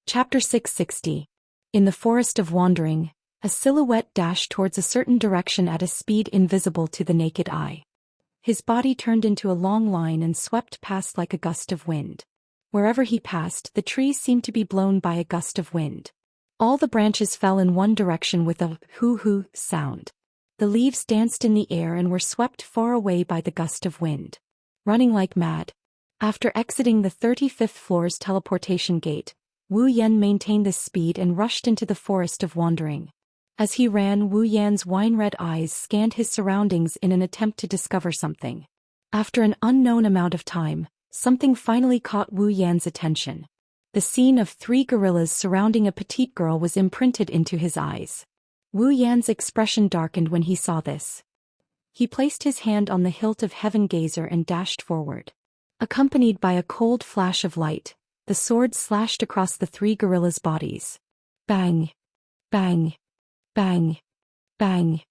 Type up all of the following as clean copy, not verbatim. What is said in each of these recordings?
Chapter 660. In the Forest of Wandering, a silhouette dashed towards a certain direction at a speed invisible to the naked eye. His body turned into a long line and swept past like a gust of wind. Wherever he passed, the trees seemed to be blown by a gust of wind. All the branches fell in one direction with a hoo-hoo sound. The leaves danced in the air and were swept far away by the gust of wind. Running like mad. After exiting the 35th floor's teleportation gate, Wu Yan maintained this speed and rushed into the Forest of Wandering. As he ran, Wu Yan's wine-red eyes scanned his surroundings in an attempt to discover something. After an unknown amount of time, something finally caught Wu Yan's attention. The scene of 3 gorillas surrounding a petite girl was imprinted into his eyes. Wu Yan's expression darkened when he saw this. He placed his hand on the hilt of Heaven Gazer and dashed forward. Accompanied by a cold flash of light, the sword slashed across the 3 gorillas' bodies. Bang! Bang! Bang! Bang!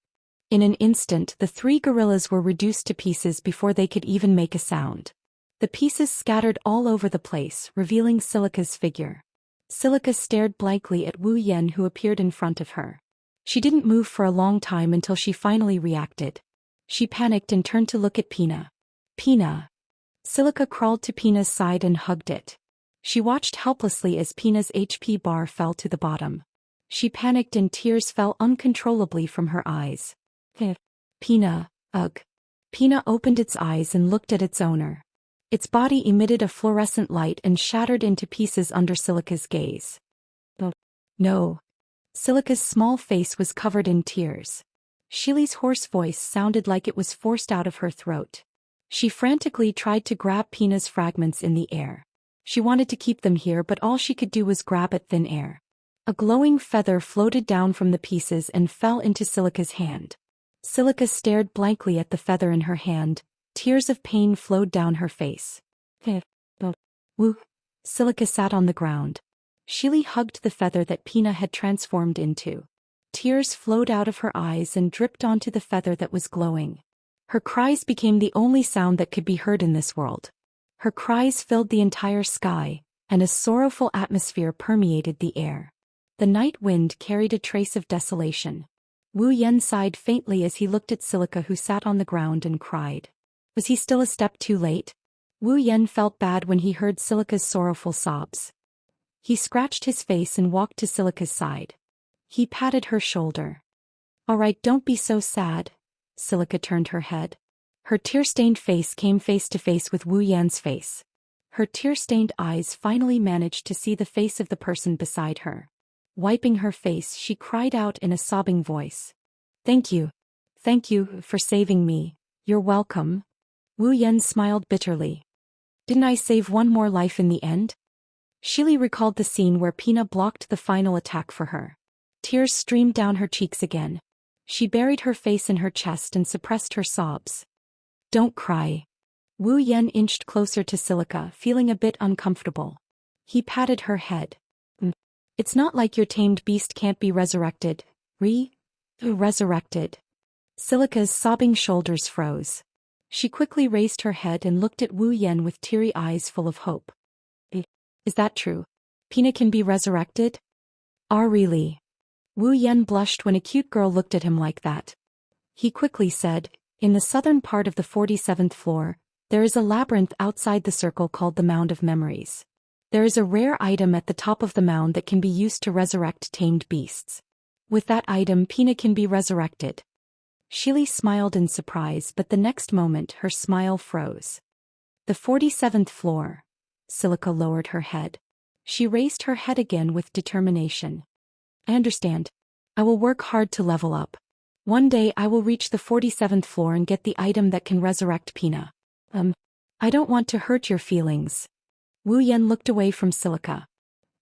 In an instant, the 3 gorillas were reduced to pieces before they could even make a sound. The pieces scattered all over the place, revealing Silica's figure. Silica stared blankly at Wu Yan, who appeared in front of her. She didn't move for a long time until she finally reacted. She panicked and turned to look at Pina. Pina! Silica crawled to Pina's side and hugged it. She watched helplessly as Pina's HP bar fell to the bottom. She panicked and tears fell uncontrollably from her eyes. Pina, ugh. Pina opened its eyes and looked at its owner. Its body emitted a fluorescent light and shattered into pieces under Silica's gaze. No. Silica's small face was covered in tears. Shili's hoarse voice sounded like it was forced out of her throat. She frantically tried to grab Pina's fragments in the air. She wanted to keep them here, but all she could do was grab at thin air. A glowing feather floated down from the pieces and fell into Silica's hand. Silica stared blankly at the feather in her hand. Tears of pain flowed down her face. Woo! Silica sat on the ground. Shili hugged the feather that Pina had transformed into. Tears flowed out of her eyes and dripped onto the feather that was glowing. Her cries became the only sound that could be heard in this world. Her cries filled the entire sky, and a sorrowful atmosphere permeated the air. The night wind carried a trace of desolation. Wu Yan sighed faintly as he looked at Silica, who sat on the ground and cried. Was he still a step too late? Wu Yan felt bad when he heard Silica's sorrowful sobs. He scratched his face and walked to Silica's side. He patted her shoulder. All right, don't be so sad. Silica turned her head. Her tear-stained face came face to face with Wu Yan's face. Her tear-stained eyes finally managed to see the face of the person beside her. Wiping her face, she cried out in a sobbing voice. Thank you. Thank you for saving me. You're welcome. Wu Yan smiled bitterly. Didn't I save one more life in the end? Shili recalled the scene where Pina blocked the final attack for her. Tears streamed down her cheeks again. She buried her face in her chest and suppressed her sobs. Don't cry. Wu Yan inched closer to Silica, feeling a bit uncomfortable. He patted her head. It's not like your tamed beast can't be resurrected. Resurrected. Silica's sobbing shoulders froze. She quickly raised her head and looked at Wu Yan with teary eyes full of hope. Is that true? Pina can be resurrected? Really? Wu Yan blushed when a cute girl looked at him like that. He quickly said, in the southern part of the 47th floor, there is a labyrinth outside the circle called the Mound of Memories. There is a rare item at the top of the mound that can be used to resurrect tamed beasts. With that item, Pina can be resurrected. Shili smiled in surprise, but the next moment her smile froze. The 47th floor. Silica lowered her head. She raised her head again with determination. I understand. I will work hard to level up. One day I will reach the 47th floor and get the item that can resurrect Pina. I don't want to hurt your feelings. Wu Yan looked away from Silica.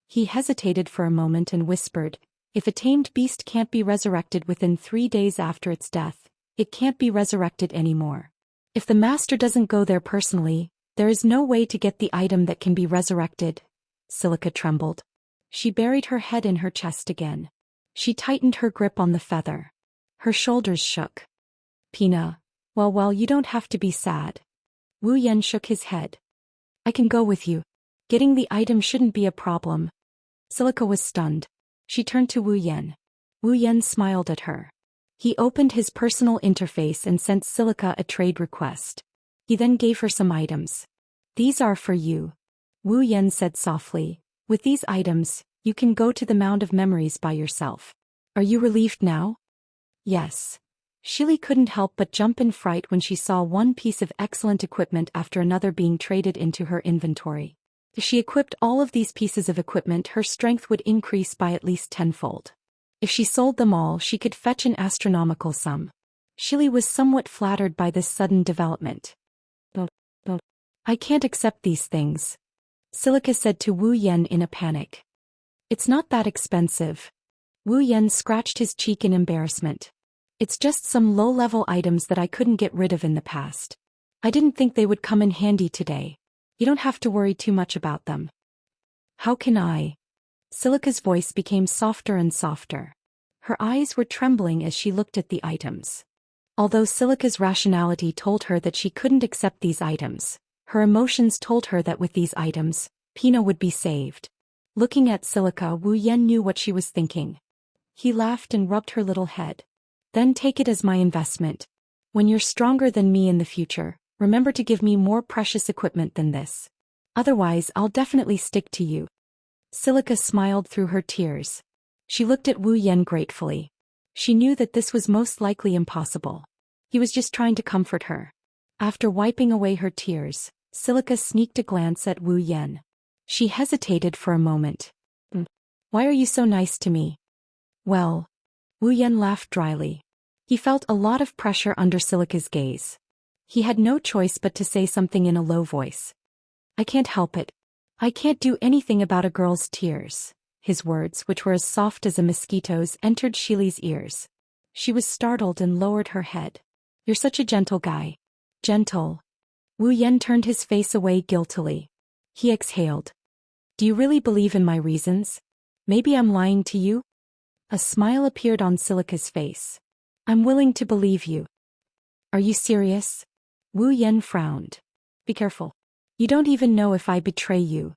He hesitated for a moment and whispered, if a tamed beast can't be resurrected within 3 days after its death, it can't be resurrected anymore. If the master doesn't go there personally, there is no way to get the item that can be resurrected. Silica trembled. She buried her head in her chest again. She tightened her grip on the feather. Her shoulders shook. Pina, well, you don't have to be sad. Wu Yan shook his head. I can go with you. Getting the item shouldn't be a problem. Silica was stunned. She turned to Wu Yan. Wu Yan smiled at her. He opened his personal interface and sent Silica a trade request. He then gave her some items. These are for you. Wu Yan said softly. With these items, you can go to the Mound of Memories by yourself. Are you relieved now? Yes. Shili couldn't help but jump in fright when she saw one piece of excellent equipment after another being traded into her inventory. If she equipped all of these pieces of equipment, her strength would increase by at least tenfold. If she sold them all, she could fetch an astronomical sum. Shili was somewhat flattered by this sudden development. But I can't accept these things, Silica said to Wu Yan in a panic. It's not that expensive. Wu Yan scratched his cheek in embarrassment. It's just some low-level items that I couldn't get rid of in the past. I didn't think they would come in handy today. You don't have to worry too much about them. How can I? Silica's voice became softer and softer. Her eyes were trembling as she looked at the items. Although Silica's rationality told her that she couldn't accept these items, her emotions told her that with these items, Pina would be saved. Looking at Silica, Wu Yan knew what she was thinking. He laughed and rubbed her little head. Then take it as my investment. When you're stronger than me in the future, remember to give me more precious equipment than this. Otherwise, I'll definitely stick to you. Silica smiled through her tears. She looked at Wu Yan gratefully. She knew that this was most likely impossible. He was just trying to comfort her. After wiping away her tears, Silica sneaked a glance at Wu Yan. She hesitated for a moment. Why are you so nice to me? Well, Wu Yan laughed dryly. He felt a lot of pressure under Silica's gaze. He had no choice but to say something in a low voice. I can't help it. I can't do anything about a girl's tears. His words, which were as soft as a mosquito's, entered Shili's ears. She was startled and lowered her head. You're such a gentle guy. Gentle. Wu Yan turned his face away guiltily. He exhaled. Do you really believe in my reasons? Maybe I'm lying to you? A smile appeared on Silica's face. I'm willing to believe you. Are you serious? Wu Yan frowned. Be careful. You don't even know if I betray you.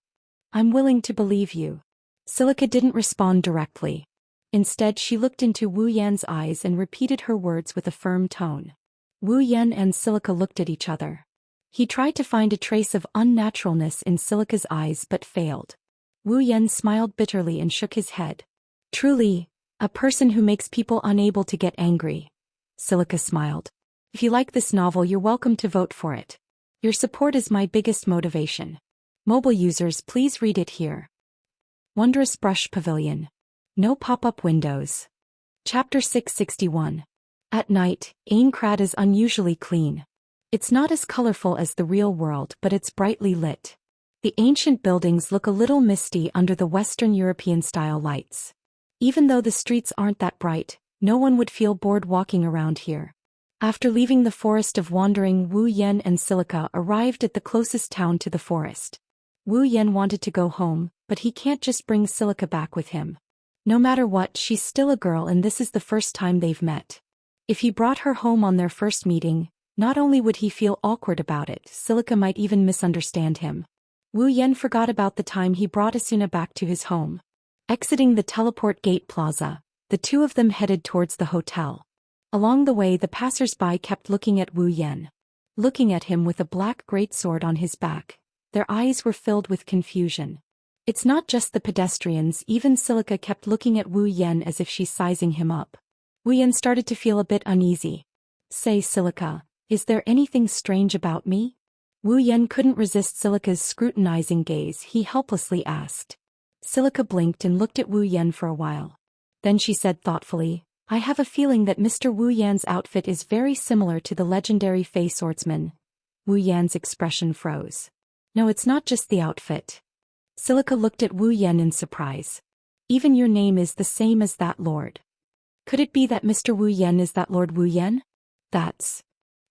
I'm willing to believe you. Silica didn't respond directly. Instead, she looked into Wu Yan's eyes and repeated her words with a firm tone. Wu Yan and Silica looked at each other. He tried to find a trace of unnaturalness in Silica's eyes but failed. Wu Yan smiled bitterly and shook his head. Truly, a person who makes people unable to get angry. Silica smiled. If you like this novel, you're welcome to vote for it. Your support is my biggest motivation. Mobile users, please read it here. Wondrous Brush Pavilion. No pop-up windows. Chapter 661. At night, Aincrad is unusually clean. It's not as colorful as the real world, but it's brightly lit. The ancient buildings look a little misty under the Western European-style lights. Even though the streets aren't that bright, no one would feel bored walking around here. After leaving the Forest of Wandering, Wu Yan and Silica arrived at the closest town to the forest. Wu Yan wanted to go home, but he can't just bring Silica back with him. No matter what, she's still a girl and this is the first time they've met. If he brought her home on their first meeting, not only would he feel awkward about it, Silica might even misunderstand him. Wu Yan forgot about the time he brought Asuna back to his home. Exiting the teleport gate plaza, the two of them headed towards the hotel. Along the way, the passers-by kept looking at Wu Yan. Looking at him with a black greatsword on his back, their eyes were filled with confusion. It's not just the pedestrians, even Silica kept looking at Wu Yan as if she's sizing him up. Wu Yan started to feel a bit uneasy. Say, Silica, is there anything strange about me? Wu Yan couldn't resist Silica's scrutinizing gaze. He helplessly asked. Silica blinked and looked at Wu Yan for a while. Then she said thoughtfully, I have a feeling that Mr. Wu Yan's outfit is very similar to the legendary Fey swordsman. Wu Yan's expression froze. No, it's not just the outfit. Silica looked at Wu Yan in surprise. Even your name is the same as that lord. Could it be that Mr. Wu Yan is that Lord Wu Yan? That's...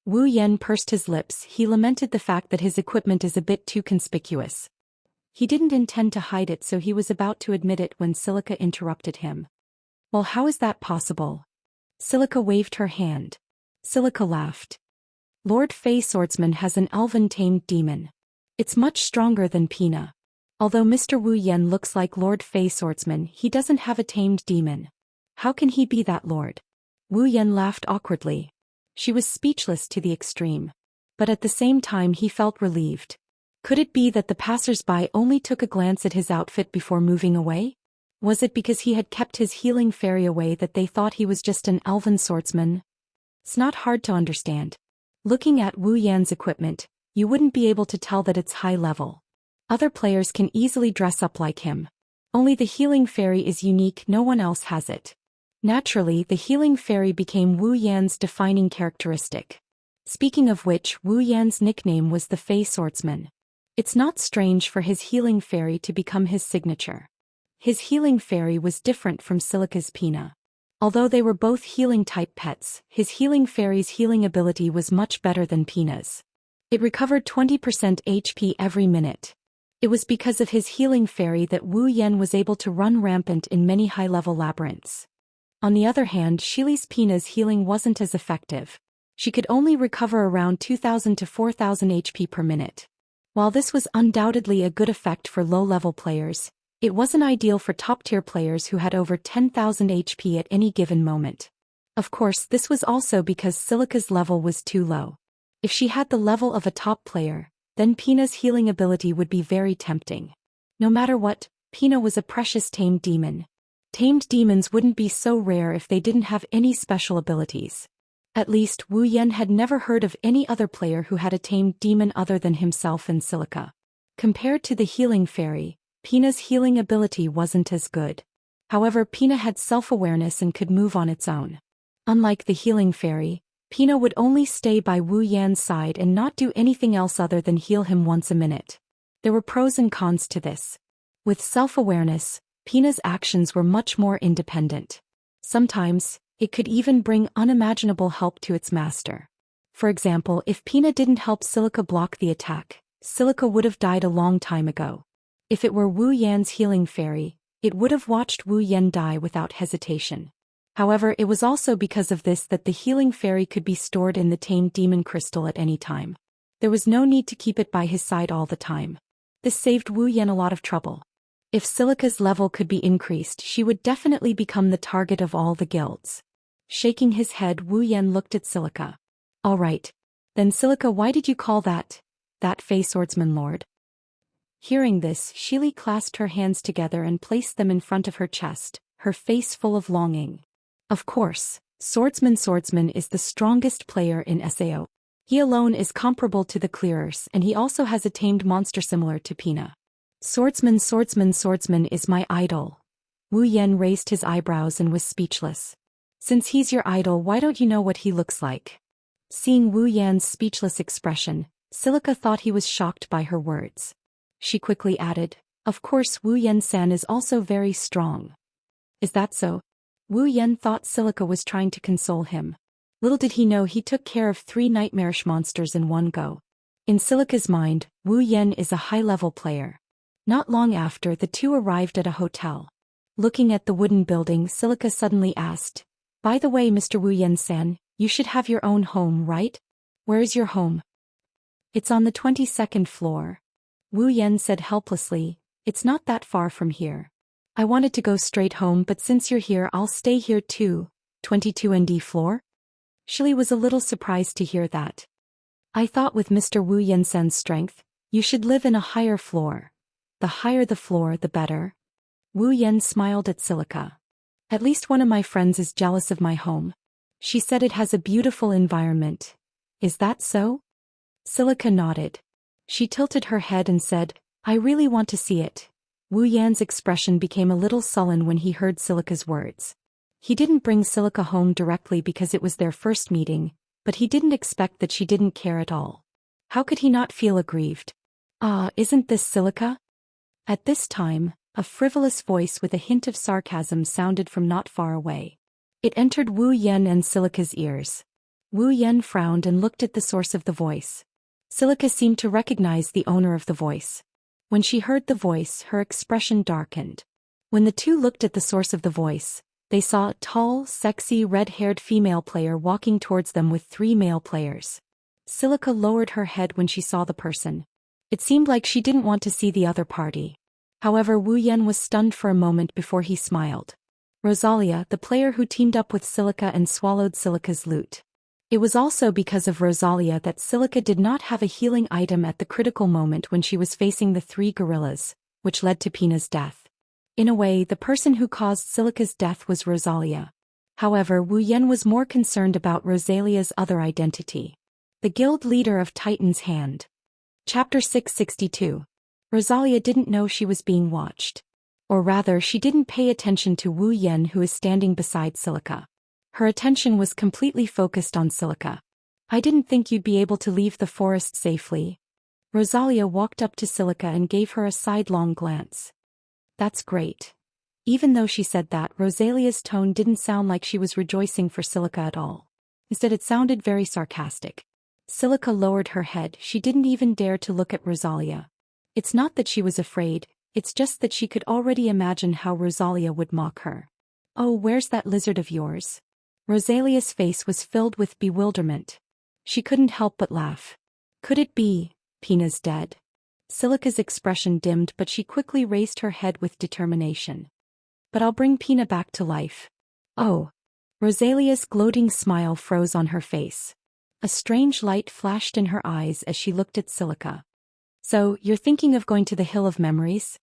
Wu Yan pursed his lips. He lamented the fact that his equipment is a bit too conspicuous. He didn't intend to hide it, so he was about to admit it when Silica interrupted him. Well, how is that possible? Silica waved her hand. Silica laughed. Lord Fey Swordsman has an elven tamed demon. It's much stronger than Pina. Although Mr. Wu Yan looks like Lord Fei Swordsman, he doesn't have a tamed demon. How can he be that lord? Wu Yan laughed awkwardly. She was speechless to the extreme. But at the same time he felt relieved. Could it be that the passers-by only took a glance at his outfit before moving away? Was it because he had kept his healing fairy away that they thought he was just an elven swordsman? It's not hard to understand. Looking at Wu Yan's equipment, you wouldn't be able to tell that it's high level. Other players can easily dress up like him. Only the healing fairy is unique, no one else has it. Naturally, the healing fairy became Wu Yan's defining characteristic. Speaking of which, Wu Yan's nickname was the Fei Swordsman. It's not strange for his healing fairy to become his signature. His healing fairy was different from Silica's Pina. Although they were both healing-type pets, his healing fairy's healing ability was much better than Pina's. It recovered 20% HP every minute. It was because of his healing fairy that Wu Yan was able to run rampant in many high-level labyrinths. On the other hand, Shili's Pina's healing wasn't as effective. She could only recover around 2,000 to 4,000 HP per minute. While this was undoubtedly a good effect for low-level players, it wasn't ideal for top-tier players who had over 10,000 HP at any given moment. Of course, this was also because Silica's level was too low. If she had the level of a top player, then Pina's healing ability would be very tempting. No matter what, Pina was a precious tamed demon. Tamed demons wouldn't be so rare if they didn't have any special abilities. At least Wu Yan had never heard of any other player who had a tamed demon other than himself and Silica. Compared to the healing fairy, Pina's healing ability wasn't as good. However, Pina had self-awareness and could move on its own. Unlike the healing fairy, Pina would only stay by Wu Yan's side and not do anything else other than heal him once a minute. There were pros and cons to this. With self-awareness, Pina's actions were much more independent. Sometimes, it could even bring unimaginable help to its master. For example, if Pina didn't help Silica block the attack, Silica would have died a long time ago. If it were Wu Yan's healing fairy, it would have watched Wu Yan die without hesitation. However, it was also because of this that the healing fairy could be stored in the tamed demon crystal at any time. There was no need to keep it by his side all the time. This saved Wu Yan a lot of trouble. If Silica's level could be increased, she would definitely become the target of all the guilds. Shaking his head, Wu Yan looked at Silica. All right. Then Silica, why did you call that Fey Swordsman Lord? Hearing this, Shili clasped her hands together and placed them in front of her chest, her face full of longing. Of course, Swordsman is the strongest player in SAO. He alone is comparable to the clearers, and he also has a tamed monster similar to Pina. Swordsman is my idol. Wu Yan raised his eyebrows and was speechless. Since he's your idol, why don't you know what he looks like? Seeing Wu Yan's speechless expression, Silica thought he was shocked by her words. She quickly added, of course Wu Yan-san is also very strong. Is that so? Wu Yan thought Silica was trying to console him. Little did he know he took care of 3 nightmarish monsters in one go. In Silica's mind, Wu Yan is a high-level player. Not long after, the two arrived at a hotel. Looking at the wooden building, Silica suddenly asked, by the way, Mr. Wu Yan-san, you should have your own home, right? Where is your home? It's on the 22nd floor. Wu Yan said helplessly, it's not that far from here. I wanted to go straight home, but since you're here, I'll stay here too. 22nd floor? Shili was a little surprised to hear that. I thought with Mr. Wu Yan-san's strength, you should live in a higher floor. The higher the floor, the better. Wu Yan smiled at Silica. At least one of my friends is jealous of my home. She said it has a beautiful environment. Is that so? Silica nodded. She tilted her head and said, I really want to see it. Wu Yan's expression became a little sullen when he heard Silica's words. He didn't bring Silica home directly because it was their first meeting, but he didn't expect that she didn't care at all. How could he not feel aggrieved? Ah, isn't this Silica? At this time, a frivolous voice with a hint of sarcasm sounded from not far away. It entered Wu Yan and Silica's ears. Wu Yan frowned and looked at the source of the voice. Silica seemed to recognize the owner of the voice. When she heard the voice, her expression darkened. When the two looked at the source of the voice, they saw a tall, sexy, red-haired female player walking towards them with 3 male players. Silica lowered her head when she saw the person. It seemed like she didn't want to see the other party. However, Wu Yan was stunned for a moment before he smiled. Rosalia, the player who teamed up with Silica and swallowed Silica's loot. It was also because of Rosalia that Silica did not have a healing item at the critical moment when she was facing the 3 gorillas, which led to Pina's death. In a way, the person who caused Silica's death was Rosalia. However, Wu Yan was more concerned about Rosalia's other identity. The guild leader of Titan's Hand. Chapter 662. Rosalia didn't know she was being watched. Or rather, she didn't pay attention to Wu Yan, who is standing beside Silica. Her attention was completely focused on Silica. I didn't think you'd be able to leave the forest safely. Rosalia walked up to Silica and gave her a sidelong glance. That's great. Even though she said that, Rosalia's tone didn't sound like she was rejoicing for Silica at all. Instead, it sounded very sarcastic. Silica lowered her head. She didn't even dare to look at Rosalia. It's not that she was afraid, it's just that she could already imagine how Rosalia would mock her. Oh, where's that lizard of yours? Rosalia's face was filled with bewilderment. She couldn't help but laugh. Could it be, Pina's dead? Silica's expression dimmed, but she quickly raised her head with determination. But I'll bring Pina back to life. Oh. Rosalia's gloating smile froze on her face. A strange light flashed in her eyes as she looked at Silica. So, you're thinking of going to the Hill of Memories?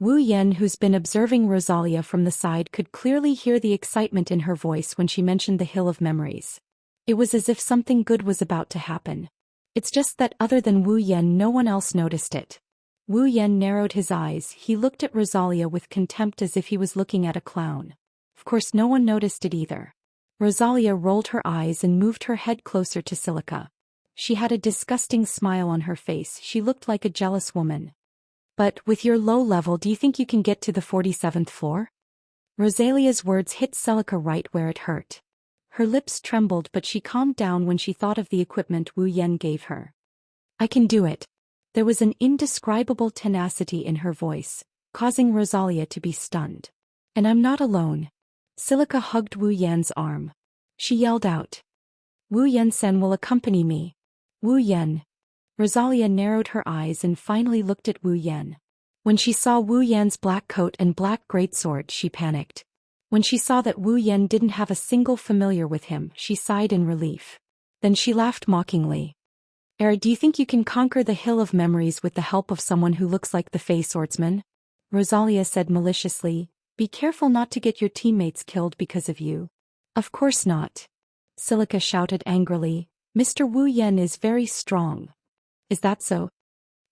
Wu Yan, who's been observing Rosalia from the side, could clearly hear the excitement in her voice when she mentioned the Hill of Memories. It was as if something good was about to happen. It's just that other than Wu Yan, no one else noticed it. Wu Yan narrowed his eyes. He looked at Rosalia with contempt as if he was looking at a clown. Of course, no one noticed it either. Rosalia rolled her eyes and moved her head closer to Silica. She had a disgusting smile on her face. She looked like a jealous woman. But, with your low level, do you think you can get to the 47th floor? Rosalia's words hit Silica right where it hurt. Her lips trembled, but she calmed down when she thought of the equipment Wu Yan gave her. I can do it. There was an indescribable tenacity in her voice, causing Rosalia to be stunned. And I'm not alone. Silica hugged Wu Yan's arm. She yelled out. Wu Yan-sen will accompany me. Wu Yan. Rosalia narrowed her eyes and finally looked at Wu Yan. When she saw Wu Yan's black coat and black greatsword, she panicked. When she saw that Wu Yan didn't have a single familiar with him, she sighed in relief. Then she laughed mockingly. Do you think you can conquer the Hill of Memories with the help of someone who looks like the Fey Swordsman? Rosalia said maliciously. Be careful not to get your teammates killed because of you. Of course not. Silica shouted angrily. Mr. Wu Yan is very strong. Is that so?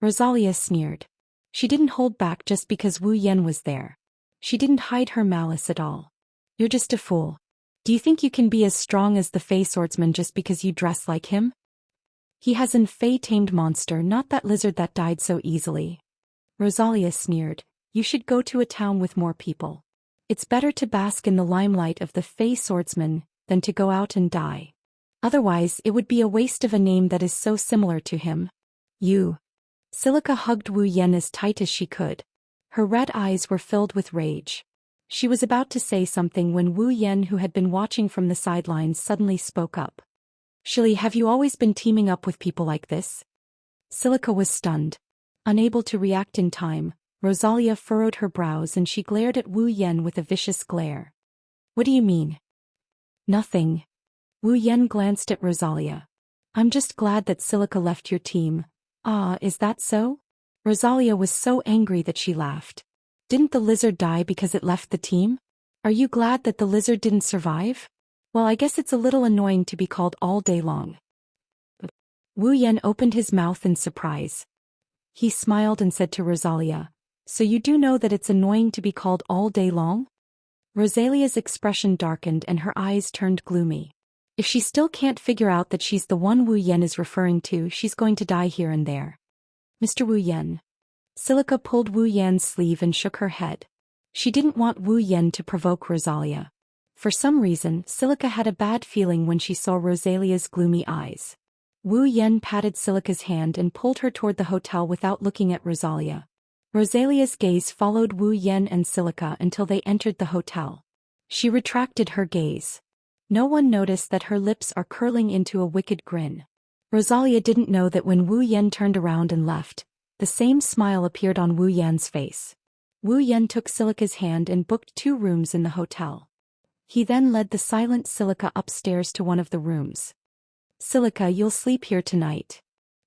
Rosalia sneered. She didn't hold back just because Wu Yan was there. She didn't hide her malice at all. You're just a fool. Do you think you can be as strong as the Fey Swordsman just because you dress like him? He has an Fey-tamed monster, not that lizard that died so easily. Rosalia sneered. You should go to a town with more people. It's better to bask in the limelight of the Fey Swordsman than to go out and die. Otherwise, it would be a waste of a name that is so similar to him. You. Silica hugged Wu Yan as tight as she could. Her red eyes were filled with rage. She was about to say something when Wu Yan, who had been watching from the sidelines, suddenly spoke up. Shili, have you always been teaming up with people like this? Silica was stunned. Unable to react in time, Rosalia furrowed her brows and she glared at Wu Yan with a vicious glare. What do you mean? Nothing. Wu Yan glanced at Rosalia. I'm just glad that Silica left your team. Ah, is that so? Rosalia was so angry that she laughed. Didn't the lizard die because it left the team? Are you glad that the lizard didn't survive? Well, I guess it's a little annoying to be called all day long. Wu Yan opened his mouth in surprise. He smiled and said to Rosalia, So you do know that it's annoying to be called all day long? Rosalia's expression darkened and her eyes turned gloomy. If she still can't figure out that she's the one Wu Yan is referring to, she's going to die here and there. Mr. Wu Yan. Silica pulled Wu Yan's sleeve and shook her head. She didn't want Wu Yan to provoke Rosalia. For some reason, Silica had a bad feeling when she saw Rosalia's gloomy eyes. Wu Yan patted Silica's hand and pulled her toward the hotel without looking at Rosalia. Rosalia's gaze followed Wu Yan and Silica until they entered the hotel. She retracted her gaze. No one noticed that her lips are curling into a wicked grin. Rosalia didn't know that when Wu Yan turned around and left, the same smile appeared on Wu Yan's face. Wu Yan took Silica's hand and booked 2 rooms in the hotel. He then led the silent Silica upstairs to one of the rooms. "Silica, you'll sleep here tonight."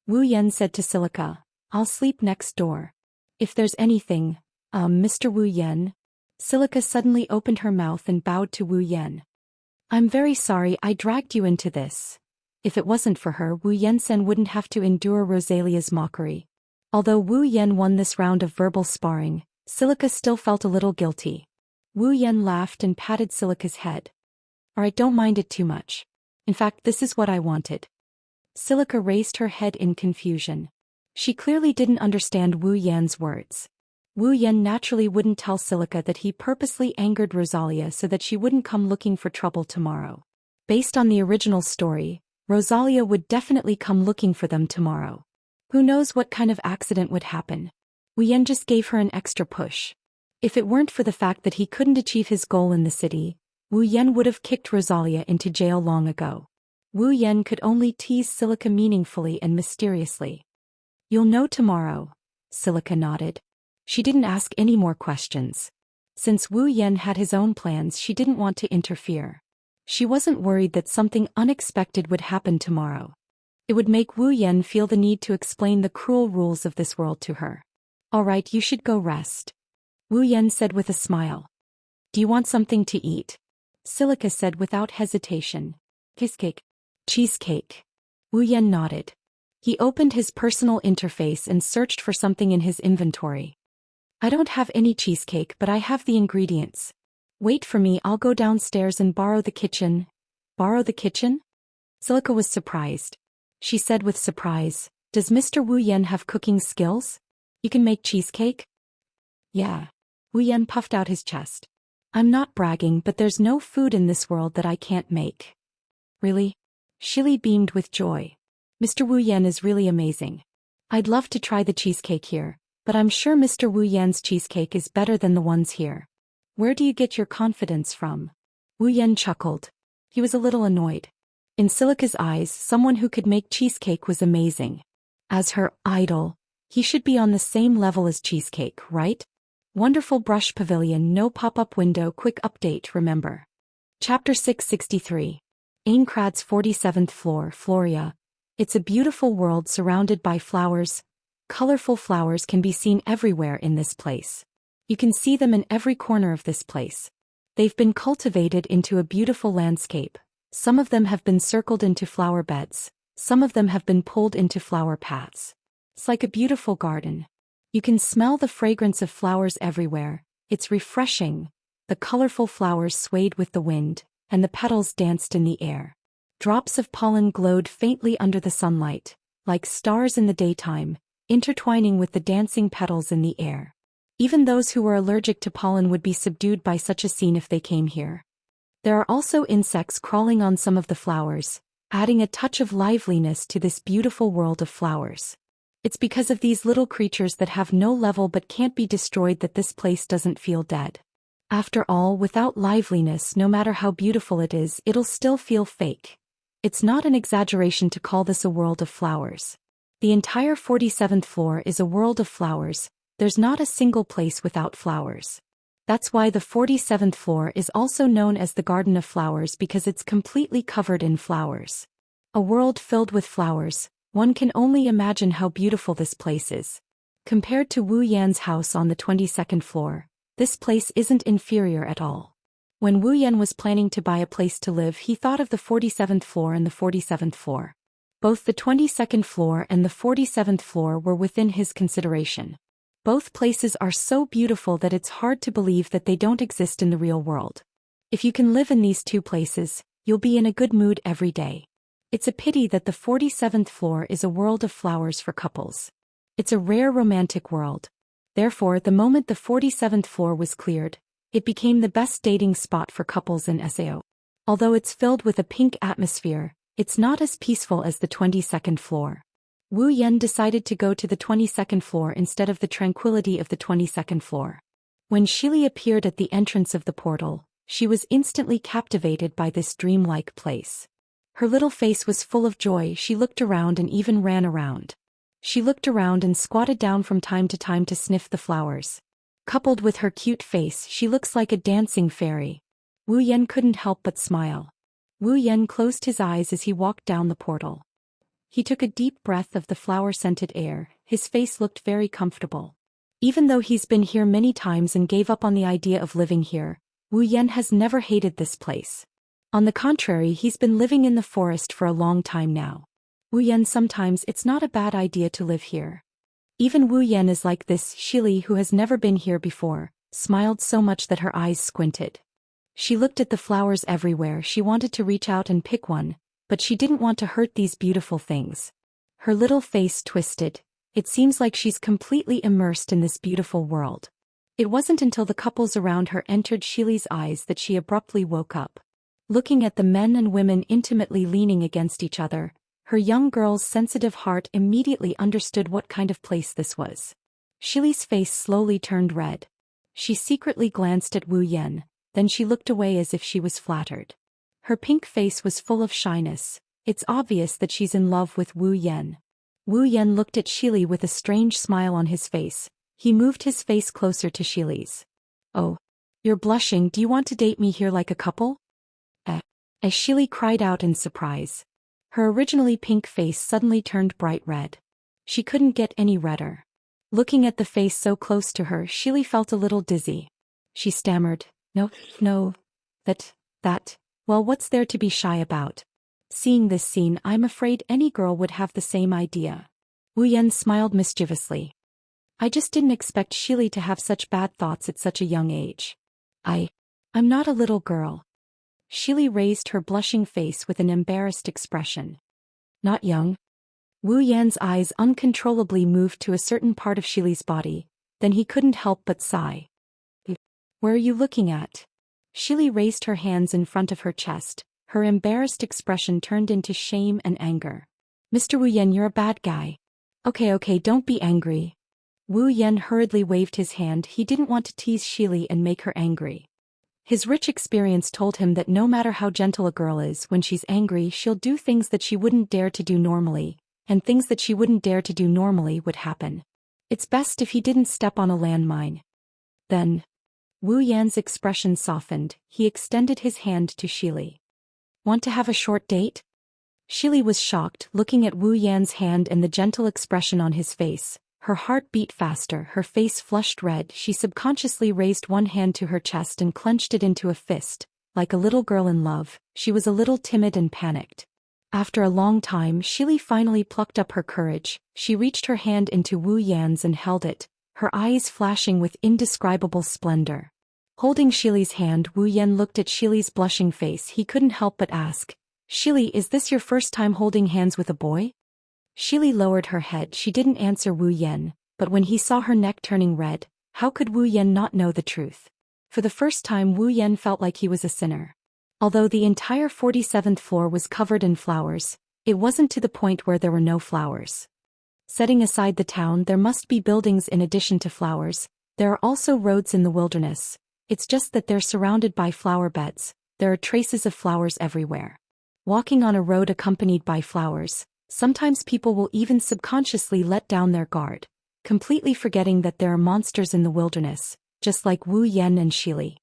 Wu Yan said to Silica, "I'll sleep next door. If there's anything, Mr. Wu Yan." Silica suddenly opened her mouth and bowed to Wu Yan. "I'm very sorry I dragged you into this. If it wasn't for her, Wu Yan-sen wouldn't have to endure Rosalia's mockery." Although Wu Yan won this round of verbal sparring, Silica still felt a little guilty. Wu Yan laughed and patted Silica's head. "Alright, don't mind it too much. In fact, this is what I wanted." Silica raised her head in confusion. She clearly didn't understand Wu Yan's words. Wu Yan naturally wouldn't tell Silica that he purposely angered Rosalia so that she wouldn't come looking for trouble tomorrow. Based on the original story, Rosalia would definitely come looking for them tomorrow. Who knows what kind of accident would happen? Wu Yan just gave her an extra push. If it weren't for the fact that he couldn't achieve his goal in the city, Wu Yan would have kicked Rosalia into jail long ago. Wu Yan could only tease Silica meaningfully and mysteriously. "You'll know tomorrow," Silica nodded. She didn't ask any more questions. Since Wu Yan had his own plans, she didn't want to interfere. She wasn't worried that something unexpected would happen tomorrow. It would make Wu Yan feel the need to explain the cruel rules of this world to her. "Alright, you should go rest," Wu Yan said with a smile. "Do you want something to eat?" Silica said without hesitation. "Cheesecake." "Cheesecake." Wu Yan nodded. He opened his personal interface and searched for something in his inventory. "I don't have any cheesecake, but I have the ingredients. Wait for me, I'll go downstairs and borrow the kitchen." "Borrow the kitchen?" Silica was surprised. She said with surprise, "Does Mr. Wu Yan have cooking skills? You can make cheesecake?" "Yeah." Wu Yan puffed out his chest. "I'm not bragging, but there's no food in this world that I can't make." "Really?" Shili beamed with joy. "Mr. Wu Yan is really amazing. I'd love to try the cheesecake here, but I'm sure Mr. Wu Yan's cheesecake is better than the ones here." "Where do you get your confidence from?" Wu Yan chuckled. He was a little annoyed. In Silica's eyes, someone who could make cheesecake was amazing. As her idol, he should be on the same level as cheesecake, right? Wonderful brush pavilion, no pop-up window. Quick update, remember. Chapter 663. Aincrad's 47th floor, Floria. It's a beautiful world surrounded by flowers. Colorful flowers can be seen everywhere in this place. You can see them in every corner of this place. They've been cultivated into a beautiful landscape. Some of them have been circled into flower beds. Some of them have been pulled into flower paths. It's like a beautiful garden. You can smell the fragrance of flowers everywhere. It's refreshing. The colorful flowers swayed with the wind, and the petals danced in the air. Drops of pollen glowed faintly under the sunlight, like stars in the daytime, intertwining with the dancing petals in the air. Even those who were allergic to pollen would be subdued by such a scene if they came here. There are also insects crawling on some of the flowers, adding a touch of liveliness to this beautiful world of flowers. It's because of these little creatures that have no level but can't be destroyed that this place doesn't feel dead. After all, without liveliness, no matter how beautiful it is, it'll still feel fake. It's not an exaggeration to call this a world of flowers. The entire 47th floor is a world of flowers. There's not a single place without flowers. That's why the 47th floor is also known as the Garden of Flowers, because it's completely covered in flowers. A world filled with flowers. One can only imagine how beautiful this place is. Compared to Wu Yan's house on the 22nd floor, this place isn't inferior at all. When Wu Yan was planning to buy a place to live, he thought of the 47th floor and the 47th floor. Both the 22nd floor and the 47th floor were within his consideration. Both places are so beautiful that it's hard to believe that they don't exist in the real world. If you can live in these two places, you'll be in a good mood every day. It's a pity that the 47th floor is a world of flowers for couples. It's a rare romantic world. Therefore, the moment the 47th floor was cleared, it became the best dating spot for couples in Sao. Although it's filled with a pink atmosphere, it's not as peaceful as the 22nd floor. Wu Yan decided to go to the 22nd floor instead of the tranquility of the 22nd floor. When Shili appeared at the entrance of the portal, she was instantly captivated by this dreamlike place. Her little face was full of joy. She looked around and even ran around. She looked around and squatted down from time to time to sniff the flowers. Coupled with her cute face, she looks like a dancing fairy. Wu Yan couldn't help but smile. Wu Yan closed his eyes as he walked down the portal. He took a deep breath of the flower-scented air. His face looked very comfortable. Even though he's been here many times and gave up on the idea of living here, Wu Yan has never hated this place. On the contrary, he's been living in the forest for a long time now. Wu Yan, sometimes it's not a bad idea to live here. Even Wu Yan is like this. Shili, who has never been here before, smiled so much that her eyes squinted. She looked at the flowers everywhere. She wanted to reach out and pick one, but she didn't want to hurt these beautiful things. Her little face twisted. It seems like she's completely immersed in this beautiful world. It wasn't until the couples around her entered Shili's eyes that she abruptly woke up. Looking at the men and women intimately leaning against each other, her young girl's sensitive heart immediately understood what kind of place this was. Shili's face slowly turned red. She secretly glanced at Wu Yan, then she looked away as if she was flattered. Her pink face was full of shyness. It's obvious that she's in love with Wu Yan. Wu Yan looked at Shili with a strange smile on his face. He moved his face closer to Shili's. "Oh, you're blushing. Do you want to date me here like a couple?" As Shili cried out in surprise. Her originally pink face suddenly turned bright red. She couldn't get any redder. Looking at the face so close to her, Shili felt a little dizzy. She stammered, No, well, what's there to be shy about? Seeing this scene, I'm afraid any girl would have the same idea." Wu Yan smiled mischievously. "I just didn't expect Shili to have such bad thoughts at such a young age. I'm not a little girl." Shili raised her blushing face with an embarrassed expression. "Not young?" Wu Yan's eyes uncontrollably moved to a certain part of Shili's body, then he couldn't help but sigh. "Where are you looking at?" Shili raised her hands in front of her chest. Her embarrassed expression turned into shame and anger. "Mr. Wu Yan, you're a bad guy." Okay, don't be angry." Wu Yan hurriedly waved his hand. He didn't want to tease Shili and make her angry. His rich experience told him that no matter how gentle a girl is, when she's angry, she'll do things that she wouldn't dare to do normally, and things that she wouldn't dare to do normally would happen. It's best if he didn't step on a landmine. Then, Wu Yan's expression softened. He extended his hand to Shili. "Want to have a short date?" Shili was shocked, looking at Wu Yan's hand and the gentle expression on his face. Her heart beat faster, her face flushed red. She subconsciously raised one hand to her chest and clenched it into a fist. Like a little girl in love, she was a little timid and panicked. After a long time, Shili finally plucked up her courage. She reached her hand into Wu Yan's and held it, her eyes flashing with indescribable splendor. Holding Shili's hand, Wu Yan looked at Shili's blushing face. He couldn't help but ask, "Shili, is this your first time holding hands with a boy?" Shili lowered her head. She didn't answer Wu Yan, but when he saw her neck turning red, how could Wu Yan not know the truth? For the first time, Wu Yan felt like he was a sinner. Although the entire 47th floor was covered in flowers, it wasn't to the point where there were no flowers. Setting aside the town, there must be buildings in addition to flowers. There are also roads in the wilderness. It's just that they're surrounded by flower beds. There are traces of flowers everywhere. Walking on a road accompanied by flowers, sometimes people will even subconsciously let down their guard, completely forgetting that there are monsters in the wilderness, just like Wu Yan and Shili.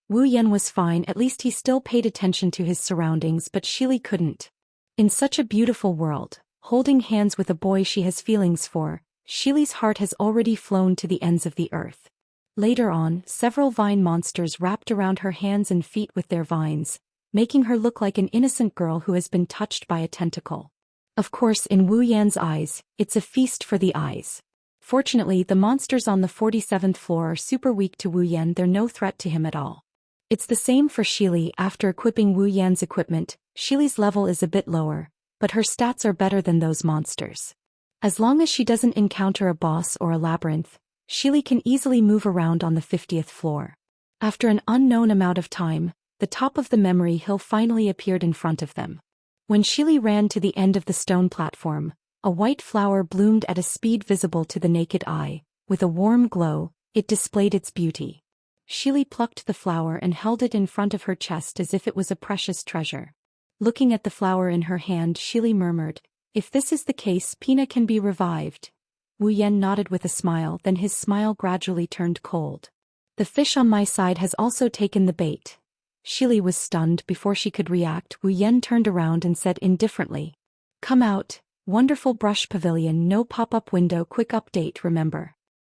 Wu Yan was fine, at least he still paid attention to his surroundings, but Shili couldn't. In such a beautiful world, holding hands with a boy she has feelings for, Shili's heart has already flown to the ends of the earth. Later on, several vine monsters wrapped around her hands and feet with their vines, making her look like an innocent girl who has been touched by a tentacle. Of course, in Wu Yan's eyes, it's a feast for the eyes. Fortunately, the monsters on the 47th floor are super weak to Wu Yan. They're no threat to him at all. It's the same for Shili. After equipping Wu Yan's equipment, Shili's level is a bit lower, but her stats are better than those monsters. As long as she doesn't encounter a boss or a labyrinth, Shili can easily move around on the 50th floor. After an unknown amount of time, the top of the memory hill finally appeared in front of them. When Shili ran to the end of the stone platform, a white flower bloomed at a speed visible to the naked eye. With a warm glow, it displayed its beauty. Shili plucked the flower and held it in front of her chest as if it was a precious treasure. Looking at the flower in her hand, Shili murmured, "If this is the case, Pina can be revived." Wu Yan nodded with a smile, then his smile gradually turned cold. The fish on my side has also taken the bait. Shili was stunned before she could react. Wu Yen turned around and said indifferently. Come out, wonderful brush pavilion, no pop-up window, quick update, remember.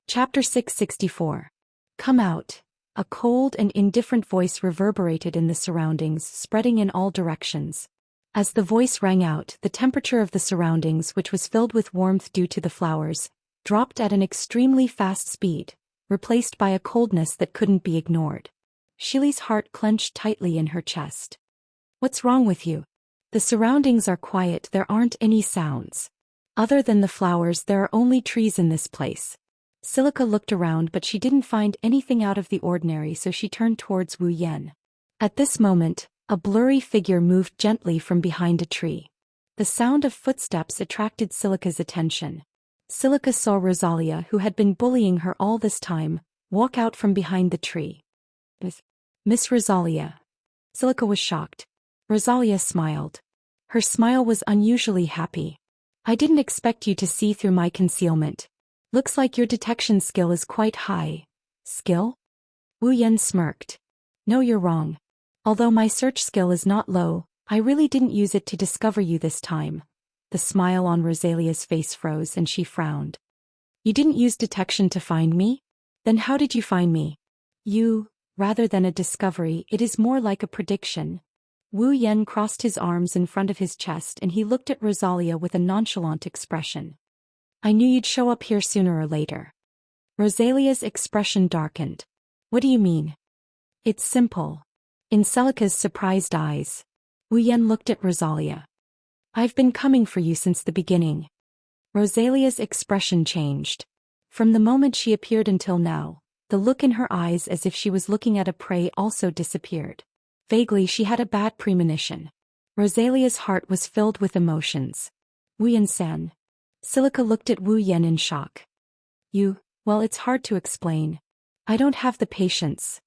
Chapter 664. Come out. A cold and indifferent voice reverberated in the surroundings, spreading in all directions. As the voice rang out, the temperature of the surroundings, which was filled with warmth due to the flowers, dropped at an extremely fast speed, replaced by a coldness that couldn't be ignored. Shili's heart clenched tightly in her chest. What's wrong with you? The surroundings are quiet, there aren't any sounds. Other than the flowers, there are only trees in this place. Silica looked around, but she didn't find anything out of the ordinary, so she turned towards Wu Yen. At this moment, a blurry figure moved gently from behind a tree. The sound of footsteps attracted Silica's attention. Silica saw Rosalia, who had been bullying her all this time, walk out from behind the tree. Miss Rosalia. Silica was shocked. Rosalia smiled. Her smile was unusually happy. I didn't expect you to see through my concealment. Looks like your detection skill is quite high. Skill? Wu Yen smirked. No, you're wrong. Although my search skill is not low, I really didn't use it to discover you this time. The smile on Rosalia's face froze and she frowned. You didn't use detection to find me? Then how did you find me? Rather than a discovery, it is more like a prediction. Wu Yen crossed his arms in front of his chest and he looked at Rosalia with a nonchalant expression. I knew you'd show up here sooner or later. Rosalia's expression darkened. What do you mean? It's simple. In Silica's surprised eyes, Wu Yen looked at Rosalia. I've been coming for you since the beginning. Rosalia's expression changed. From the moment she appeared until now, the look in her eyes as if she was looking at a prey also disappeared. Vaguely she had a bad premonition. Rosalia's heart was filled with emotions. Wu Yen-san. Silica looked at Wu Yen in shock. Well, it's hard to explain. I don't have the patience.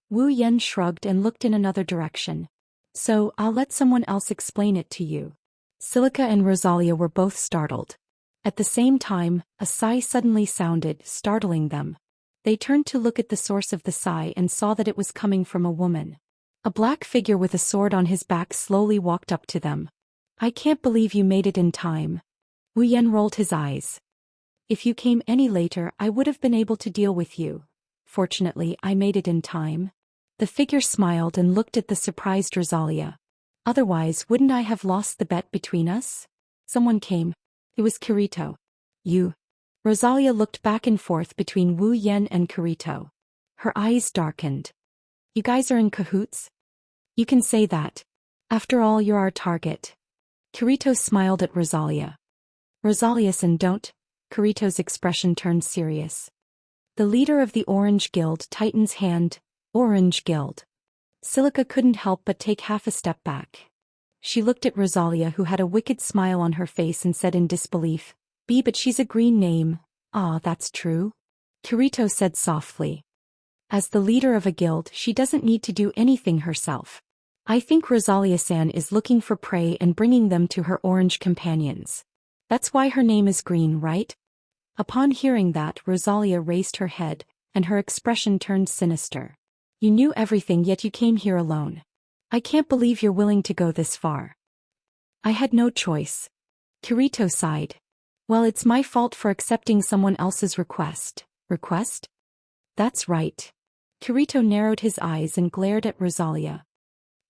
Wu Yen shrugged and looked in another direction. So, I'll let someone else explain it to you. Silica and Rosalia were both startled. At the same time, a sigh suddenly sounded, startling them. They turned to look at the source of the sigh and saw that it was coming from a woman. A black figure with a sword on his back slowly walked up to them. I can't believe you made it in time. Wu Yen rolled his eyes. If you came any later, I would have been able to deal with you. Fortunately, I made it in time. The figure smiled and looked at the surprised Rosalia. Otherwise, wouldn't I have lost the bet between us? Someone came. It was Kirito. You. Rosalia looked back and forth between Wu Yen and Kirito. Her eyes darkened. You guys are in cahoots? You can say that. After all, you're our target. Kirito smiled at Rosalia. Rosalia-san, don't. Kirito's expression turned serious. The leader of the Orange Guild tightened hand. Orange Guild. Silica couldn't help but take half a step back. She looked at Rosalia, who had a wicked smile on her face, and said in disbelief, but she's a green name. Ah, that's true. Kirito said softly. As the leader of a guild, she doesn't need to do anything herself. I think Rosalia-san is looking for prey and bringing them to her orange companions. That's why her name is green, right? Upon hearing that, Rosalia raised her head, and her expression turned sinister. You knew everything, yet you came here alone. I can't believe you're willing to go this far. I had no choice. Kirito sighed. Well, it's my fault for accepting someone else's request. Request? That's right. Kirito narrowed his eyes and glared at Rosalia.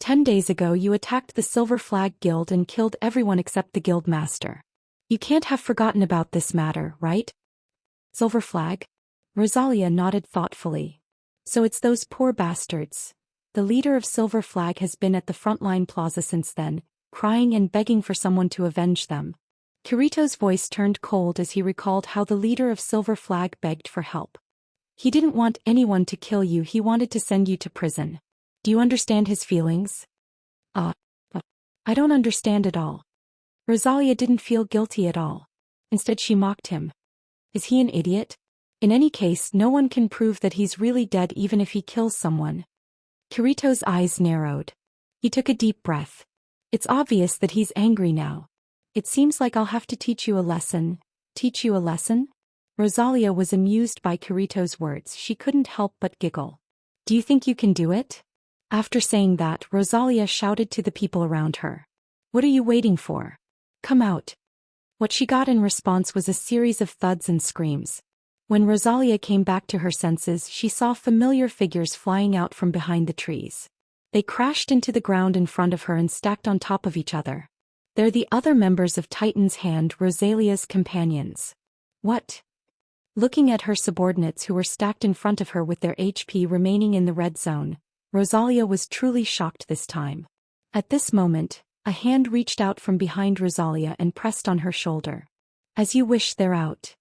10 days ago you attacked the Silver Flag Guild and killed everyone except the guild master. You can't have forgotten about this matter, right? Silver Flag? Rosalia nodded thoughtfully. So it's those poor bastards. The leader of Silver Flag has been at the frontline plaza since then, crying and begging for someone to avenge them. Kirito's voice turned cold as he recalled how the leader of Silver Flag begged for help. He didn't want anyone to kill you, he wanted to send you to prison. Do you understand his feelings? I don't understand at all. Rosalia didn't feel guilty at all. Instead, she mocked him. Is he an idiot? In any case, no one can prove that he's really dead even if he kills someone. Kirito's eyes narrowed. He took a deep breath. It's obvious that he's angry now. It seems like I'll have to teach you a lesson. Teach you a lesson? Rosalia was amused by Kirito's words. She couldn't help but giggle. Do you think you can do it? After saying that, Rosalia shouted to the people around her. What are you waiting for? Come out. What she got in response was a series of thuds and screams. When Rosalia came back to her senses, she saw familiar figures flying out from behind the trees. They crashed into the ground in front of her and stacked on top of each other. They're the other members of Titan's Hand, Rosalia's companions. What? Looking at her subordinates who were stacked in front of her with their HP remaining in the red zone, Rosalia was truly shocked this time. At this moment, a hand reached out from behind Rosalia and pressed on her shoulder. As you wish, they're out.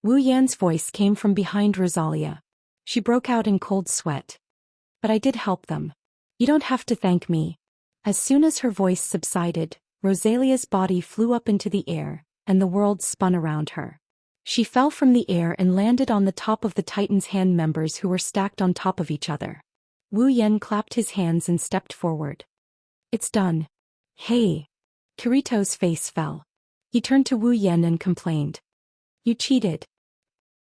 Wu Yan's voice came from behind Rosalia. She broke out in cold sweat. But I did help them. You don't have to thank me. As soon as her voice subsided, Rosalia's body flew up into the air, and the world spun around her. She fell from the air and landed on the top of the Titan's Hand members who were stacked on top of each other. Wu Yan clapped his hands and stepped forward. It's done. Hey. Kirito's face fell. He turned to Wu Yan and complained. You cheated.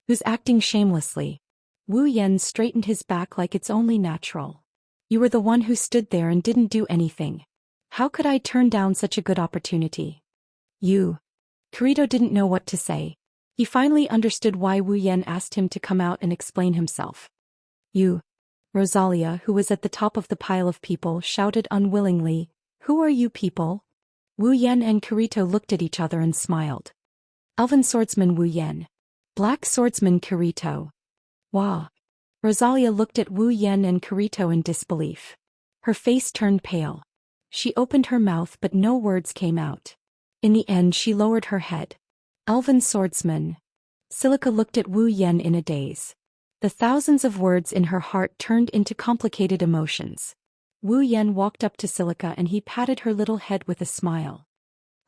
Who's acting shamelessly? Wu Yan straightened his back like it's only natural. You were the one who stood there and didn't do anything. How could I turn down such a good opportunity? You. Kirito didn't know what to say. He finally understood why Wu Yan asked him to come out and explain himself. You. Rosalia, who was at the top of the pile of people, shouted unwillingly, Who are you people? Wu Yan and Kirito looked at each other and smiled. Elven swordsman Wu Yan. Black swordsman Kirito. Wah. Rosalia looked at Wu Yan and Kirito in disbelief. Her face turned pale. She opened her mouth but no words came out. In the end she lowered her head. Elven swordsman. Silica looked at Wu Yan in a daze. The thousands of words in her heart turned into complicated emotions. Wu Yan walked up to Silica and he patted her little head with a smile.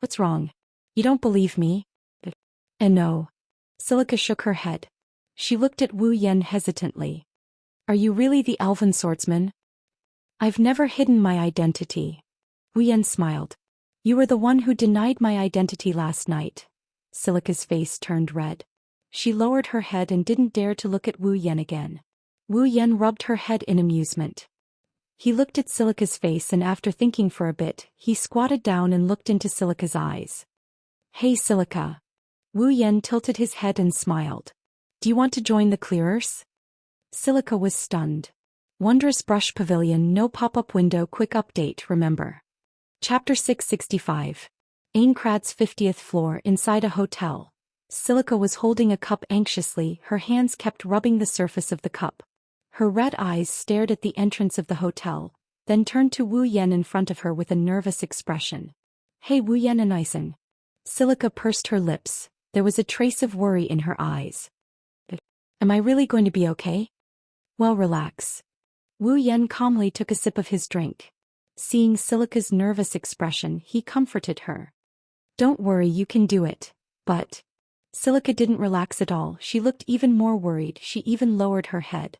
What's wrong? You don't believe me? No. Silica shook her head. She looked at Wu Yan hesitantly. Are you really the elven swordsman? I've never hidden my identity. Wu Yan smiled. You were the one who denied my identity last night. Silica's face turned red. She lowered her head and didn't dare to look at Wu Yan again. Wu Yan rubbed her head in amusement. He looked at Silica's face and after thinking for a bit, he squatted down and looked into Silica's eyes. Hey Silica. Wu Yan tilted his head and smiled. Do you want to join the clearers? Silica was stunned. Wondrous Brush Pavilion, no pop-up window. Quick update, remember. Chapter 665. Aincrad's 50th floor, inside a hotel. Silica was holding a cup anxiously, her hands kept rubbing the surface of the cup. Her red eyes stared at the entrance of the hotel, then turned to Wu Yan in front of her with a nervous expression. Hey Wu Yan and Ison. Silica pursed her lips, there was a trace of worry in her eyes. Am I really going to be okay? Well, relax. Wu Yan calmly took a sip of his drink. Seeing Silica's nervous expression, he comforted her. Don't worry, you can do it. But Silica didn't relax at all, she looked even more worried, she even lowered her head.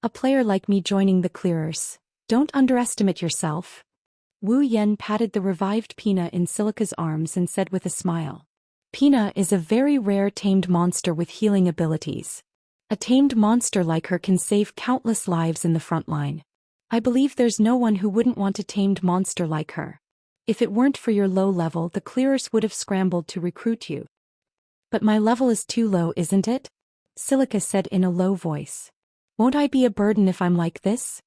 A player like me joining the clearers. Don't underestimate yourself. Wu Yan patted the revived Pina in Silica's arms and said with a smile. Pina is a very rare tamed monster with healing abilities. A tamed monster like her can save countless lives in the front line. I believe there's no one who wouldn't want a tamed monster like her. If it weren't for your low level, the clearers would have scrambled to recruit you. But my level is too low, isn't it? Silica said in a low voice. Won't I be a burden if I'm like this?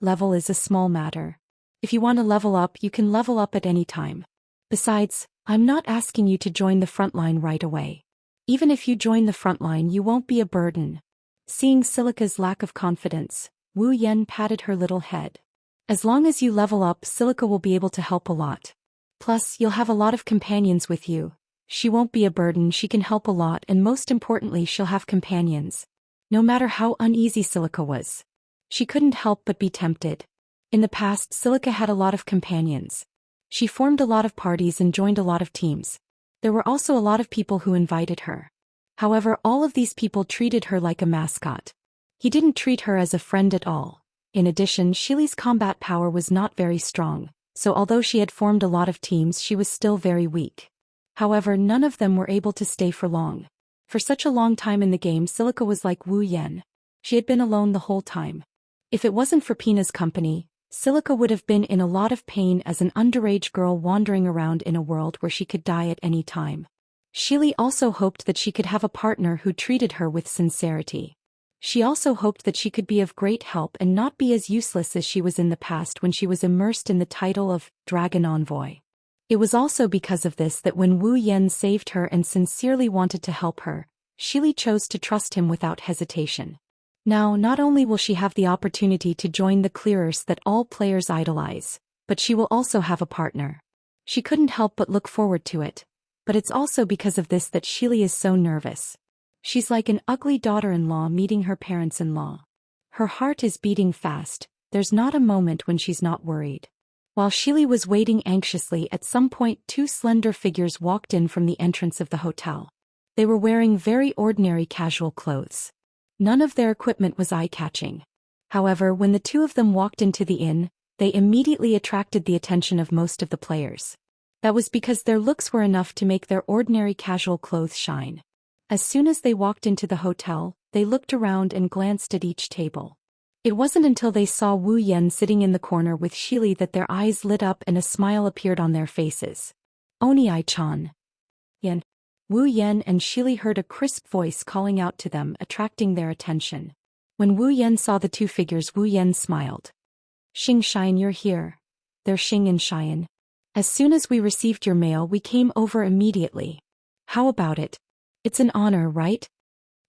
Level is a small matter. If you want to level up, you can level up at any time. Besides, I'm not asking you to join the front line right away. Even if you join the front line, you won't be a burden. Seeing Silica's lack of confidence, Wu Yan patted her little head. As long as you level up, Silica will be able to help a lot. Plus, you'll have a lot of companions with you. She won't be a burden, she can help a lot, and most importantly, she'll have companions. No matter how uneasy Silica was, she couldn't help but be tempted. In the past, Silica had a lot of companions. She formed a lot of parties and joined a lot of teams. There were also a lot of people who invited her. However, all of these people treated her like a mascot. He didn't treat her as a friend at all. In addition, Shili's combat power was not very strong, so although she had formed a lot of teams, she was still very weak. However, none of them were able to stay for long. For such a long time in the game, Silica was like Wu Yan. She had been alone the whole time. If it wasn't for Pina's company, Silica would have been in a lot of pain as an underage girl wandering around in a world where she could die at any time. Shili also hoped that she could have a partner who treated her with sincerity. She also hoped that she could be of great help and not be as useless as she was in the past when she was immersed in the title of Dragon Envoy. It was also because of this that when Wu Yan saved her and sincerely wanted to help her, Shili chose to trust him without hesitation. Now, not only will she have the opportunity to join the clearers that all players idolize, but she will also have a partner. She couldn't help but look forward to it, but it's also because of this that Shili is so nervous. She's like an ugly daughter-in-law meeting her parents-in-law. Her heart is beating fast, there's not a moment when she's not worried. While Shili was waiting anxiously, at some point 2 slender figures walked in from the entrance of the hotel. They were wearing very ordinary casual clothes. None of their equipment was eye-catching. However, when the 2 of them walked into the inn, they immediately attracted the attention of most of the players. That was because their looks were enough to make their ordinary casual clothes shine. As soon as they walked into the hotel, they looked around and glanced at each table. It wasn't until they saw Wu Yan sitting in the corner with Shili that their eyes lit up and a smile appeared on their faces. Oni-chan. Yan. Wu Yan and Shili heard a crisp voice calling out to them, attracting their attention. When Wu Yan saw the 2 figures, Wu Yan smiled. Xianxia, you're here. They're Xing and Xian. As soon as we received your mail, we came over immediately. How about it? It's an honor, right?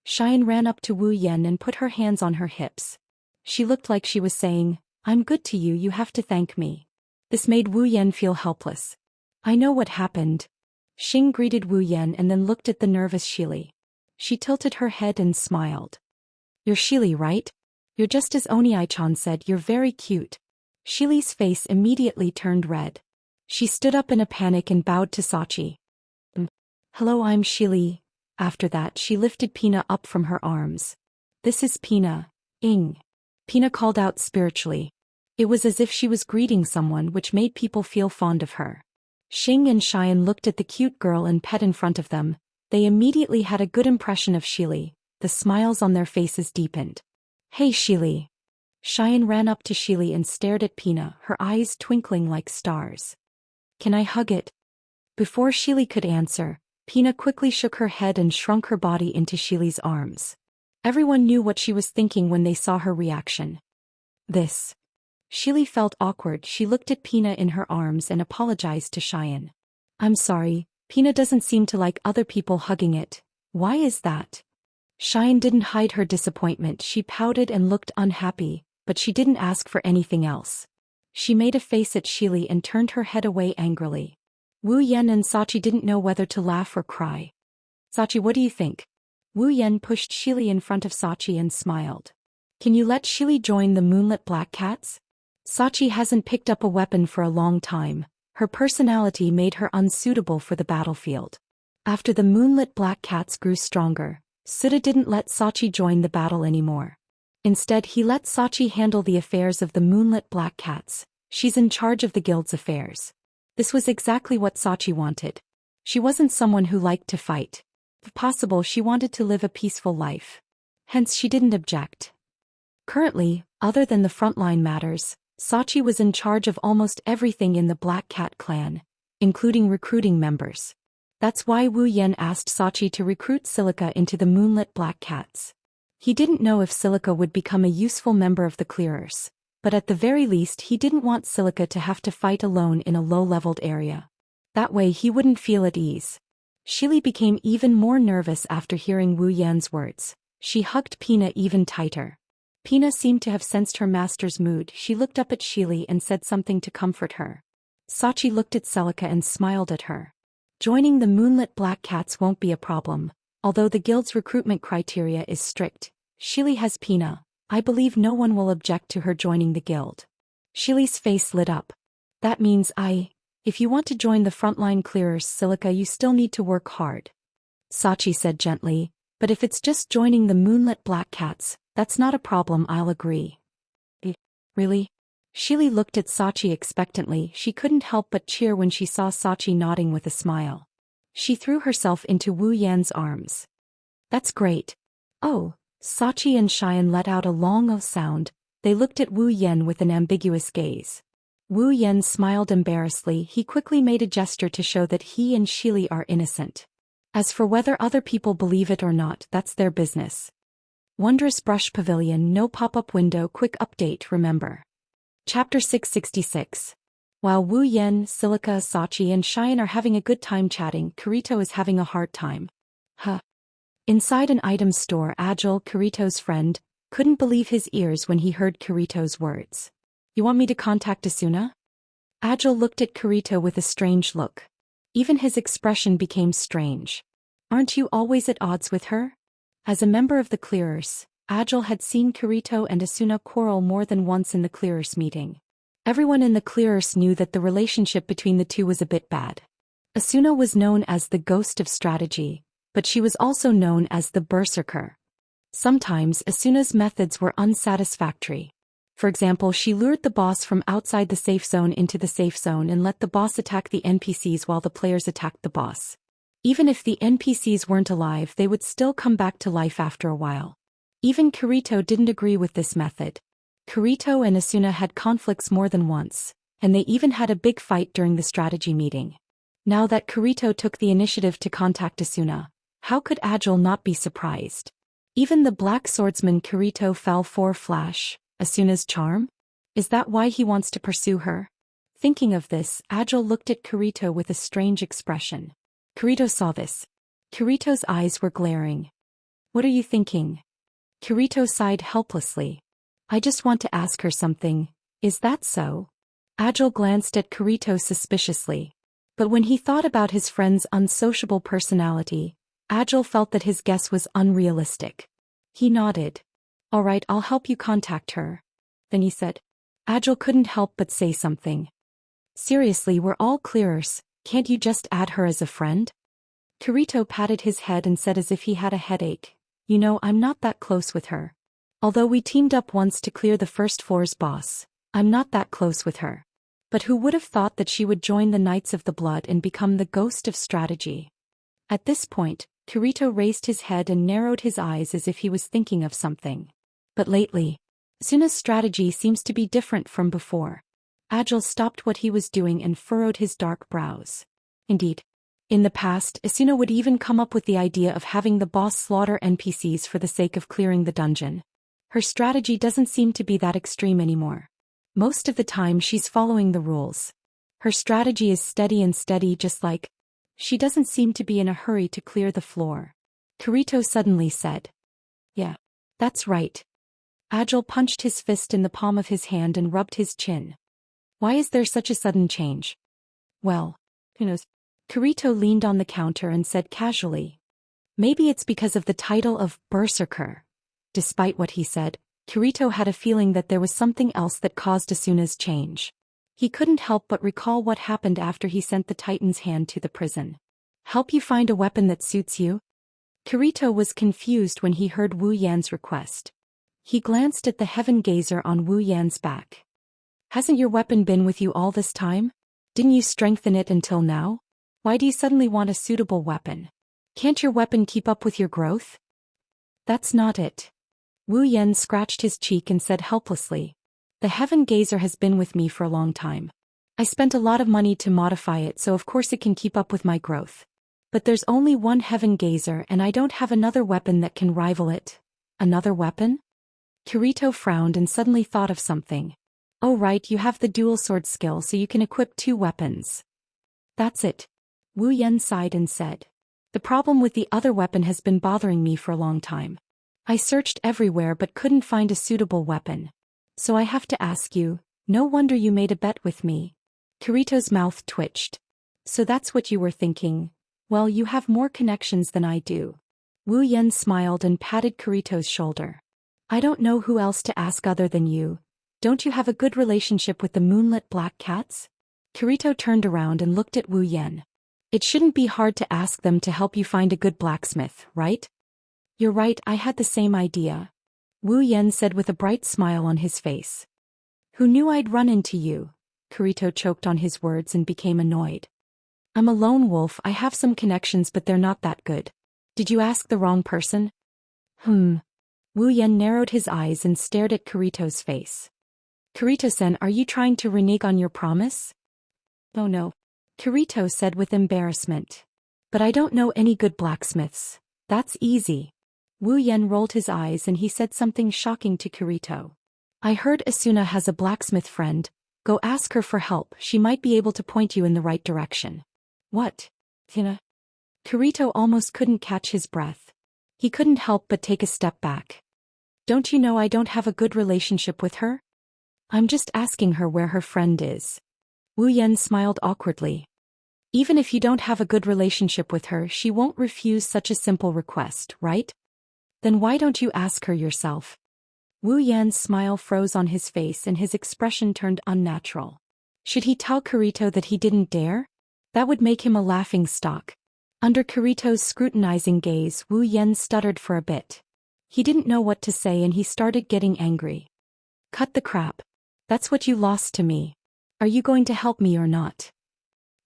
Xian ran up to Wu Yan and put her hands on her hips. She looked like she was saying, I'm good to you, you have to thank me. This made Wu Yan feel helpless. I know what happened. Xing greeted Wu Yan and then looked at the nervous Shili. She tilted her head and smiled. You're Shili, right? You're just as Oni-chan said, you're very cute. Shili's face immediately turned red. She stood up in a panic and bowed to Sachi. Hello, I'm Shili. After that, she lifted Pina up from her arms. This is Pina. Ing. Pina called out spiritually. It was as if she was greeting someone, which made people feel fond of her. Xing and Xian looked at the cute girl and pet in front of them. They immediately had a good impression of Shili. The smiles on their faces deepened. Hey Shili. Xian ran up to Shili and stared at Pina, her eyes twinkling like stars. Can I hug it? Before Shili could answer, Pina quickly shook her head and shrunk her body into Shili's arms. Everyone knew what she was thinking when they saw her reaction. This. Shili felt awkward. She looked at Pina in her arms and apologized to Xian. I'm sorry, Pina doesn't seem to like other people hugging it. Why is that? Xian didn't hide her disappointment. She pouted and looked unhappy, but she didn't ask for anything else. She made a face at Shili and turned her head away angrily. Wu Yan and Sachi didn't know whether to laugh or cry. Sachi, what do you think? Wu Yan pushed Shili in front of Sachi and smiled. Can you let Shili join the Moonlit Black Cats? Sachi hasn't picked up a weapon for a long time. Her personality made her unsuitable for the battlefield. After the Moonlit Black Cats grew stronger, Suda didn't let Sachi join the battle anymore. Instead, he let Sachi handle the affairs of the Moonlit Black Cats. She's in charge of the guild's affairs. This was exactly what Sachi wanted. She wasn't someone who liked to fight. If possible, she wanted to live a peaceful life. Hence, she didn't object. Currently, other than the frontline matters, Sachi was in charge of almost everything in the Black Cat clan, including recruiting members. That's why Wu Yan asked Sachi to recruit Silica into the Moonlit Black Cats. He didn't know if Silica would become a useful member of the clearers, but at the very least he didn't want Silica to have to fight alone in a low-leveled area. That way he wouldn't feel at ease. Shili became even more nervous after hearing Wu Yan's words. She hugged Pina even tighter. Pina seemed to have sensed her master's mood. She looked up at Shili and said something to comfort her. Sachi looked at Silica and smiled at her. Joining the Moonlit Black Cats won't be a problem, although the guild's recruitment criteria is strict. Shili has Pina. I believe no one will object to her joining the guild. Shili's face lit up. That means if you want to join the frontline clearers, Silica, you still need to work hard. Sachi said gently, but if it's just joining the Moonlit Black Cats, that's not a problem, I'll agree. Really? Shili looked at Sachi expectantly. She couldn't help but cheer when she saw Sachi nodding with a smile. She threw herself into Wu Yan's arms. That's great. Oh, Sachi and Xian let out a long sound. They looked at Wu Yan with an ambiguous gaze. Wu Yan smiled embarrassedly. He quickly made a gesture to show that he and Shili are innocent. As for whether other people believe it or not, that's their business. Wondrous Brush Pavilion, no pop-up window. Quick update, remember. Chapter 666. While Wu Yan, Silica, Sachi and Xian are having a good time chatting, Kirito is having a hard time. Inside an item store, Agile, Kirito's friend, couldn't believe his ears when he heard Kirito's words. You want me to contact Asuna? Agile looked at Kirito with a strange look. Even his expression became strange. Aren't you always at odds with her? As a member of the Clearers, Agile had seen Kirito and Asuna quarrel more than once in the Clearers meeting. Everyone in the Clearers knew that the relationship between the two was a bit bad. Asuna was known as the Ghost of Strategy, but she was also known as the Berserker. Sometimes Asuna's methods were unsatisfactory. For example, she lured the boss from outside the safe zone into the safe zone and let the boss attack the NPCs while the players attacked the boss. Even if the NPCs weren't alive, they would still come back to life after a while. Even Kirito didn't agree with this method. Kirito and Asuna had conflicts more than once, and they even had a big fight during the strategy meeting. Now that Kirito took the initiative to contact Asuna, how could Agile not be surprised? Even the black swordsman Kirito fell for Flash, Asuna's charm? Is that why he wants to pursue her? Thinking of this, Agile looked at Kirito with a strange expression. Kirito saw this. Kirito's eyes were glaring. What are you thinking? Kirito sighed helplessly. I just want to ask her something. Is that so? Agile glanced at Kirito suspiciously. But when he thought about his friend's unsociable personality, Agile felt that his guess was unrealistic. He nodded. All right, I'll help you contact her. Then he said. Agile couldn't help but say something. Seriously, we're all Clearers, can't you just add her as a friend? Kirito patted his head and said as if he had a headache. You know, I'm not that close with her. Although we teamed up once to clear the first floor's boss, I'm not that close with her. But who would have thought that she would join the Knights of the Blood and become the Ghost of Strategy? At this point, Kirito raised his head and narrowed his eyes as if he was thinking of something. But lately, Asuna's strategy seems to be different from before. Agile stopped what he was doing and furrowed his dark brows. Indeed, in the past, Asuna would even come up with the idea of having the boss slaughter NPCs for the sake of clearing the dungeon. Her strategy doesn't seem to be that extreme anymore. Most of the time she's following the rules. Her strategy is steady and steady, just like, she doesn't seem to be in a hurry to clear the floor. Kirito suddenly said. Yeah, that's right. Agile punched his fist in the palm of his hand and rubbed his chin. Why is there such a sudden change? Well, who knows? Kirito leaned on the counter and said casually. Maybe it's because of the title of Berserker. Despite what he said, Kirito had a feeling that there was something else that caused Asuna's change. He couldn't help but recall what happened after he sent the Titan's hand to the prison. Help you find a weapon that suits you? Kirito was confused when he heard Wu Yan's request. He glanced at the heaven gazer on Wu Yan's back. Hasn't your weapon been with you all this time? Didn't you strengthen it until now? Why do you suddenly want a suitable weapon? Can't your weapon keep up with your growth? That's not it. Wu Yan scratched his cheek and said helplessly. The heaven gazer has been with me for a long time. I spent a lot of money to modify it, so of course it can keep up with my growth. But there's only one heaven gazer and I don't have another weapon that can rival it. Another weapon? Kirito frowned and suddenly thought of something. Oh right, you have the dual sword skill, so you can equip 2 weapons. That's it. Wu Yan sighed and said. The problem with the other weapon has been bothering me for a long time. I searched everywhere but couldn't find a suitable weapon. So I have to ask you, no wonder you made a bet with me. Kirito's mouth twitched. So that's what you were thinking. Well, you have more connections than I do. Wu Yan smiled and patted Kirito's shoulder. I don't know who else to ask other than you. Don't you have a good relationship with the moonlit black cats? Kirito turned around and looked at Wu Yan. It shouldn't be hard to ask them to help you find a good blacksmith, right? You're right, I had the same idea. Wu Yan said with a bright smile on his face. Who knew I'd run into you? Kirito choked on his words and became annoyed. I'm a lone wolf, I have some connections but they're not that good. Did you ask the wrong person? Wu Yan narrowed his eyes and stared at Kirito's face. Kirito-sen, are you trying to renege on your promise? Oh no. Kirito said with embarrassment. But I don't know any good blacksmiths. That's easy. Wu Yan rolled his eyes and he said something shocking to Kirito. I heard Asuna has a blacksmith friend. Go ask her for help, she might be able to point you in the right direction. What? Tina? Kirito almost couldn't catch his breath. He couldn't help but take a step back. Don't you know I don't have a good relationship with her? I'm just asking her where her friend is. Wu Yan smiled awkwardly. Even if you don't have a good relationship with her, she won't refuse such a simple request, right? Then why don't you ask her yourself? Wu Yan's smile froze on his face and his expression turned unnatural. Should he tell Kirito that he didn't dare? That would make him a laughing stock. Under Kirito's scrutinizing gaze, Wu Yan stuttered for a bit. He didn't know what to say and he started getting angry. Cut the crap. That's what you lost to me. Are you going to help me or not?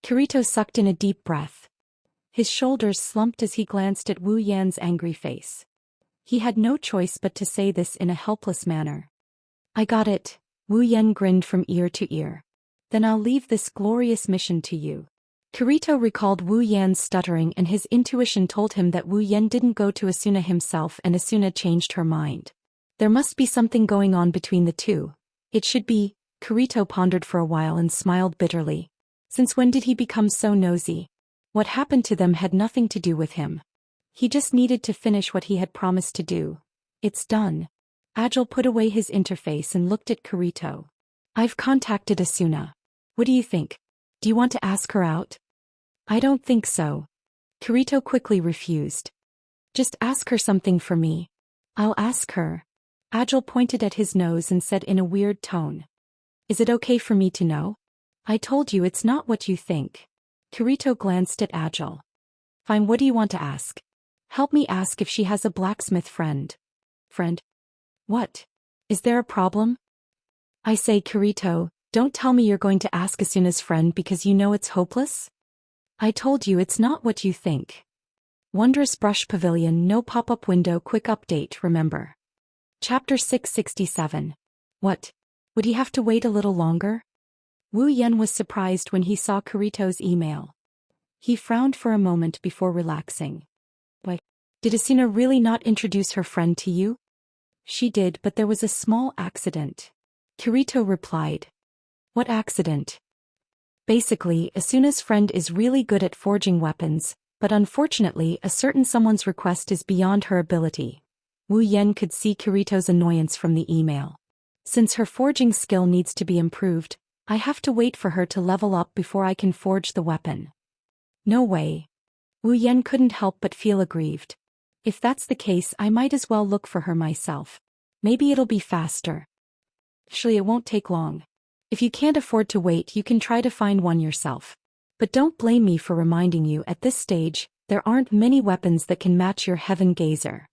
Kirito sucked in a deep breath. His shoulders slumped as he glanced at Wu Yan's angry face. He had no choice but to say this in a helpless manner. I got it, Wu Yan grinned from ear to ear. Then I'll leave this glorious mission to you. Kirito recalled Wu Yan's stuttering and his intuition told him that Wu Yan didn't go to Asuna himself and Asuna changed her mind. There must be something going on between the two. It should be. Kirito pondered for a while and smiled bitterly. Since when did he become so nosy? What happened to them had nothing to do with him. He just needed to finish what he had promised to do. It's done. Agile put away his interface and looked at Kirito. I've contacted Asuna. What do you think? Do you want to ask her out? I don't think so. Kirito quickly refused. Just ask her something for me. I'll ask her. Agile pointed at his nose and said in a weird tone. Is it okay for me to know? I told you it's not what you think. Kirito glanced at Agile. Fine, what do you want to ask? Help me ask if she has a blacksmith friend. Friend? What? Is there a problem? I say, Kirito, don't tell me you're going to ask Asuna's friend because you know it's hopeless? I told you it's not what you think. Wondrous Brush Pavilion, no pop-up window, quick update, remember. Chapter 667. What? Would he have to wait a little longer? Wu Yan was surprised when he saw Kirito's email. He frowned for a moment before relaxing. Why? Did Asuna really not introduce her friend to you? She did, but there was a small accident. Kirito replied. What accident? Basically, Asuna's friend is really good at forging weapons, but unfortunately a certain someone's request is beyond her ability. Wu Yan could see Kirito's annoyance from the email. Since her forging skill needs to be improved, I have to wait for her to level up before I can forge the weapon. No way. Wu Yan couldn't help but feel aggrieved. If that's the case, I might as well look for her myself. Maybe it'll be faster. Actually, it won't take long. If you can't afford to wait, you can try to find one yourself. But don't blame me for reminding you, at this stage, there aren't many weapons that can match your Heaven Gazer.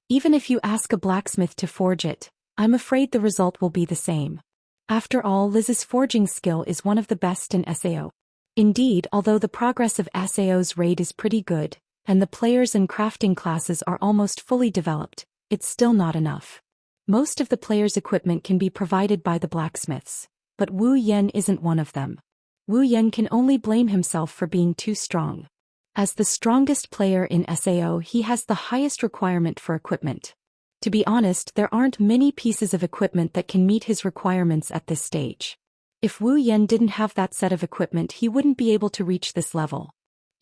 Even if you ask a blacksmith to forge it, I'm afraid the result will be the same. After all, Liz's forging skill is one of the best in SAO. Indeed, although the progress of SAO's raid is pretty good, and the players and crafting classes are almost fully developed, it's still not enough. Most of the players' equipment can be provided by the blacksmiths, but Wu Yan isn't one of them. Wu Yan can only blame himself for being too strong. As the strongest player in SAO, he has the highest requirement for equipment. To be honest, there aren't many pieces of equipment that can meet his requirements at this stage. If Wu Yan didn't have that set of equipment, he wouldn't be able to reach this level.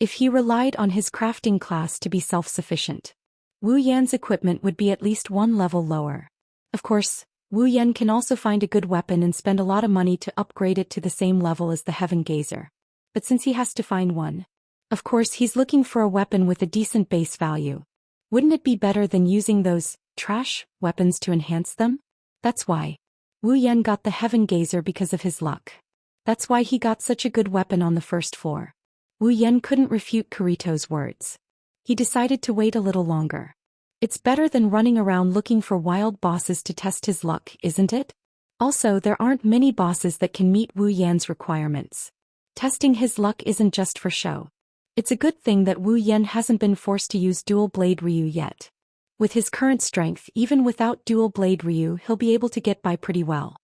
If he relied on his crafting class to be self-sufficient, Wu Yan's equipment would be at least one level lower. Of course, Wu Yan can also find a good weapon and spend a lot of money to upgrade it to the same level as the Heaven Gazer. But since he has to find one, of course he's looking for a weapon with a decent base value. Wouldn't it be better than using those trash weapons to enhance them? That's why. Wu Yan got the Heaven Gazer because of his luck. That's why he got such a good weapon on the first floor. Wu Yan couldn't refute Kirito's words. He decided to wait a little longer. It's better than running around looking for wild bosses to test his luck, isn't it? Also, there aren't many bosses that can meet Wu Yan's requirements. Testing his luck isn't just for show. It's a good thing that Wu Yan hasn't been forced to use dual blade Ryu yet. With his current strength, even without dual blade Ryu, he'll be able to get by pretty well.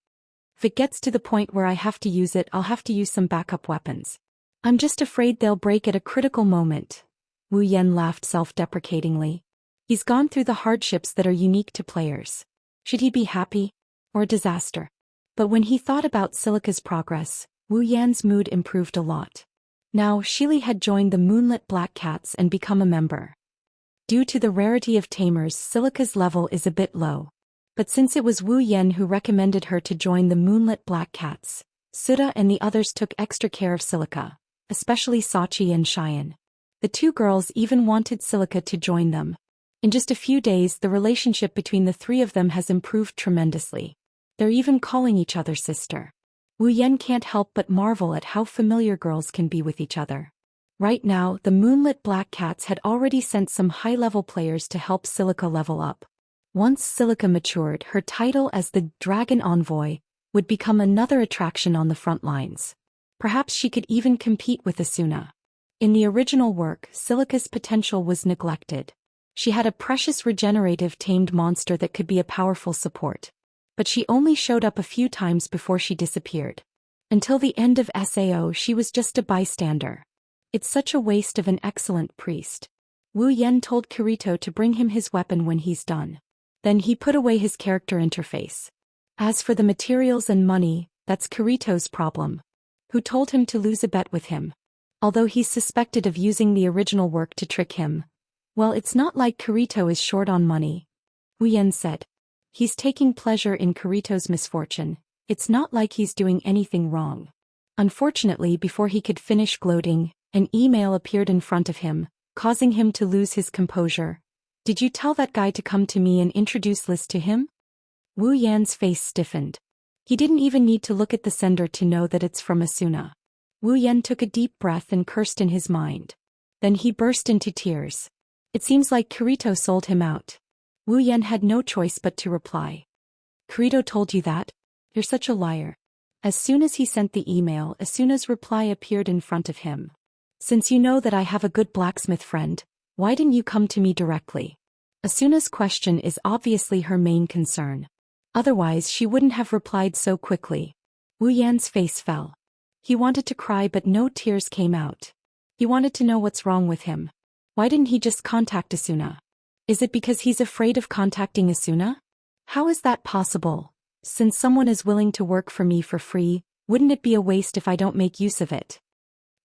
If it gets to the point where I have to use it, I'll have to use some backup weapons. I'm just afraid they'll break at a critical moment. Wu Yan laughed self-deprecatingly. He's gone through the hardships that are unique to players. Should he be happy? Or a disaster? But when he thought about Silica's progress, Wu Yan's mood improved a lot. Now, Shili had joined the Moonlit Black Cats and become a member. Due to the rarity of tamers, Silica's level is a bit low. But since it was Wu Yan who recommended her to join the Moonlit Black Cats, Suda and the others took extra care of Silica, especially Sachi and Xian. The two girls even wanted Silica to join them. In just a few days, the relationship between the three of them has improved tremendously. They're even calling each other sister. Wu Yan can't help but marvel at how familiar girls can be with each other. Right now, the Moonlit Black Cats had already sent some high-level players to help Silica level up. Once Silica matured, her title as the Dragon Envoy would become another attraction on the front lines. Perhaps she could even compete with Asuna. In the original work, Silica's potential was neglected. She had a precious regenerative tamed monster that could be a powerful support. But she only showed up a few times before she disappeared. Until the end of SAO, she was just a bystander. It's such a waste of an excellent priest. Wu Yan told Kirito to bring him his weapon when he's done. Then he put away his character interface. As for the materials and money, that's Kirito's problem. Who told him to lose a bet with him? Although he's suspected of using the original work to trick him. Well, it's not like Kirito is short on money. Wu Yan said. He's taking pleasure in Kirito's misfortune. It's not like he's doing anything wrong. Unfortunately, before he could finish gloating, an email appeared in front of him, causing him to lose his composure. Did you tell that guy to come to me and introduce Liz to him? Wu Yan's face stiffened. He didn't even need to look at the sender to know that it's from Asuna. Wu Yan took a deep breath and cursed in his mind. Then he burst into tears. It seems like Kirito sold him out. Wu Yan had no choice but to reply. Kirito told you that? You're such a liar. As soon as he sent the email, Asuna's reply appeared in front of him. Since you know that I have a good blacksmith friend, why didn't you come to me directly? Asuna's question is obviously her main concern. Otherwise she wouldn't have replied so quickly. Wu Yan's face fell. He wanted to cry but no tears came out. He wanted to know what's wrong with him. Why didn't he just contact Asuna? Is it because he's afraid of contacting Asuna? How is that possible? Since someone is willing to work for me for free, wouldn't it be a waste if I don't make use of it?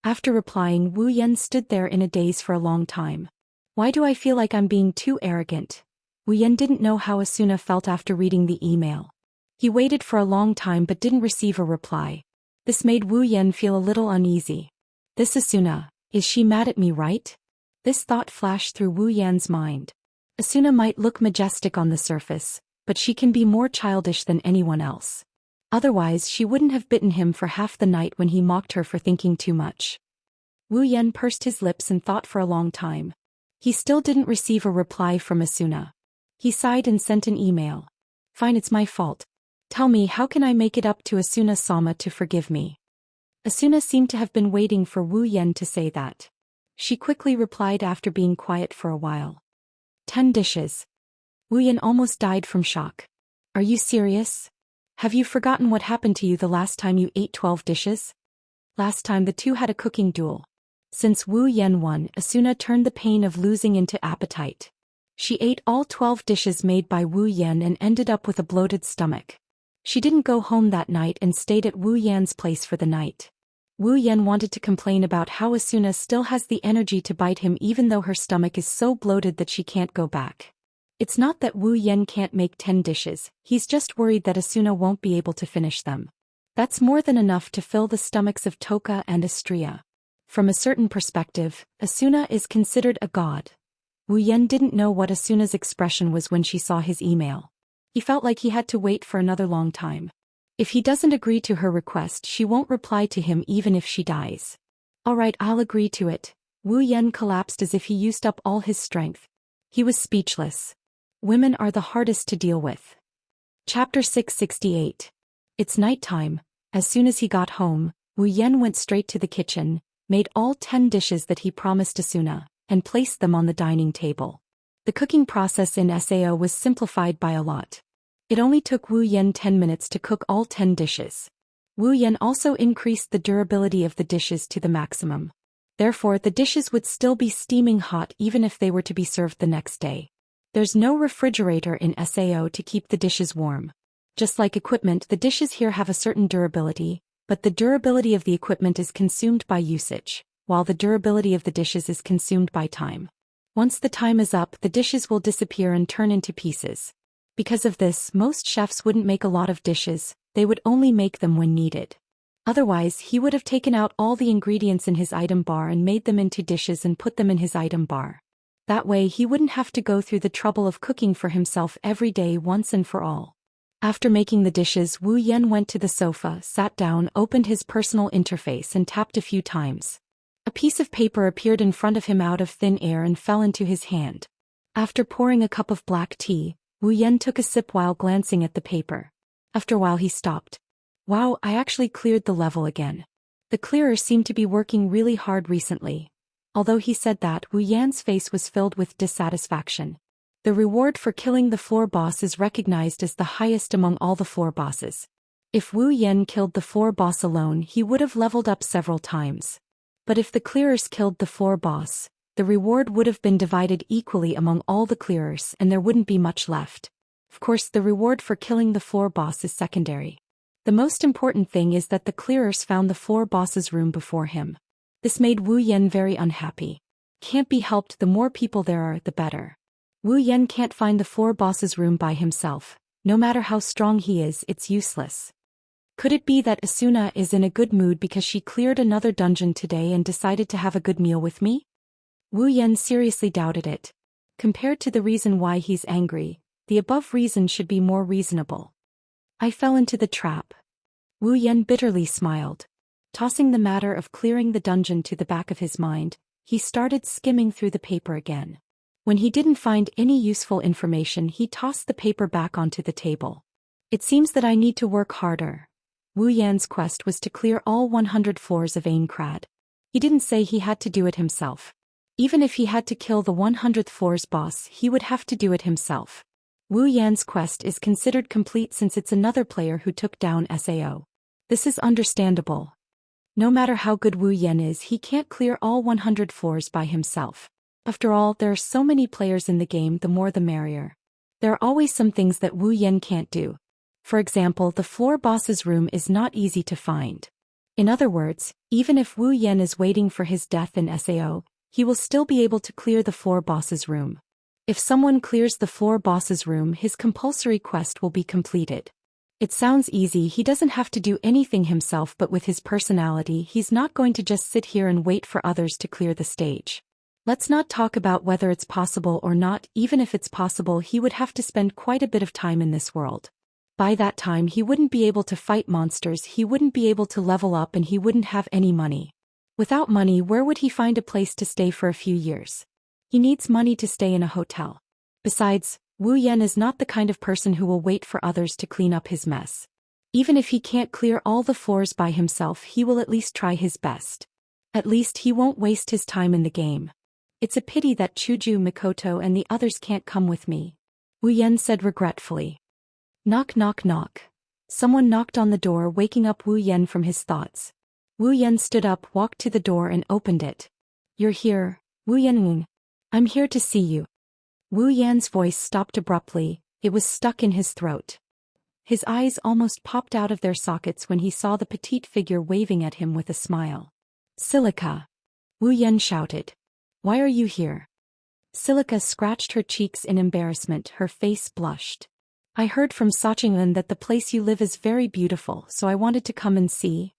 After replying, Wu Yan stood there in a daze for a long time. Why do I feel like I'm being too arrogant? Wu Yan didn't know how Asuna felt after reading the email. He waited for a long time but didn't receive a reply. This made Wu Yan feel a little uneasy. This Asuna, is she mad at me, right? This thought flashed through Wu Yan's mind. Asuna might look majestic on the surface, but she can be more childish than anyone else. Otherwise she wouldn't have bitten him for half the night when he mocked her for thinking too much. Wu Yan pursed his lips and thought for a long time. He still didn't receive a reply from Asuna. He sighed and sent an email. Fine, it's my fault. Tell me, how can I make it up to Asuna-sama to forgive me? Asuna seemed to have been waiting for Wu Yan to say that. She quickly replied after being quiet for a while. 10 dishes. Wu Yan almost died from shock. Are you serious? Have you forgotten what happened to you the last time you ate 12 dishes? Last time the two had a cooking duel. Since Wu Yan won, Asuna turned the pain of losing into appetite. She ate all 12 dishes made by Wu Yan and ended up with a bloated stomach. She didn't go home that night and stayed at Wu Yan's place for the night. Wu Yan wanted to complain about how Asuna still has the energy to bite him even though her stomach is so bloated that she can't go back. It's not that Wu Yan can't make 10 dishes, he's just worried that Asuna won't be able to finish them. That's more than enough to fill the stomachs of Toka and Astria. From a certain perspective, Asuna is considered a god. Wu Yan didn't know what Asuna's expression was when she saw his email. He felt like he had to wait for another long time. If he doesn't agree to her request, she won't reply to him even if she dies. Alright, I'll agree to it. Wu Yan collapsed as if he used up all his strength. He was speechless. Women are the hardest to deal with. Chapter 668. It's nighttime. As soon as he got home, Wu Yan went straight to the kitchen, made all 10 dishes that he promised Asuna, and placed them on the dining table. The cooking process in Sao was simplified by a lot. It only took Wu Yan 10 minutes to cook all 10 dishes. Wu Yan also increased the durability of the dishes to the maximum. Therefore, the dishes would still be steaming hot even if they were to be served the next day. There's no refrigerator in Sao to keep the dishes warm. Just like equipment, the dishes here have a certain durability, but the durability of the equipment is consumed by usage, while the durability of the dishes is consumed by time. Once the time is up, the dishes will disappear and turn into pieces. Because of this, most chefs wouldn't make a lot of dishes, they would only make them when needed. Otherwise, he would have taken out all the ingredients in his item bar and made them into dishes and put them in his item bar. That way he wouldn't have to go through the trouble of cooking for himself every day once and for all. After making the dishes, Wu Yan went to the sofa, sat down, opened his personal interface and tapped a few times. A piece of paper appeared in front of him out of thin air and fell into his hand. After pouring a cup of black tea, Wu Yan took a sip while glancing at the paper. After a while he stopped. Wow, I actually cleared the level again. The clearer seemed to be working really hard recently. Although he said that, Wu Yan's face was filled with dissatisfaction. The reward for killing the floor boss is recognized as the highest among all the floor bosses. If Wu Yan killed the floor boss alone, he would have leveled up several times. But if the clearers killed the floor boss, the reward would have been divided equally among all the clearers and there wouldn't be much left. Of course, the reward for killing the floor boss is secondary. The most important thing is that the clearers found the floor boss's room before him. This made Wu Yan very unhappy. Can't be helped, the more people there are, the better. Wu Yan can't find the floor boss's room by himself. No matter how strong he is, it's useless. Could it be that Asuna is in a good mood because she cleared another dungeon today and decided to have a good meal with me? Wu Yan seriously doubted it. Compared to the reason why he's angry, the above reason should be more reasonable. I fell into the trap. Wu Yan bitterly smiled. Tossing the matter of clearing the dungeon to the back of his mind, he started skimming through the paper again. When he didn't find any useful information, he tossed the paper back onto the table. It seems that I need to work harder. Wu Yan's quest was to clear all 100 floors of Aincrad. He didn't say he had to do it himself. Even if he had to kill the 100th floor's boss, he would have to do it himself. Wu Yan's quest is considered complete since it's another player who took down Sao. This is understandable. No matter how good Wu Yan is, he can't clear all 100 floors by himself. After all, there are so many players in the game, the more the merrier. There are always some things that Wu Yan can't do. For example, the floor boss's room is not easy to find. In other words, even if Wu Yan is waiting for his death in Sao, he will still be able to clear the floor boss's room. If someone clears the floor boss's room, his compulsory quest will be completed. It sounds easy, he doesn't have to do anything himself, but with his personality, he's not going to just sit here and wait for others to clear the stage. Let's not talk about whether it's possible or not. Even if it's possible, he would have to spend quite a bit of time in this world. By that time, he wouldn't be able to fight monsters, he wouldn't be able to level up, and he wouldn't have any money. Without money, where would he find a place to stay for a few years? He needs money to stay in a hotel. Besides, Wu Yan is not the kind of person who will wait for others to clean up his mess. Even if he can't clear all the floors by himself, he will at least try his best. At least he won't waste his time in the game. It's a pity that Chuju, Mikoto and the others can't come with me. Wu Yan said regretfully. Knock knock knock. Someone knocked on the door, waking up Wu Yan from his thoughts. Wu Yan stood up, walked to the door and opened it. You're here, Wu Yan. I'm here to see you. Wu Yan's voice stopped abruptly, it was stuck in his throat. His eyes almost popped out of their sockets when he saw the petite figure waving at him with a smile. Silica! Wu Yan shouted. Why are you here? Silica scratched her cheeks in embarrassment, her face blushed. I heard from Sachinglan that the place you live is very beautiful, so I wanted to come and see.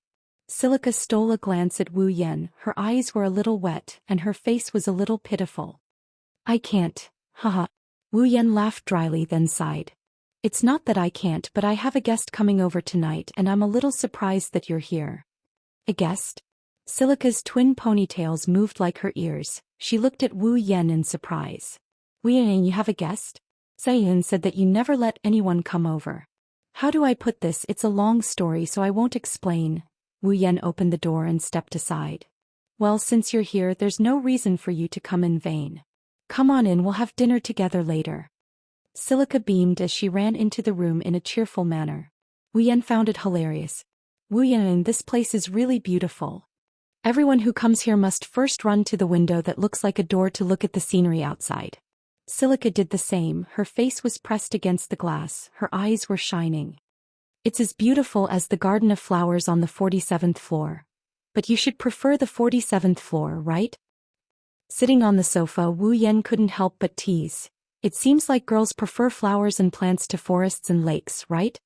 Silica stole a glance at Wu Yan, her eyes were a little wet and her face was a little pitiful. I can't. Haha. Wu Yan laughed dryly, then sighed. It's not that I can't, but I have a guest coming over tonight and I'm a little surprised that you're here. A guest? Silica's twin ponytails moved like her ears. She looked at Wu Yan in surprise. Wu Yan, you have a guest? Sayan said that you never let anyone come over. How do I put this? It's a long story, so I won't explain. Wu Yan opened the door and stepped aside. Well, since you're here, there's no reason for you to come in vain. Come on in, we'll have dinner together later. Silica beamed as she ran into the room in a cheerful manner. Wu Yan found it hilarious. Wu Yan, this place is really beautiful. Everyone who comes here must first run to the window that looks like a door to look at the scenery outside. Silica did the same, her face was pressed against the glass, her eyes were shining. It's as beautiful as the garden of flowers on the 47th floor. But you should prefer the 47th floor, right? Sitting on the sofa, Wu Yan couldn't help but tease. It seems like girls prefer flowers and plants to forests and lakes, right?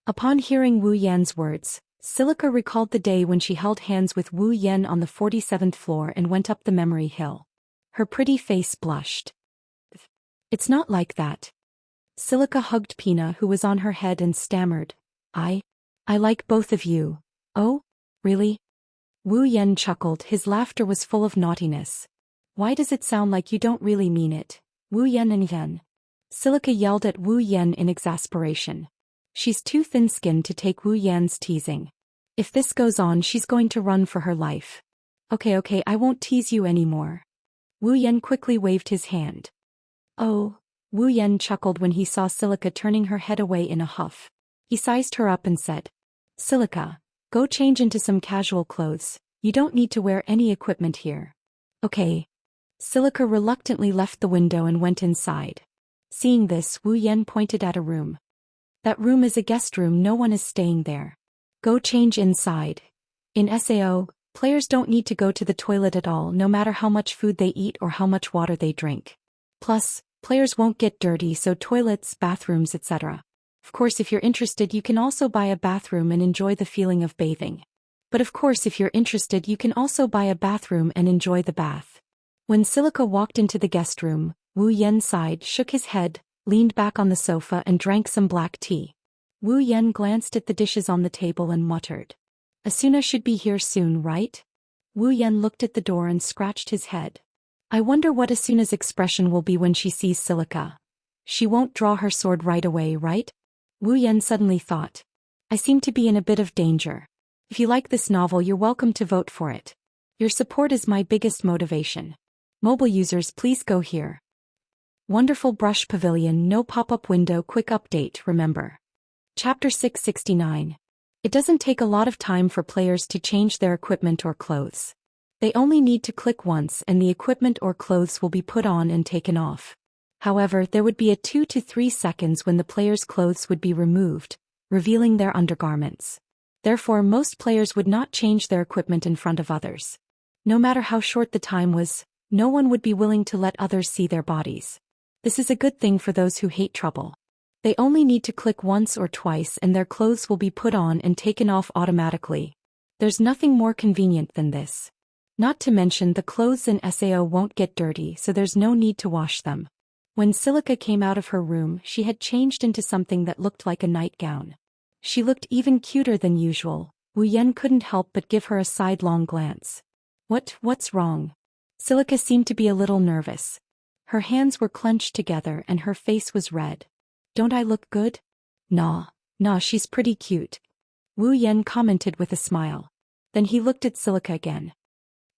Upon hearing Wu Yan's words, Silica recalled the day when she held hands with Wu Yan on the 47th floor and went up the memory hill. Her pretty face blushed. It's not like that. Silica hugged Pina, who was on her head, and stammered, I like both of you. Oh? Really? Wu Yan chuckled, his laughter was full of naughtiness. Why does it sound like you don't really mean it? Wu Yan and Yan. Silica yelled at Wu Yan in exasperation. She's too thin-skinned to take Wu Yan's teasing. If this goes on, she's going to run for her life. Okay, I won't tease you anymore. Wu Yan quickly waved his hand. Oh, Wu Yan chuckled when he saw Silica turning her head away in a huff. He sized her up and said, Silica, go change into some casual clothes. You don't need to wear any equipment here. Okay. Silica reluctantly left the window and went inside. Seeing this, Wu Yan pointed at a room. That room is a guest room, no one is staying there. Go change inside. In SAO, players don't need to go to the toilet at all, no matter how much food they eat or how much water they drink. Plus, players won't get dirty, so toilets, bathrooms, etc. Of course, if you're interested, you can also buy a bathroom and enjoy the feeling of bathing. But of course, if you're interested, you can also buy a bathroom and enjoy the bath. When Silica walked into the guest room, Wu Yan sighed, shook his head, leaned back on the sofa and drank some black tea. Wu Yan glanced at the dishes on the table and muttered, Asuna should be here soon, right? Wu Yan looked at the door and scratched his head. I wonder what Asuna's expression will be when she sees Silica. She won't draw her sword right away, right? Wu Yan suddenly thought. I seem to be in a bit of danger. If you like this novel, you're welcome to vote for it. Your support is my biggest motivation. Mobile users, please go here. Wonderful Brush Pavilion, no pop-up window, quick update, remember. Chapter 669. It doesn't take a lot of time for players to change their equipment or clothes. They only need to click once and the equipment or clothes will be put on and taken off. However, there would be a 2 to 3 seconds when the player's clothes would be removed, revealing their undergarments. Therefore, most players would not change their equipment in front of others. No matter how short the time was, no one would be willing to let others see their bodies. This is a good thing for those who hate trouble. They only need to click once or twice and their clothes will be put on and taken off automatically. There's nothing more convenient than this. Not to mention the clothes in SAO won't get dirty, so there's no need to wash them. When Silica came out of her room, she had changed into something that looked like a nightgown. She looked even cuter than usual. Wu Yan couldn't help but give her a sidelong glance. What's wrong? Silica seemed to be a little nervous. Her hands were clenched together and her face was red. Don't I look good? Nah, she's pretty cute. Wu Yan commented with a smile. Then he looked at Silica again.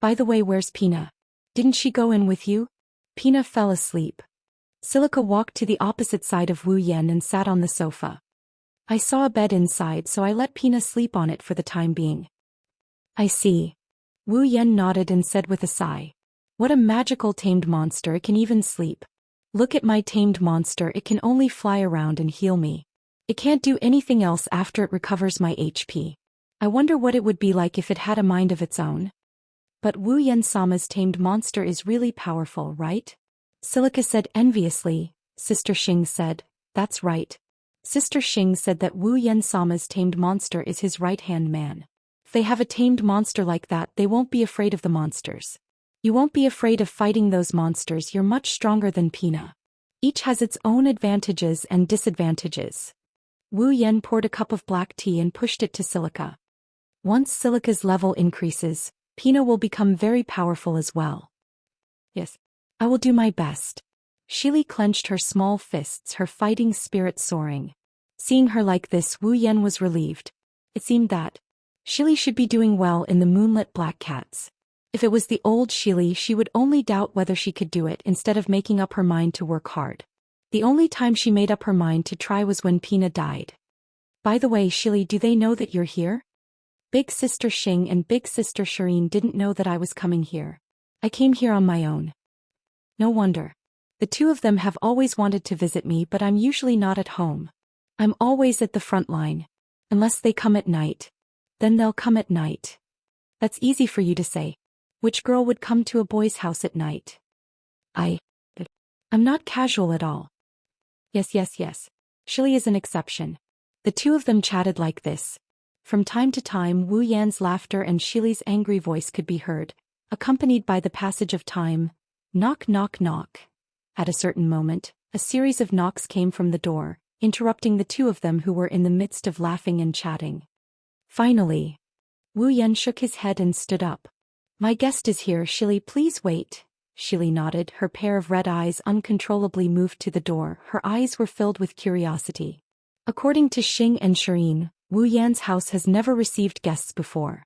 By the way, where's Pina? Didn't she go in with you? Pina fell asleep. Silica walked to the opposite side of Wu Yan and sat on the sofa. I saw a bed inside, so I let Pina sleep on it for the time being. I see. Wu Yan nodded and said with a sigh. What a magical tamed monster, it can even sleep. Look at my tamed monster, it can only fly around and heal me. It can't do anything else after it recovers my HP. I wonder what it would be like if it had a mind of its own. But Wu Yan-sama's tamed monster is really powerful, right? Silica said enviously. Sister Xing said, that's right. Sister Xing said that Wu Yan-sama's tamed monster is his right-hand man. If they have a tamed monster like that, they won't be afraid of the monsters. You won't be afraid of fighting those monsters, you're much stronger than Pina. Each has its own advantages and disadvantages. Wu Yan poured a cup of black tea and pushed it to Silica. Once Silica's level increases, Pina will become very powerful as well. Yes, I will do my best. Shili clenched her small fists, her fighting spirit soaring. Seeing her like this, Wu Yan was relieved. It seemed that Shili should be doing well in the moonlit black cats. If it was the old Shili, she would only doubt whether she could do it instead of making up her mind to work hard. The only time she made up her mind to try was when Pina died. By the way, Shili, do they know that you're here? Big Sister Xing and Big Sister Shireen didn't know that I was coming here. I came here on my own. No wonder. The two of them have always wanted to visit me, but I'm usually not at home. I'm always at the front line. Unless they come at night. Then they'll come at night. That's easy for you to say. Which girl would come to a boy's house at night? I'm not casual at all. Yes. Shili is an exception. The two of them chatted like this. From time to time, Wu Yan's laughter and Shili's angry voice could be heard, accompanied by the passage of time. Knock, knock, knock. At a certain moment, a series of knocks came from the door, interrupting the two of them who were in the midst of laughing and chatting. Finally, Wu Yan shook his head and stood up. My guest is here, Shili, please wait. Shili nodded, her pair of red eyes uncontrollably moved to the door, her eyes were filled with curiosity. According to Xing and Shireen, Wu Yan's house has never received guests before.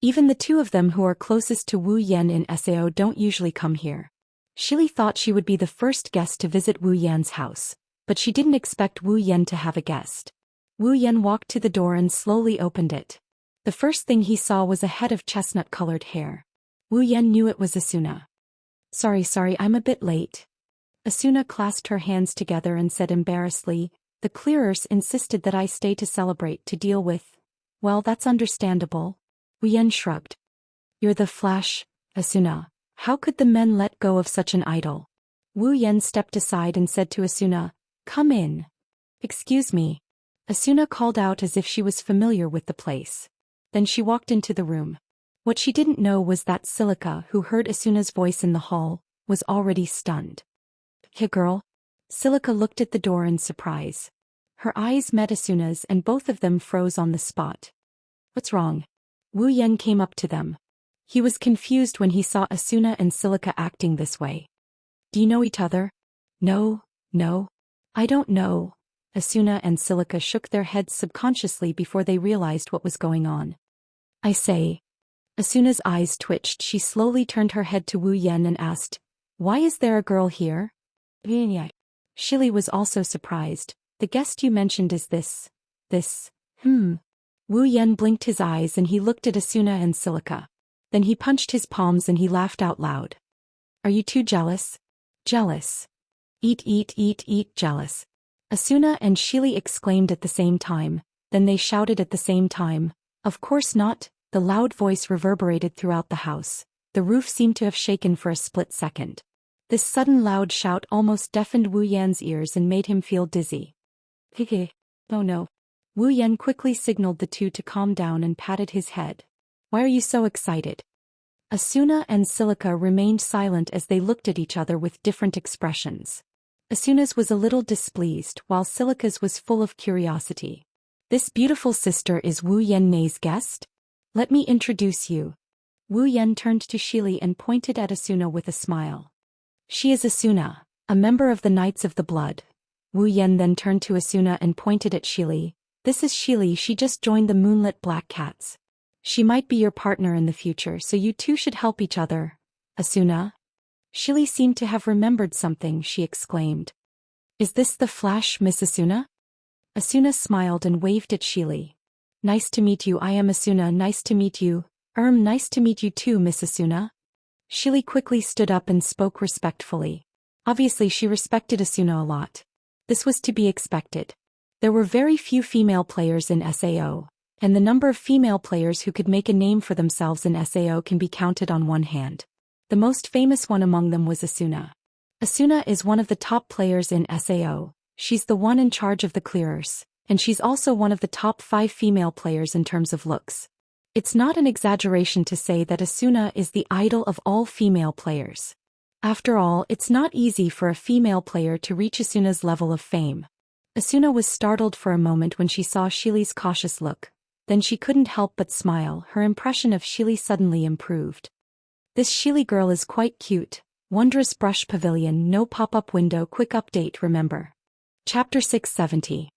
Even the two of them who are closest to Wu Yan in Sao don't usually come here. Shili thought she would be the first guest to visit Wu Yan's house, but she didn't expect Wu Yan to have a guest. Wu Yan walked to the door and slowly opened it. The first thing he saw was a head of chestnut-colored hair. Wu Yan knew it was Asuna. Sorry, I'm a bit late. Asuna clasped her hands together and said embarrassedly, the clearers insisted that I stay to celebrate to deal with. Well, that's understandable. Wu Yan shrugged. You're the Flash, Asuna. How could the men let go of such an idol? Wu Yan stepped aside and said to Asuna, come in. Excuse me. Asuna called out as if she was familiar with the place. Then she walked into the room. What she didn't know was that Silica, who heard Asuna's voice in the hall, was already stunned. Hey girl. Silica looked at the door in surprise. Her eyes met Asuna's and both of them froze on the spot. What's wrong? Wu Yan came up to them. He was confused when he saw Asuna and Silica acting this way. Do you know each other? No. I don't know. Asuna and Silica shook their heads subconsciously before they realized what was going on. I say. Asuna's eyes twitched. She slowly turned her head to Wu Yan and asked, why is there a girl here? Shili was also surprised. The guest you mentioned is this. Wu Yan blinked his eyes and he looked at Asuna and Silica. Then he punched his palms and he laughed out loud. Are you too jealous? Jealous. Eat, jealous. Asuna and Shili exclaimed at the same time, then they shouted at the same time. Of course not. The loud voice reverberated throughout the house. The roof seemed to have shaken for a split second. This sudden loud shout almost deafened Wu Yan's ears and made him feel dizzy. Oh no. Wu Yan quickly signaled the two to calm down and patted his head. Why are you so excited? Asuna and Silica remained silent as they looked at each other with different expressions. Asuna's was a little displeased, while Silica's was full of curiosity. This beautiful sister is Wu Yan-nei's guest? Let me introduce you. Wu Yan turned to Shili and pointed at Asuna with a smile. She is Asuna, a member of the Knights of the Blood. Wu Yan then turned to Asuna and pointed at Shili. This is Shili, she just joined the Moonlit Black Cats. She might be your partner in the future, so you two should help each other. Asuna? Shili seemed to have remembered something, she exclaimed. Is this the Flash, Miss Asuna? Asuna smiled and waved at Shili. Nice to meet you, I am Asuna, nice to meet you. Nice to meet you too, Miss Asuna. Shili quickly stood up and spoke respectfully. Obviously she respected Asuna a lot. This was to be expected. There were very few female players in SAO, and the number of female players who could make a name for themselves in SAO can be counted on one hand. The most famous one among them was Asuna. Asuna is one of the top players in SAO, she's the one in charge of the clearers, and she's also one of the top 5 female players in terms of looks. It's not an exaggeration to say that Asuna is the idol of all female players. After all, it's not easy for a female player to reach Asuna's level of fame. Asuna was startled for a moment when she saw Shili's cautious look. Then she couldn't help but smile, her impression of Shili suddenly improved. This Shili girl is quite cute. Wondrous brush pavilion, no pop-up window, quick update, remember. Chapter 670.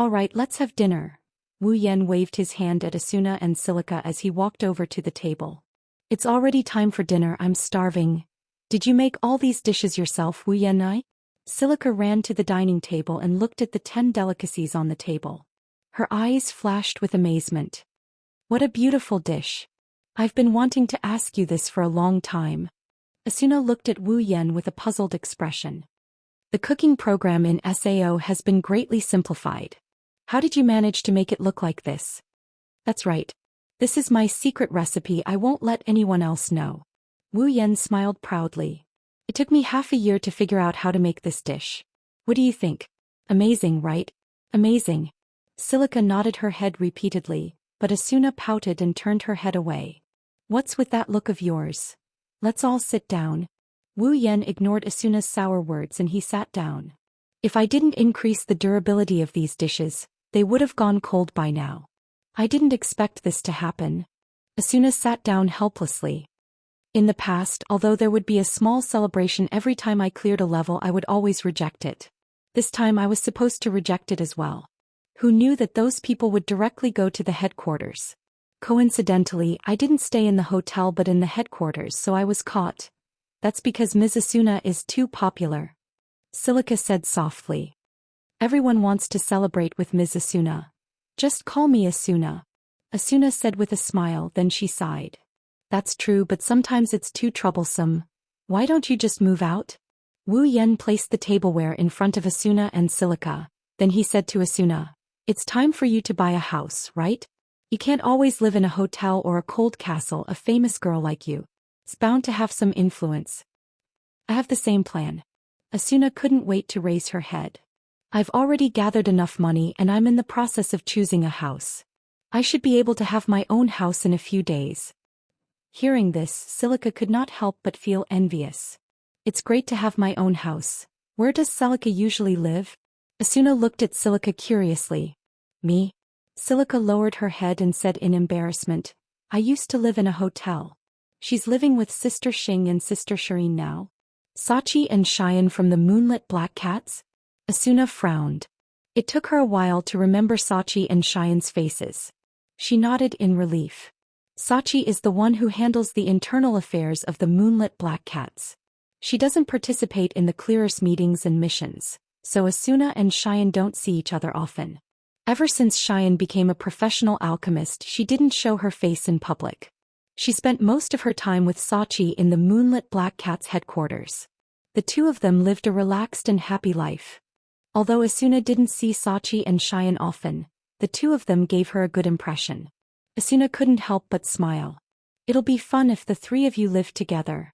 Alright, let's have dinner. Wu Yan waved his hand at Asuna and Silica as he walked over to the table. It's already time for dinner, I'm starving. Did you make all these dishes yourself, Wu Yan? Silica ran to the dining table and looked at the 10 delicacies on the table. Her eyes flashed with amazement. What a beautiful dish. I've been wanting to ask you this for a long time. Asuna looked at Wu Yan with a puzzled expression. The cooking program in SAO has been greatly simplified. How did you manage to make it look like this? That's right. This is my secret recipe, I won't let anyone else know. Wu Yan smiled proudly. It took me half a year to figure out how to make this dish. What do you think? Amazing, right? Amazing. Silica nodded her head repeatedly, but Asuna pouted and turned her head away. What's with that look of yours? Let's all sit down. Wu Yan ignored Asuna's sour words and he sat down. If I didn't increase the durability of these dishes, they would have gone cold by now. I didn't expect this to happen. Asuna sat down helplessly. In the past, although there would be a small celebration every time I cleared a level, I would always reject it. This time I was supposed to reject it as well. Who knew that those people would directly go to the headquarters? Coincidentally, I didn't stay in the hotel but in the headquarters, so I was caught. That's because Ms. Asuna is too popular. Silica said softly. Everyone wants to celebrate with Ms. Asuna. Just call me Asuna. Asuna said with a smile, then she sighed. That's true, but sometimes it's too troublesome. Why don't you just move out? Wu Yan placed the tableware in front of Asuna and Silica. Then he said to Asuna, it's time for you to buy a house, right? You can't always live in a hotel or a cold castle, a famous girl like you. It's bound to have some influence. I have the same plan. Asuna couldn't wait to raise her head. I've already gathered enough money and I'm in the process of choosing a house. I should be able to have my own house in a few days. Hearing this, Silica could not help but feel envious. It's great to have my own house. Where does Silica usually live? Asuna looked at Silica curiously. Me? Silica lowered her head and said in embarrassment, I used to live in a hotel. She's living with Sister Xing and Sister Shireen now. Sachi and Xian from the Moonlit Black Cats? Asuna frowned. It took her a while to remember Sachi and Xian's faces. She nodded in relief. Sachi is the one who handles the internal affairs of the Moonlit Black Cats. She doesn't participate in the clearest meetings and missions, so Asuna and Xian don't see each other often. Ever since Xian became a professional alchemist, she didn't show her face in public. She spent most of her time with Sachi in the Moonlit Black Cats headquarters. The two of them lived a relaxed and happy life. Although Asuna didn't see Sachi and Xian often, the two of them gave her a good impression. Asuna couldn't help but smile. It'll be fun if the three of you live together.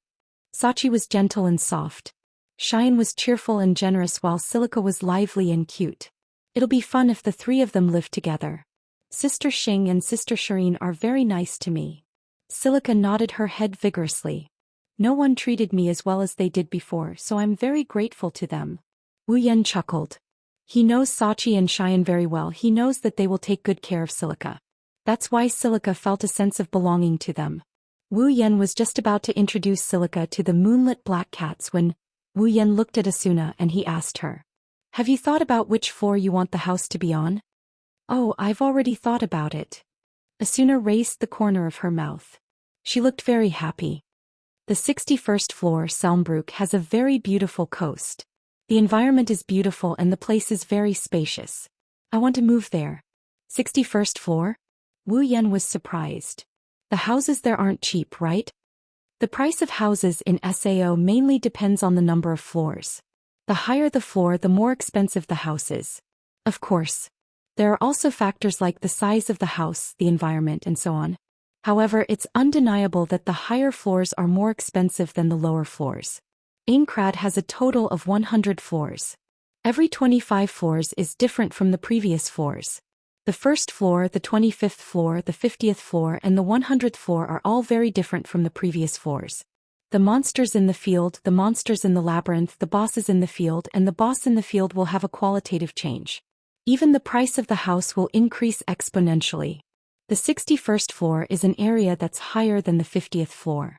Sachi was gentle and soft. Xian was cheerful and generous while Silica was lively and cute. It'll be fun if the three of them live together. Sister Xing and Sister Shireen are very nice to me. Silica nodded her head vigorously. No one treated me as well as they did before, so I'm very grateful to them. Wu Yan chuckled. He knows Sachi and Xian very well. He knows that they will take good care of Silica. That's why Silica felt a sense of belonging to them. Wu Yan was just about to introduce Silica to the Moonlit Black Cats when Wu Yan looked at Asuna and he asked her, have you thought about which floor you want the house to be on? Oh, I've already thought about it. Asuna raised the corner of her mouth. She looked very happy. The 61st floor, Selmbrook, has a very beautiful coast. The environment is beautiful and the place is very spacious. I want to move there. 61st floor? Wu Yan was surprised. The houses there aren't cheap, right? The price of houses in SAO mainly depends on the number of floors. The higher the floor, the more expensive the house is. Of course. There are also factors like the size of the house, the environment, and so on. However, it's undeniable that the higher floors are more expensive than the lower floors. Aincrad has a total of 100 floors. Every 25 floors is different from the previous floors. The first floor, the 25th floor, the 50th floor, and the 100th floor are all very different from the previous floors. The monsters in the field, the monsters in the labyrinth, the bosses in the field, and the boss in the field will have a qualitative change. Even the price of the house will increase exponentially. The 61st floor is an area that's higher than the 50th floor.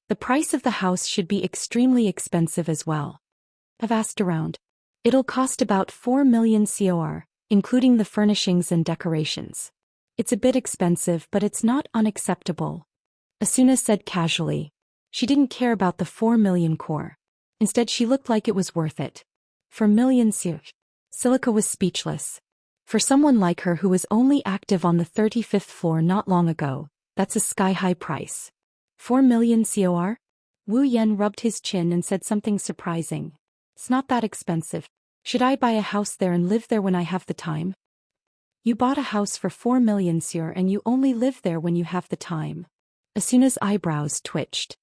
The price of the house should be extremely expensive as well. I've asked around. It'll cost about 4 million COR, including the furnishings and decorations. It's a bit expensive, but it's not unacceptable. Asuna said casually. She didn't care about the 4 million core. Instead she looked like it was worth it. For millions here. Silica was speechless. For someone like her who was only active on the 35th floor not long ago, that's a sky-high price. 4 million COR? Wu Yan rubbed his chin and said something surprising. It's not that expensive. Should I buy a house there and live there when I have the time? You bought a house for 4 million COR and you only live there when you have the time. Asuna's eyebrows twitched.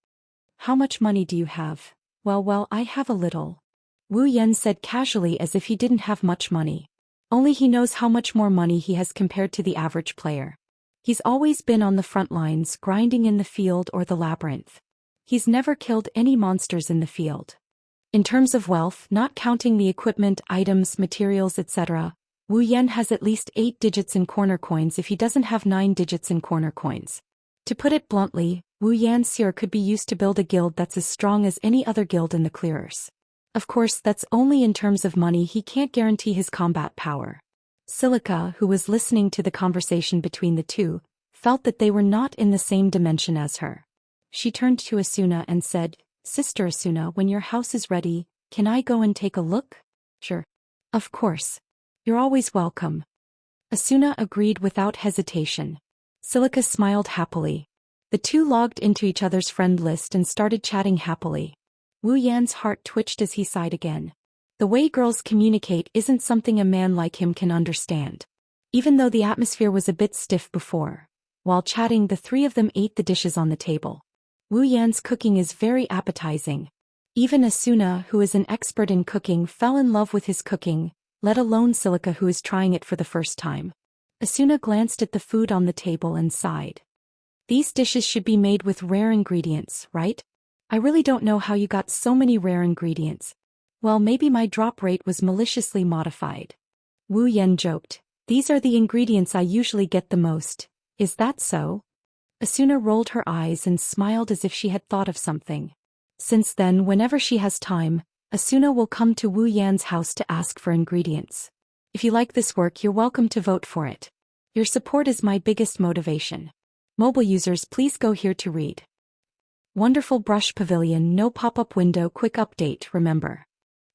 How much money do you have? Well, I have a little. Wu Yan said casually as if he didn't have much money. Only he knows how much more money he has compared to the average player. He's always been on the front lines grinding in the field or the labyrinth. He's never killed any monsters in the field. In terms of wealth, not counting the equipment, items, materials, etc., Wu Yan has at least 8 digits in corner coins if he doesn't have 9 digits in corner coins. To put it bluntly, Wu Yan's Seer could be used to build a guild that's as strong as any other guild in the clearers. Of course, that's only in terms of money. He can't guarantee his combat power. Silica, who was listening to the conversation between the two, felt that they were not in the same dimension as her. She turned to Asuna and said, Sister Asuna, when your house is ready, can I go and take a look? Sure. Of course. You're always welcome. Asuna agreed without hesitation. Silica smiled happily. The two logged into each other's friend list and started chatting happily. Wu Yan's heart twitched as he sighed again. The way girls communicate isn't something a man like him can understand. Even though the atmosphere was a bit stiff before. While chatting, the three of them ate the dishes on the table. Wu Yan's cooking is very appetizing. Even Asuna, who is an expert in cooking, fell in love with his cooking, let alone Silica, who is trying it for the first time. Asuna glanced at the food on the table and sighed. These dishes should be made with rare ingredients, right? I really don't know how you got so many rare ingredients. Well, maybe my drop rate was maliciously modified. Wu Yan joked. These are the ingredients I usually get the most. Is that so? Asuna rolled her eyes and smiled as if she had thought of something. Since then, whenever she has time, Asuna will come to Wu Yan's house to ask for ingredients. If you like this work, you're welcome to vote for it. Your support is my biggest motivation. Mobile users, please go here to read. Wonderful Brush Pavilion, no pop-up window. Quick update, remember.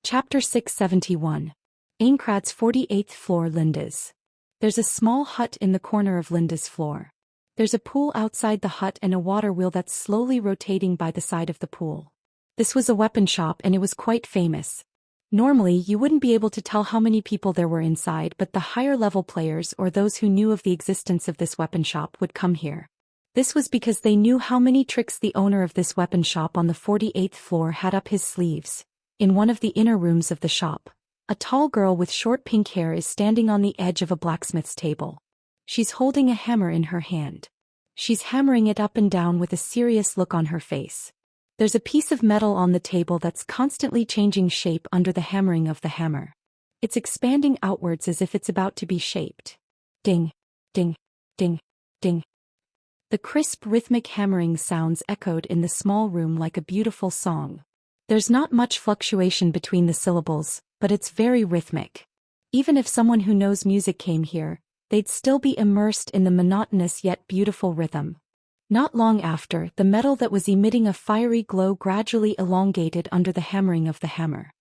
Chapter 671. Ainkrad's 48th floor. Linda's. There's a small hut in the corner of Linda's floor. There's a pool outside the hut and a water wheel that's slowly rotating by the side of the pool. This was a weapon shop and it was quite famous. Normally, you wouldn't be able to tell how many people there were inside, but the higher-level players or those who knew of the existence of this weapon shop would come here. This was because they knew how many tricks the owner of this weapon shop on the 48th floor had up his sleeves. In one of the inner rooms of the shop, a tall girl with short pink hair is standing on the edge of a blacksmith's table. She's holding a hammer in her hand. She's hammering it up and down with a serious look on her face. There's a piece of metal on the table that's constantly changing shape under the hammering of the hammer. It's expanding outwards as if it's about to be shaped. Ding, ding, ding, ding. The crisp rhythmic hammering sounds echoed in the small room like a beautiful song. There's not much fluctuation between the syllables, but it's very rhythmic. Even if someone who knows music came here, they'd still be immersed in the monotonous yet beautiful rhythm. Not long after, the metal that was emitting a fiery glow gradually elongated under the hammering of the hammer.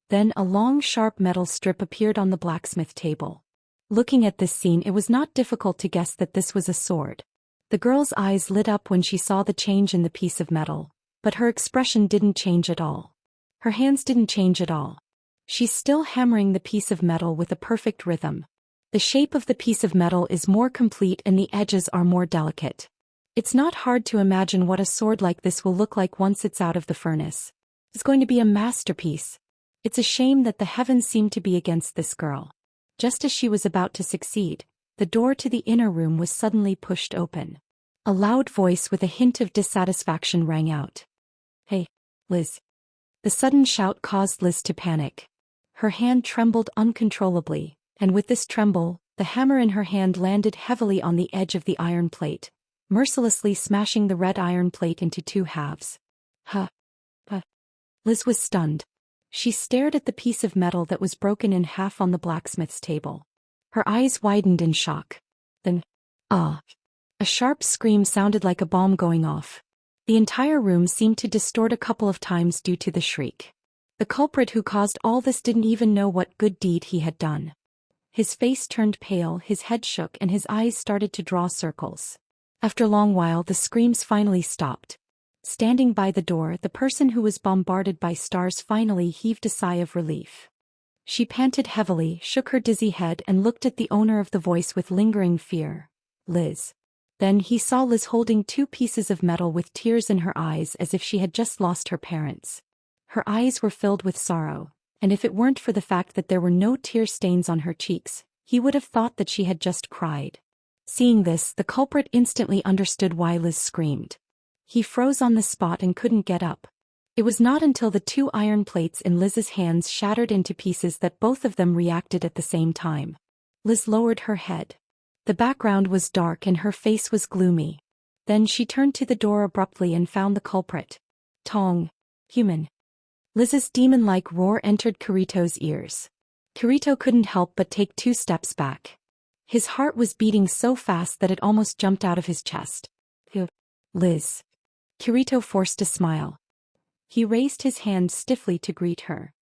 Then a long sharp metal strip appeared on the blacksmith table. Looking at this scene, it was not difficult to guess that this was a sword. The girl's eyes lit up when she saw the change in the piece of metal, but her expression didn't change at all. Her hands didn't change at all. She's still hammering the piece of metal with a perfect rhythm. The shape of the piece of metal is more complete and the edges are more delicate. It's not hard to imagine what a sword like this will look like once it's out of the furnace. It's going to be a masterpiece. It's a shame that the heavens seem to be against this girl. Just as she was about to succeed, the door to the inner room was suddenly pushed open. A loud voice with a hint of dissatisfaction rang out. Hey, Liz. The sudden shout caused Liz to panic. Her hand trembled uncontrollably, and with this tremble, the hammer in her hand landed heavily on the edge of the iron plate, mercilessly smashing the red iron plate into 2 halves. Huh. Liz was stunned. She stared at the piece of metal that was broken in half on the blacksmith's table. Her eyes widened in shock. Then, A sharp scream sounded like a bomb going off. The entire room seemed to distort a couple of times due to the shriek. The culprit who caused all this didn't even know what good deed he had done. His face turned pale, his head shook, and his eyes started to draw circles. After a long while, the screams finally stopped. Standing by the door, the person who was bombarded by stars finally heaved a sigh of relief. She panted heavily, shook her dizzy head, and looked at the owner of the voice with lingering fear. Liz. Then he saw Liz holding 2 pieces of metal with tears in her eyes as if she had just lost her parents. Her eyes were filled with sorrow, and if it weren't for the fact that there were no tear stains on her cheeks, he would have thought that she had just cried. Seeing this, the culprit instantly understood why Liz screamed. He froze on the spot and couldn't get up. It was not until the 2 iron plates in Liz's hands shattered into pieces that both of them reacted at the same time. Liz lowered her head. The background was dark and her face was gloomy. Then she turned to the door abruptly and found the culprit. Tong. Human. Liz's demon-like roar entered Kirito's ears. Kirito couldn't help but take 2 steps back. His heart was beating so fast that it almost jumped out of his chest. Liz. Kirito forced a smile. He raised his hand stiffly to greet her.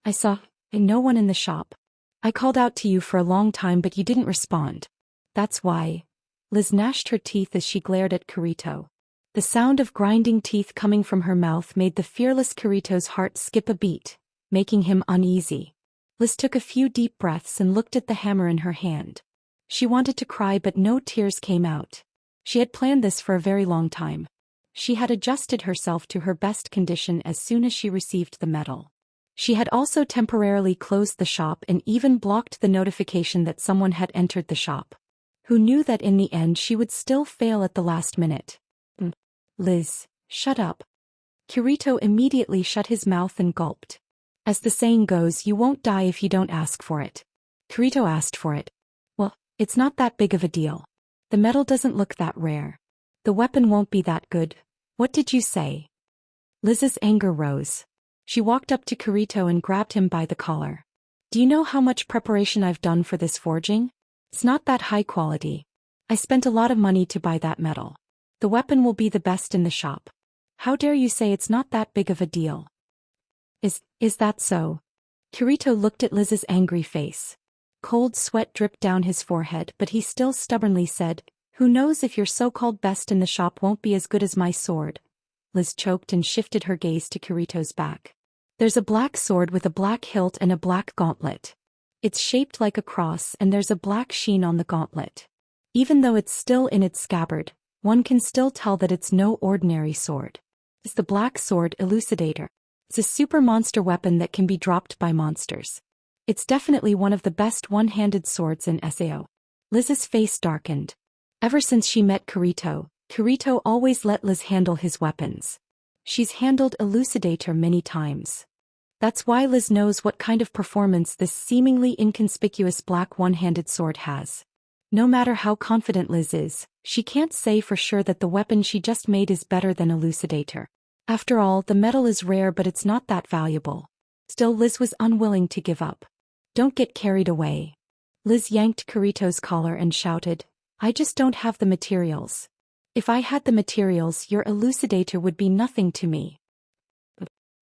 I saw no one in the shop. I called out to you for a long time but you didn't respond. That's why. Liz gnashed her teeth as she glared at Kirito. The sound of grinding teeth coming from her mouth made the fearless Kirito's heart skip a beat, making him uneasy. Liz took a few deep breaths and looked at the hammer in her hand. She wanted to cry but no tears came out. She had planned this for a very long time. She had adjusted herself to her best condition as soon as she received the medal. She had also temporarily closed the shop and even blocked the notification that someone had entered the shop. Who knew that in the end she would still fail at the last minute? Liz, shut up. Kirito immediately shut his mouth and gulped. As the saying goes, you won't die if you don't ask for it. Kirito asked for it. Well, it's not that big of a deal. The metal doesn't look that rare. The weapon won't be that good. What did you say? Liz's anger rose. She walked up to Kirito and grabbed him by the collar. Do you know how much preparation I've done for this forging? It's not that high quality. I spent a lot of money to buy that metal. The weapon will be the best in the shop. How dare you say it's not that big of a deal? Is that so? Kirito looked at Liz's angry face. Cold sweat dripped down his forehead but he still stubbornly said, who knows if your so-called best in the shop won't be as good as my sword. Liz choked and shifted her gaze to Kirito's back. There's a black sword with a black hilt and a black gauntlet. It's shaped like a cross and there's a black sheen on the gauntlet. Even though it's still in its scabbard, one can still tell that it's no ordinary sword. It's the black sword Elucidator. It's a super monster weapon that can be dropped by monsters. It's definitely one of the best one-handed swords in SAO. Liz's face darkened. Ever since she met Kirito, Kirito always let Liz handle his weapons. She's handled Elucidator many times. That's why Liz knows what kind of performance this seemingly inconspicuous black one-handed sword has. No matter how confident Liz is, she can't say for sure that the weapon she just made is better than Elucidator. After all, the metal is rare but it's not that valuable. Still, Liz was unwilling to give up. Don't get carried away. Liz yanked Kirito's collar and shouted, I just don't have the materials. If I had the materials, your Elucidator would be nothing to me.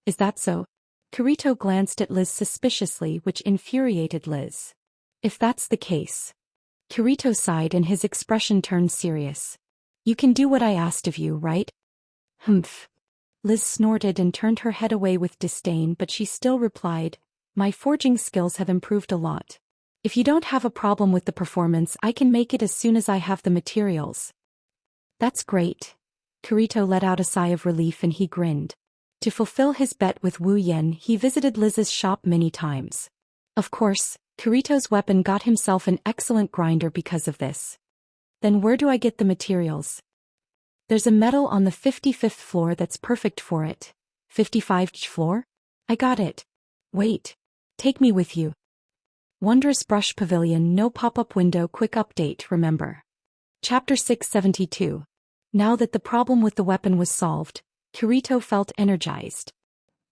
Is that so? Kirito glanced at Liz suspiciously, which infuriated Liz. If that's the case. Kirito sighed and his expression turned serious. You can do what I asked of you, right? Humph. Liz snorted and turned her head away with disdain but she still replied, my forging skills have improved a lot. If you don't have a problem with the performance, I can make it as soon as I have the materials. That's great. Kirito let out a sigh of relief and he grinned. To fulfill his bet with Wu Yen, he visited Liz's shop many times. Of course, Kirito's weapon got himself an excellent grinder because of this. Then where do I get the materials? There's a metal on the 55th floor that's perfect for it. 55th floor? I got it. Wait. Take me with you. Wondrous Brush Pavilion, no pop-up window. Quick update, remember. Chapter 672. Now that the problem with the weapon was solved, Kirito felt energized.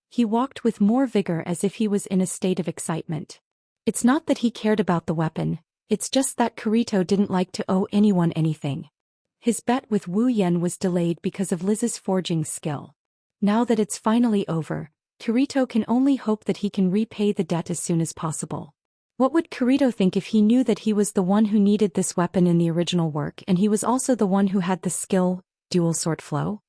He walked with more vigor as if he was in a state of excitement. It's not that he cared about the weapon, it's just that Kirito didn't like to owe anyone anything. His bet with Wu Yan was delayed because of Liz's forging skill. Now that it's finally over, Kirito can only hope that he can repay the debt as soon as possible. What would Kirito think if he knew that he was the one who needed this weapon in the original work and he was also the one who had the skill, dual sword flow?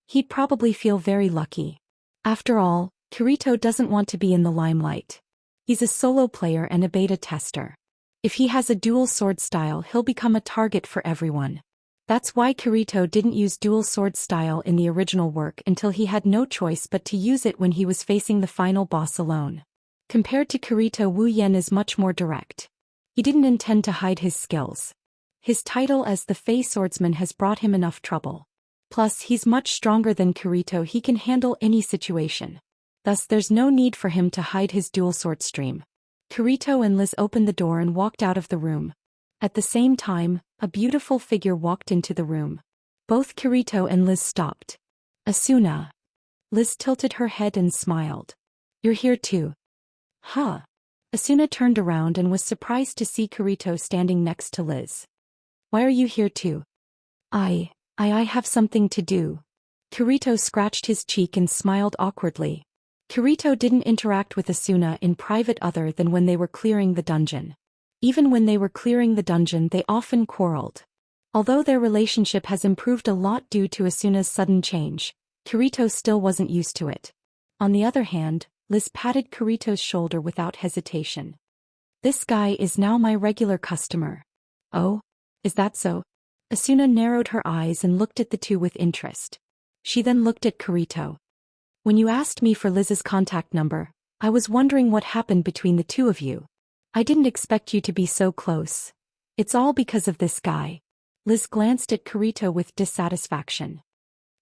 He'd probably feel very lucky. After all, Kirito doesn't want to be in the limelight. He's a solo player and a beta tester. If he has a dual sword style, he'll become a target for everyone. That's why Kirito didn't use dual sword style in the original work until he had no choice but to use it when he was facing the final boss alone. Compared to Kirito, Wu Yan is much more direct. He didn't intend to hide his skills. His title as the Fey Swordsman has brought him enough trouble. Plus, he's much stronger than Kirito. He can handle any situation. Thus, there's no need for him to hide his dual sword stream. Kirito and Liz opened the door and walked out of the room. At the same time, a beautiful figure walked into the room. Both Kirito and Liz stopped. Asuna. Liz tilted her head and smiled. You're here too. Huh. Asuna turned around and was surprised to see Kirito standing next to Liz. Why are you here too? I have something to do. Kirito scratched his cheek and smiled awkwardly. Kirito didn't interact with Asuna in private other than when they were clearing the dungeon. Even when they were clearing the dungeon, they often quarreled. Although their relationship has improved a lot due to Asuna's sudden change, Kirito still wasn't used to it. On the other hand, Liz patted Kirito's shoulder without hesitation. This guy is now my regular customer. Oh? Is that so? Asuna narrowed her eyes and looked at the two with interest. She then looked at Kirito. When you asked me for Liz's contact number, I was wondering what happened between the two of you. I didn't expect you to be so close. It's all because of this guy. Liz glanced at Kirito with dissatisfaction.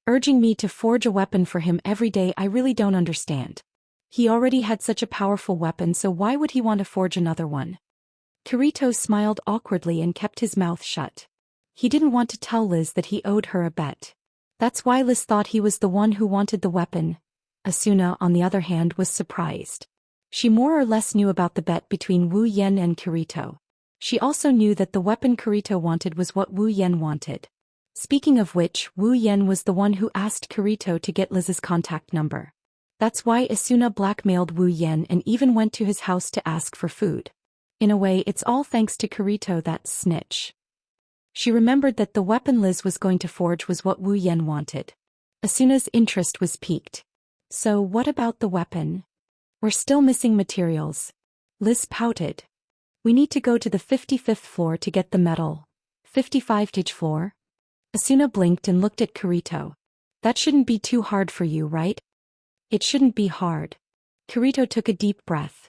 Urging me to forge a weapon for him every day, I really don't understand. He already had such a powerful weapon, so why would he want to forge another one? Kirito smiled awkwardly and kept his mouth shut. He didn't want to tell Liz that he owed her a bet. That's why Liz thought he was the one who wanted the weapon. Asuna, on the other hand, was surprised. She more or less knew about the bet between Wu Yan and Kirito. She also knew that the weapon Kirito wanted was what Wu Yan wanted. Speaking of which, Wu Yan was the one who asked Kirito to get Liz's contact number. That's why Asuna blackmailed Wu Yan and even went to his house to ask for food. In a way, it's all thanks to Kirito, that snitch. She remembered that the weapon Liz was going to forge was what Wu Yan wanted. Asuna's interest was piqued. So what about the weapon? We're still missing materials. Liz pouted. We need to go to the 55th floor to get the metal. 55th floor? Asuna blinked and looked at Kirito. That shouldn't be too hard for you, right? It shouldn't be hard. Kirito took a deep breath.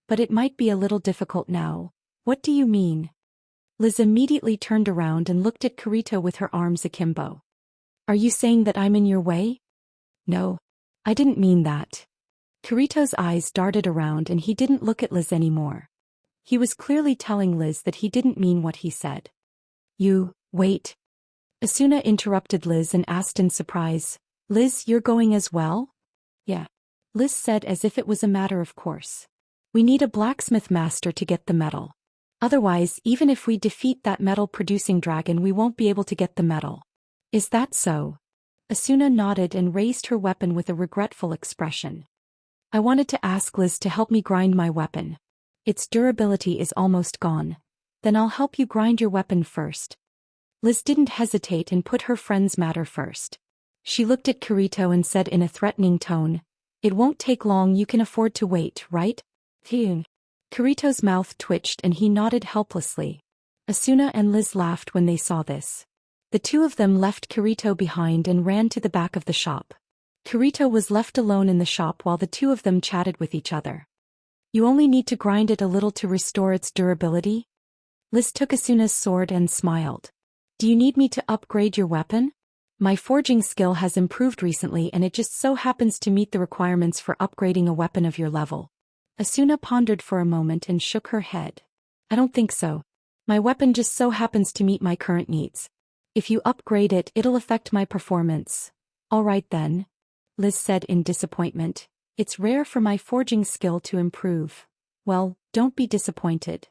But it might be a little difficult now. What do you mean? Liz immediately turned around and looked at Kirito with her arms akimbo. Are you saying that I'm in your way? No. I didn't mean that. Kirito's eyes darted around and he didn't look at Liz anymore. He was clearly telling Liz that he didn't mean what he said. Wait. Asuna interrupted Liz and asked in surprise, Liz, you're going as well? Yeah. Liz said as if it was a matter of course. We need a blacksmith master to get the metal. Otherwise, even if we defeat that metal-producing dragon, we won't be able to get the metal. Is that so? Asuna nodded and raised her weapon with a regretful expression. I wanted to ask Liz to help me grind my weapon. Its durability is almost gone. Then I'll help you grind your weapon first. Liz didn't hesitate and put her friend's matter first. She looked at Kirito and said in a threatening tone, It won't take long, you can afford to wait, right? Kirito's mouth twitched and he nodded helplessly. Asuna and Liz laughed when they saw this. The two of them left Kirito behind and ran to the back of the shop. Kirito was left alone in the shop while the two of them chatted with each other. You only need to grind it a little to restore its durability? Liz took Asuna's sword and smiled. Do you need me to upgrade your weapon? My forging skill has improved recently and it just so happens to meet the requirements for upgrading a weapon of your level. Asuna pondered for a moment and shook her head. I don't think so. My weapon just so happens to meet my current needs. If you upgrade it, it'll affect my performance. All right then. Liz said in disappointment. It's rare for my forging skill to improve. Well, don't be disappointed.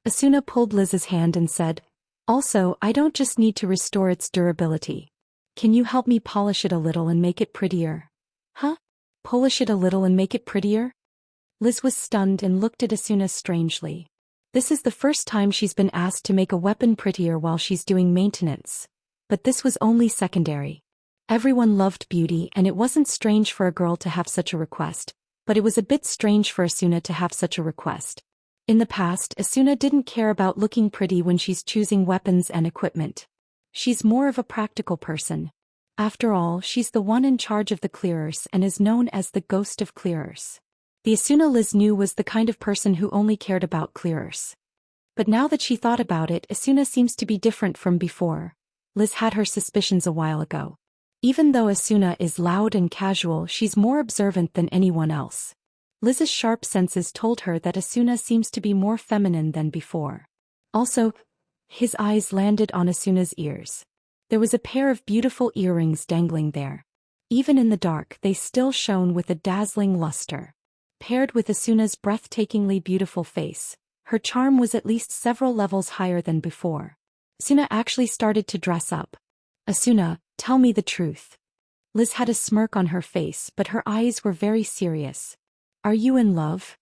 Asuna pulled Liz's hand and said, Also, I don't just need to restore its durability. Can you help me polish it a little and make it prettier? Huh? Polish it a little and make it prettier? Liz was stunned and looked at Asuna strangely. This is the first time she's been asked to make a weapon prettier while she's doing maintenance. But this was only secondary. Everyone loved beauty and it wasn't strange for a girl to have such a request, but it was a bit strange for Asuna to have such a request. In the past, Asuna didn't care about looking pretty when she's choosing weapons and equipment. She's more of a practical person. After all, she's the one in charge of the clearers and is known as the ghost of clearers. The Asuna Liz knew was the kind of person who only cared about clearers. But now that she thought about it, Asuna seems to be different from before. Liz had her suspicions a while ago. Even though Asuna is loud and casual, she's more observant than anyone else. Liz's sharp senses told her that Asuna seems to be more feminine than before. Also, his eyes landed on Asuna's ears. There was a pair of beautiful earrings dangling there. Even in the dark, they still shone with a dazzling luster. Paired with Asuna's breathtakingly beautiful face, her charm was at least several levels higher than before. Asuna actually started to dress up. Asuna, tell me the truth. Liz had a smirk on her face, but her eyes were very serious. Are you in love?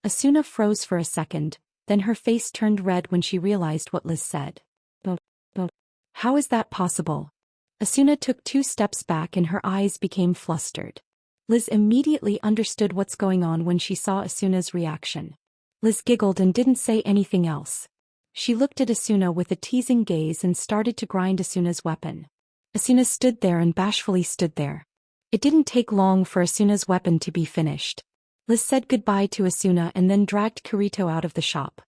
Asuna froze for a second, then her face turned red when she realized what Liz said. How is that possible? Asuna took 2 steps back and her eyes became flustered. Liz immediately understood what's going on when she saw Asuna's reaction. Liz giggled and didn't say anything else. She looked at Asuna with a teasing gaze and started to grind Asuna's weapon. Asuna stood there and bashfully stood there. It didn't take long for Asuna's weapon to be finished. Liz said goodbye to Asuna and then dragged Kirito out of the shop.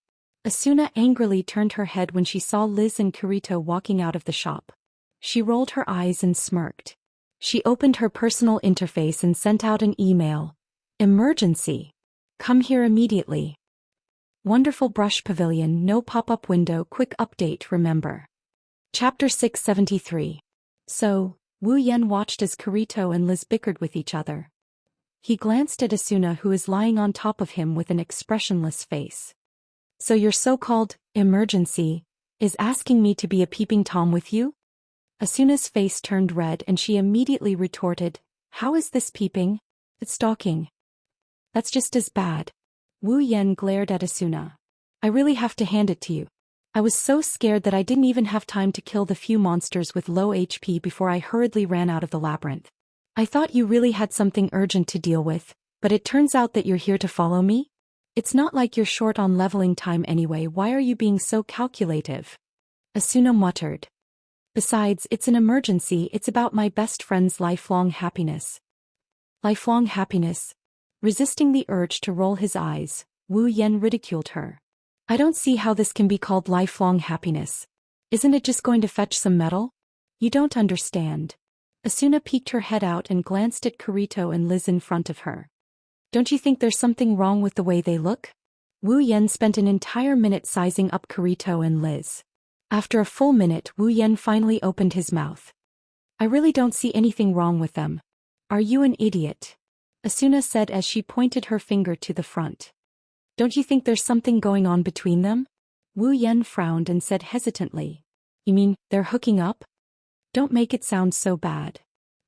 Asuna angrily turned her head when she saw Liz and Kirito walking out of the shop. She rolled her eyes and smirked. She opened her personal interface and sent out an email. Emergency. Come here immediately. Wonderful brush pavilion, no pop-up window, quick update, remember. Chapter 673. So, Wu Yan watched as Kirito and Liz bickered with each other. He glanced at Asuna, who is lying on top of him with an expressionless face. So your so-called emergency is asking me to be a peeping Tom with you? Asuna's face turned red and she immediately retorted, how is this peeping? It's stalking. That's just as bad. Wu Yan glared at Asuna. I really have to hand it to you. I was so scared that I didn't even have time to kill the few monsters with low HP before I hurriedly ran out of the labyrinth. I thought you really had something urgent to deal with, but it turns out that you're here to follow me? It's not like you're short on leveling time anyway, why are you being so calculative? Asuna muttered. Besides, it's an emergency, it's about my best friend's lifelong happiness. Lifelong happiness? Resisting the urge to roll his eyes, Wu Yan ridiculed her. I don't see how this can be called lifelong happiness. Isn't it just going to fetch some metal? You don't understand. Asuna peeked her head out and glanced at Kirito and Liz in front of her. Don't you think there's something wrong with the way they look? Wu Yan spent an entire minute sizing up Kirito and Liz. After a full minute, Wu Yan finally opened his mouth. I really don't see anything wrong with them. Are you an idiot? Asuna said as she pointed her finger to the front. Don't you think there's something going on between them? Wu Yan frowned and said hesitantly. You mean, they're hooking up? Don't make it sound so bad.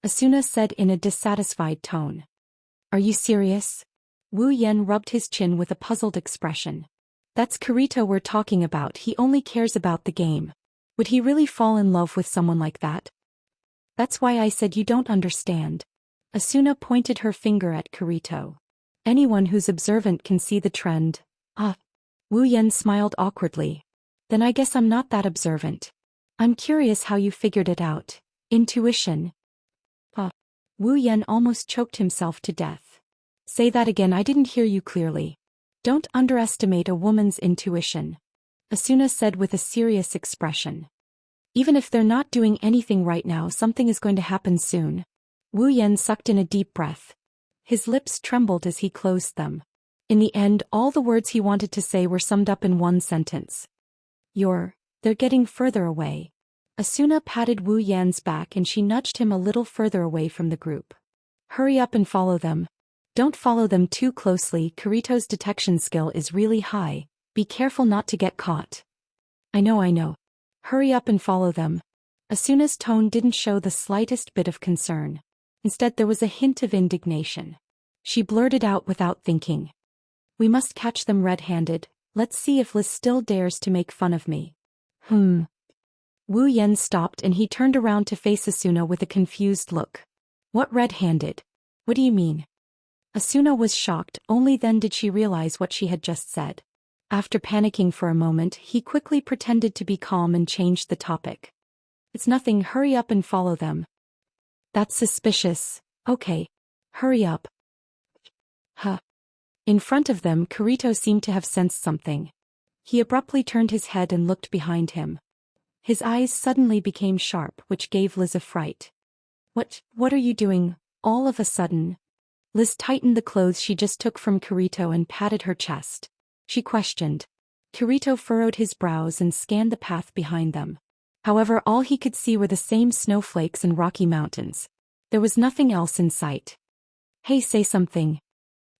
Asuna said in a dissatisfied tone. Are you serious? Wu Yan rubbed his chin with a puzzled expression. That's Kirito we're talking about, he only cares about the game. Would he really fall in love with someone like that? That's why I said you don't understand. Asuna pointed her finger at Kirito. Anyone who's observant can see the trend. Wu Yan smiled awkwardly. Then I guess I'm not that observant. I'm curious how you figured it out. Intuition. Wu Yan almost choked himself to death. Say that again, I didn't hear you clearly. Don't underestimate a woman's intuition. Asuna said with a serious expression. Even if they're not doing anything right now, something is going to happen soon. Wu Yan sucked in a deep breath. His lips trembled as he closed them. In the end, all the words he wanted to say were summed up in one sentence. They're getting further away. Asuna patted Wu Yan's back and she nudged him a little further away from the group. Hurry up and follow them. Don't follow them too closely, Kirito's detection skill is really high, be careful not to get caught. I know. Hurry up and follow them. Asuna's tone didn't show the slightest bit of concern. Instead, there was a hint of indignation. She blurted out without thinking. We must catch them red-handed. Let's see if Liz still dares to make fun of me. Wu Yan stopped and he turned around to face Asuna with a confused look. What red-handed? What do you mean? Asuna was shocked, only then did she realize what she had just said. After panicking for a moment, he quickly pretended to be calm and changed the topic. It's nothing, hurry up and follow them. That's suspicious. Okay. Hurry up. In front of them, Kirito seemed to have sensed something. He abruptly turned his head and looked behind him. His eyes suddenly became sharp, which gave Liz a fright. What are you doing, all of a sudden? Liz tightened the clothes she just took from Kirito and patted her chest. She questioned. Kirito furrowed his brows and scanned the path behind them. However, all he could see were the same snowflakes and rocky mountains. There was nothing else in sight. Hey, say something.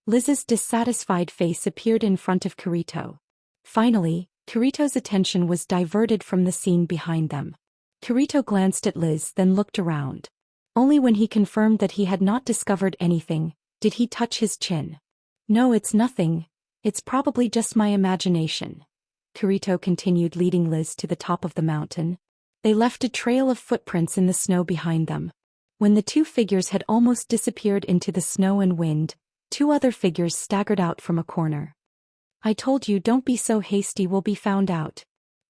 Liz's dissatisfied face appeared in front of Kirito. Finally, Kirito's attention was diverted from the scene behind them. Kirito glanced at Liz, then looked around. Only when he confirmed that he had not discovered anything, did he touch his chin. No, it's nothing. It's probably just my imagination. Kirito continued, leading Liz to the top of the mountain. They left a trail of footprints in the snow behind them. When the two figures had almost disappeared into the snow and wind, two other figures staggered out from a corner. I told you, don't be so hasty, we'll be found out.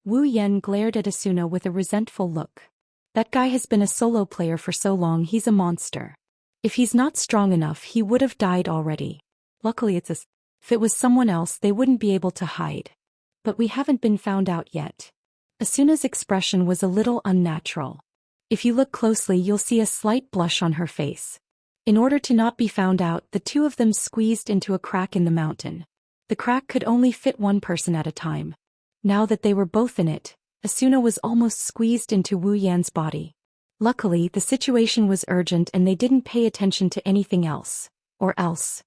Wu Yan glared at Asuna with a resentful look. That guy has been a solo player for so long, he's a monster. If he's not strong enough, he would have died already. Luckily it's us. If it was someone else, they wouldn't be able to hide. But we haven't been found out yet. Asuna's expression was a little unnatural. If you look closely, you'll see a slight blush on her face. In order to not be found out, the two of them squeezed into a crack in the mountain. The crack could only fit one person at a time. Now that they were both in it, Asuna was almost squeezed into Wu Yan's body. Luckily, the situation was urgent and they didn't pay attention to anything else. Or else.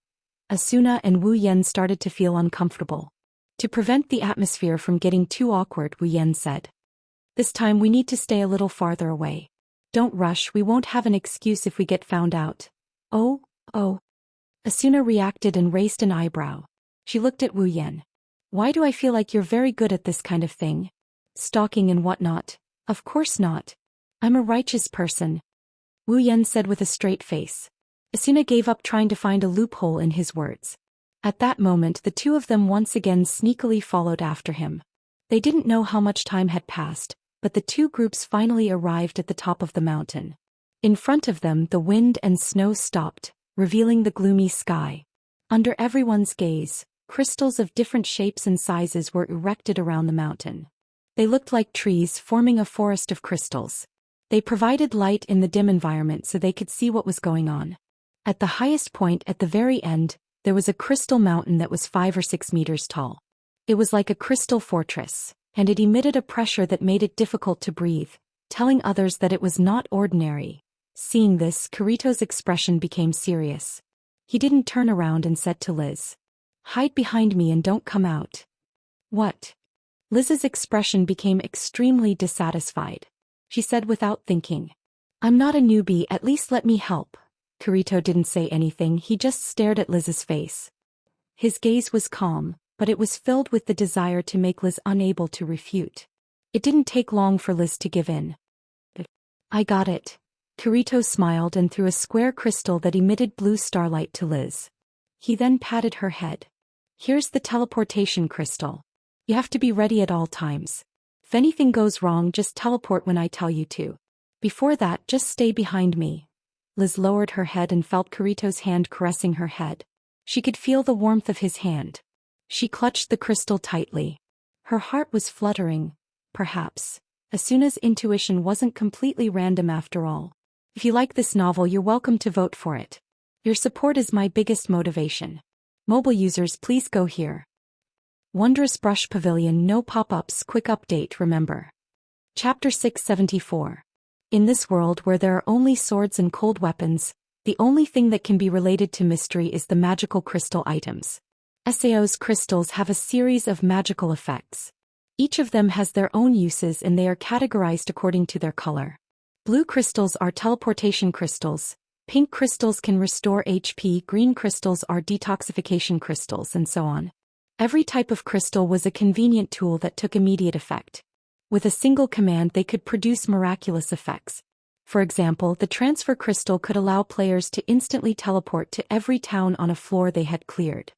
Asuna and Wu Yan started to feel uncomfortable. To prevent the atmosphere from getting too awkward, Wu Yan said. This time we need to stay a little farther away. Don't rush, we won't have an excuse if we get found out. Oh. Asuna reacted and raised an eyebrow. She looked at Wu Yan. Why do I feel like you're very good at this kind of thing? Stalking and whatnot? Of course not. I'm a righteous person. Wu Yan said with a straight face. Asuna gave up trying to find a loophole in his words. At that moment, the two of them once again sneakily followed after him. They didn't know how much time had passed, but the two groups finally arrived at the top of the mountain. In front of them, the wind and snow stopped, revealing the gloomy sky. Under everyone's gaze, crystals of different shapes and sizes were erected around the mountain. They looked like trees forming a forest of crystals. They provided light in the dim environment so they could see what was going on. At the highest point at the very end, there was a crystal mountain that was 5 or 6 meters tall. It was like a crystal fortress, and it emitted a pressure that made it difficult to breathe, telling others that it was not ordinary. Seeing this, Kirito's expression became serious. He didn't turn around and said to Liz, "Hide behind me and don't come out." What? Liz's expression became extremely dissatisfied. She said without thinking, "I'm not a newbie, at least let me help." Kirito didn't say anything, he just stared at Liz's face. His gaze was calm, but it was filled with the desire to make Liz unable to refute. It didn't take long for Liz to give in. "I got it." Kirito smiled and threw a square crystal that emitted blue starlight to Liz. He then patted her head. "Here's the teleportation crystal. You have to be ready at all times. If anything goes wrong, just teleport when I tell you to. Before that, just stay behind me." Liz lowered her head and felt Kirito's hand caressing her head. She could feel the warmth of his hand. She clutched the crystal tightly. Her heart was fluttering. Perhaps Asuna's intuition wasn't completely random after all. If you like this novel, you're welcome to vote for it. Your support is my biggest motivation. Mobile users, please go here. Wondrous Brush Pavilion, no pop-ups, quick update, remember. Chapter 674. In this world where there are only swords and cold weapons, the only thing that can be related to mystery is the magical crystal items. SAO's crystals have a series of magical effects. Each of them has their own uses and they are categorized according to their color. Blue crystals are teleportation crystals, pink crystals can restore HP, green crystals are detoxification crystals, and so on. Every type of crystal was a convenient tool that took immediate effect. With a single command they could produce miraculous effects. For example, the transfer crystal could allow players to instantly teleport to every town on a floor they had cleared.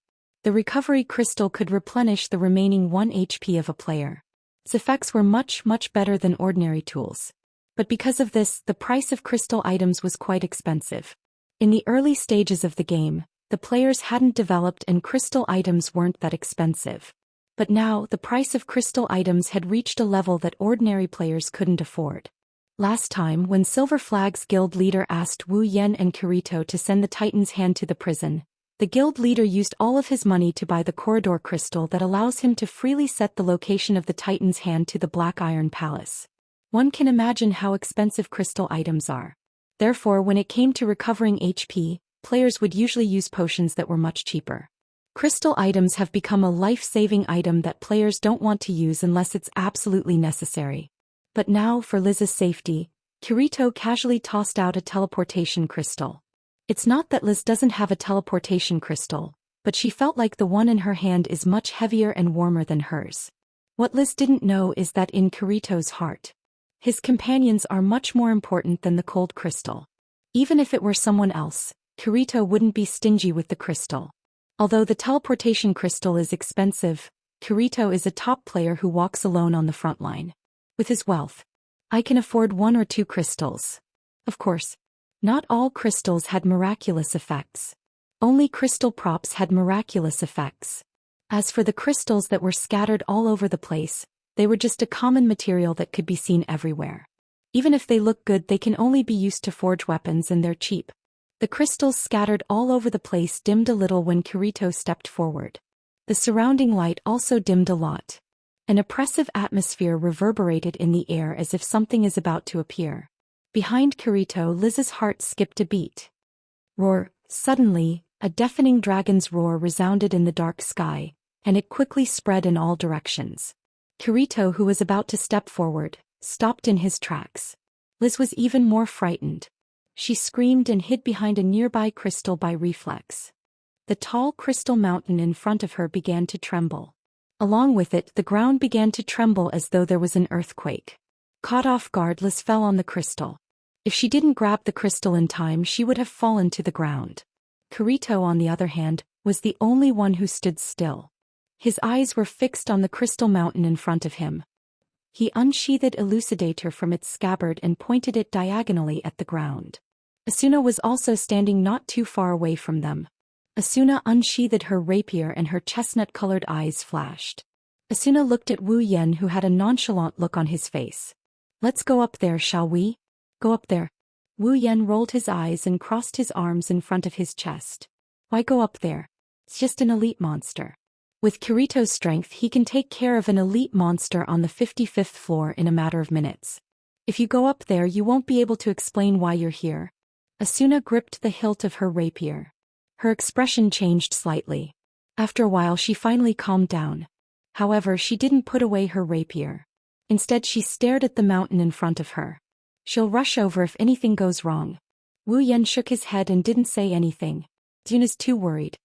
The recovery crystal could replenish the remaining 1 HP of a player. Its effects were much better than ordinary tools. But because of this, the price of crystal items was quite expensive. In the early stages of the game, the players hadn't developed and crystal items weren't that expensive. But now, the price of crystal items had reached a level that ordinary players couldn't afford. Last time, when Silver Flag's guild leader asked Wu Yan and Kirito to send the Titan's hand to the prison, the guild leader used all of his money to buy the corridor crystal that allows him to freely set the location of the Titan's hand to the Black Iron Palace. One can imagine how expensive crystal items are. Therefore, when it came to recovering HP, players would usually use potions that were much cheaper. Crystal items have become a life-saving item that players don't want to use unless it's absolutely necessary. But now, for Liz's safety, Kirito casually tossed out a teleportation crystal. It's not that Liz doesn't have a teleportation crystal, but she felt like the one in her hand is much heavier and warmer than hers. What Liz didn't know is that in Kirito's heart, his companions are much more important than the cold crystal. Even if it were someone else, Kirito wouldn't be stingy with the crystal. Although the teleportation crystal is expensive, Kirito is a top player who walks alone on the front line. With his wealth, I can afford 1 or 2 crystals. Of course, not all crystals had miraculous effects. Only crystal props had miraculous effects. As for the crystals that were scattered all over the place, they were just a common material that could be seen everywhere. Even if they look good, they can only be used to forge weapons and they're cheap. The crystals scattered all over the place dimmed a little when Kirito stepped forward. The surrounding light also dimmed a lot. An oppressive atmosphere reverberated in the air as if something is about to appear. Behind Kirito, Liz's heart skipped a beat. Roar! Suddenly, a deafening dragon's roar resounded in the dark sky, and it quickly spread in all directions. Kirito, who was about to step forward, stopped in his tracks. Liz was even more frightened. She screamed and hid behind a nearby crystal by reflex. The tall crystal mountain in front of her began to tremble. Along with it, the ground began to tremble as though there was an earthquake. Caught off guard, Liz fell on the crystal. If she didn't grab the crystal in time, she would have fallen to the ground. Kirito, on the other hand, was the only one who stood still. His eyes were fixed on the crystal mountain in front of him. He unsheathed Elucidator from its scabbard and pointed it diagonally at the ground. Asuna was also standing not too far away from them. Asuna unsheathed her rapier and her chestnut-colored eyes flashed. Asuna looked at Wu Yan, who had a nonchalant look on his face. "Let's go up there, shall we?" "Go up there." Wu Yan rolled his eyes and crossed his arms in front of his chest. "Why go up there? It's just an elite monster." With Kirito's strength, he can take care of an elite monster on the 55th floor in a matter of minutes. If you go up there, you won't be able to explain why you're here. Asuna gripped the hilt of her rapier. Her expression changed slightly. After a while, she finally calmed down. However, she didn't put away her rapier. Instead, she stared at the mountain in front of her. "She'll rush over if anything goes wrong." Wu Yan shook his head and didn't say anything. Yuna's too worried.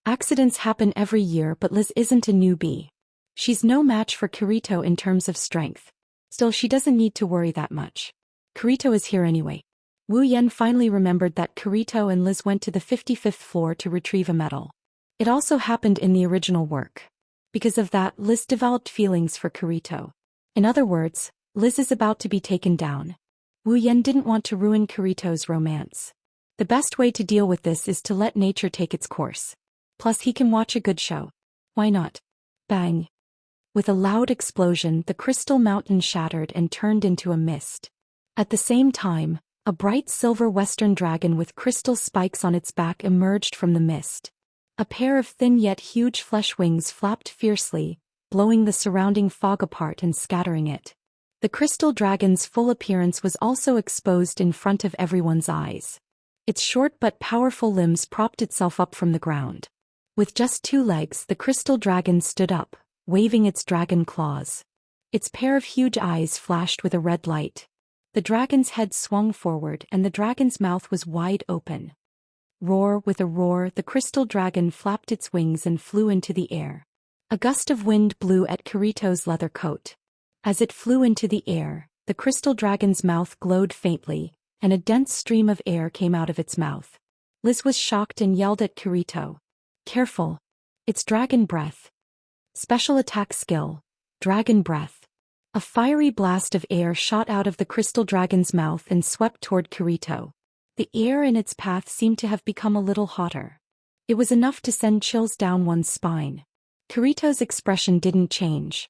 Accidents happen every year, but Liz isn't a newbie. She's no match for Kirito in terms of strength. Still, she doesn't need to worry that much. Kirito is here anyway. Wu Yan finally remembered that Kirito and Liz went to the 55th floor to retrieve a medal. It also happened in the original work. Because of that, Liz developed feelings for Kirito. In other words, Liz is about to be taken down. Wu Yan didn't want to ruin Kirito's romance. The best way to deal with this is to let nature take its course. Plus, he can watch a good show. Why not? Bang! With a loud explosion, the crystal mountain shattered and turned into a mist. At the same time, a bright silver western dragon with crystal spikes on its back emerged from the mist. A pair of thin yet huge flesh wings flapped fiercely, blowing the surrounding fog apart and scattering it. The crystal dragon's full appearance was also exposed in front of everyone's eyes. Its short but powerful limbs propped itself up from the ground. With just 2 legs, the crystal dragon stood up, waving its dragon claws. Its pair of huge eyes flashed with a red light. The dragon's head swung forward and the dragon's mouth was wide open. Roar, with a roar, the crystal dragon flapped its wings and flew into the air. A gust of wind blew at Kirito's leather coat. As it flew into the air, the crystal dragon's mouth glowed faintly, and a dense stream of air came out of its mouth. Liz was shocked and yelled at Kirito. Careful. It's dragon breath. Special attack skill. Dragon breath. A fiery blast of air shot out of the crystal dragon's mouth and swept toward Kirito. The air in its path seemed to have become a little hotter. It was enough to send chills down one's spine. Kirito's expression didn't change.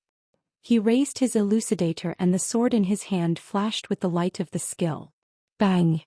He raised his elucidator and the sword in his hand flashed with the light of the skill. Bang!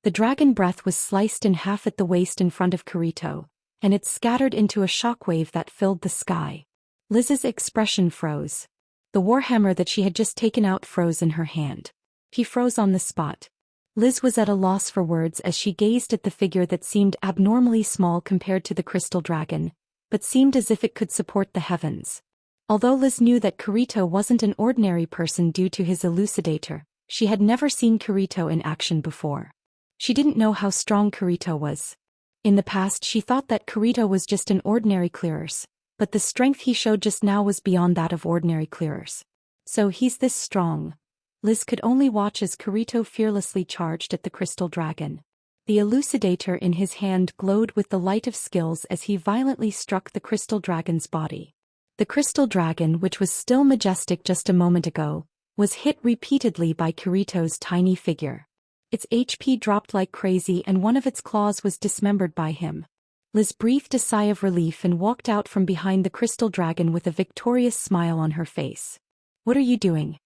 The dragon breath was sliced in half at the waist in front of Kirito, and it scattered into a shockwave that filled the sky. Liz's expression froze. The warhammer that she had just taken out froze in her hand. He froze on the spot. Liz was at a loss for words as she gazed at the figure that seemed abnormally small compared to the crystal dragon, but seemed as if it could support the heavens. Although Liz knew that Kirito wasn't an ordinary person due to his elucidator, she had never seen Kirito in action before. She didn't know how strong Kirito was. In the past she thought that Kirito was just an ordinary clearers, but the strength he showed just now was beyond that of ordinary clearers. So he's this strong. Liz could only watch as Kirito fearlessly charged at the crystal dragon. The elucidator in his hand glowed with the light of skills as he violently struck the crystal dragon's body. The crystal dragon, which was still majestic just a moment ago, was hit repeatedly by Kirito's tiny figure. Its HP dropped like crazy and one of its claws was dismembered by him. Liz breathed a sigh of relief and walked out from behind the crystal dragon with a victorious smile on her face. What are you doing?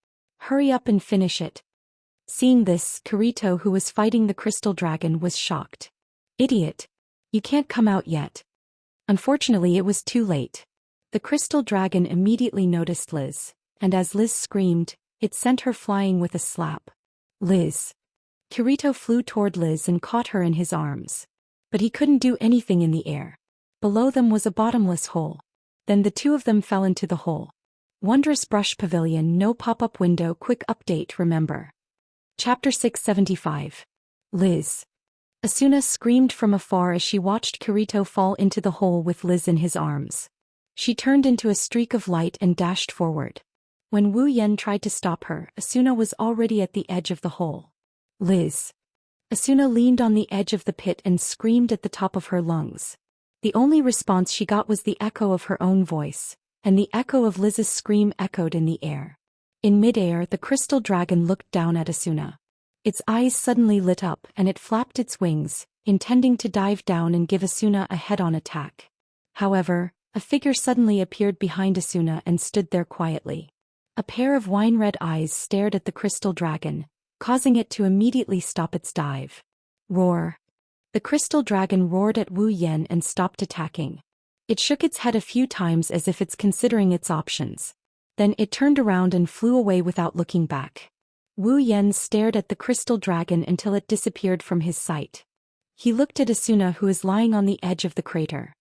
Hurry up and finish it. Seeing this, Kirito, who was fighting the crystal dragon, was shocked. Idiot. You can't come out yet. Unfortunately, it was too late. The crystal dragon immediately noticed Liz, and as Liz screamed, it sent her flying with a slap. Liz. Kirito flew toward Liz and caught her in his arms. But he couldn't do anything in the air. Below them was a bottomless hole. Then the two of them fell into the hole. Wondrous Brush Pavilion, no pop-up window. Quick update, remember. Chapter 675. Liz. Asuna screamed from afar as she watched Kirito fall into the hole with Liz in his arms. She turned into a streak of light and dashed forward. When Wu Yen tried to stop her, Asuna was already at the edge of the hole. Liz. Asuna leaned on the edge of the pit and screamed at the top of her lungs. The only response she got was the echo of her own voice, and the echo of Liz's scream echoed in the air. In midair, the crystal dragon looked down at Asuna. Its eyes suddenly lit up and it flapped its wings, intending to dive down and give Asuna a head-on attack. However, a figure suddenly appeared behind Asuna and stood there quietly. A pair of wine-red eyes stared at the crystal dragon, causing it to immediately stop its dive. Roar. The crystal dragon roared at Wu Yen and stopped attacking. It shook its head a few times as if it's considering its options. Then it turned around and flew away without looking back. Wu Yen stared at the crystal dragon until it disappeared from his sight. He looked at Asuna, who is lying on the edge of the crater.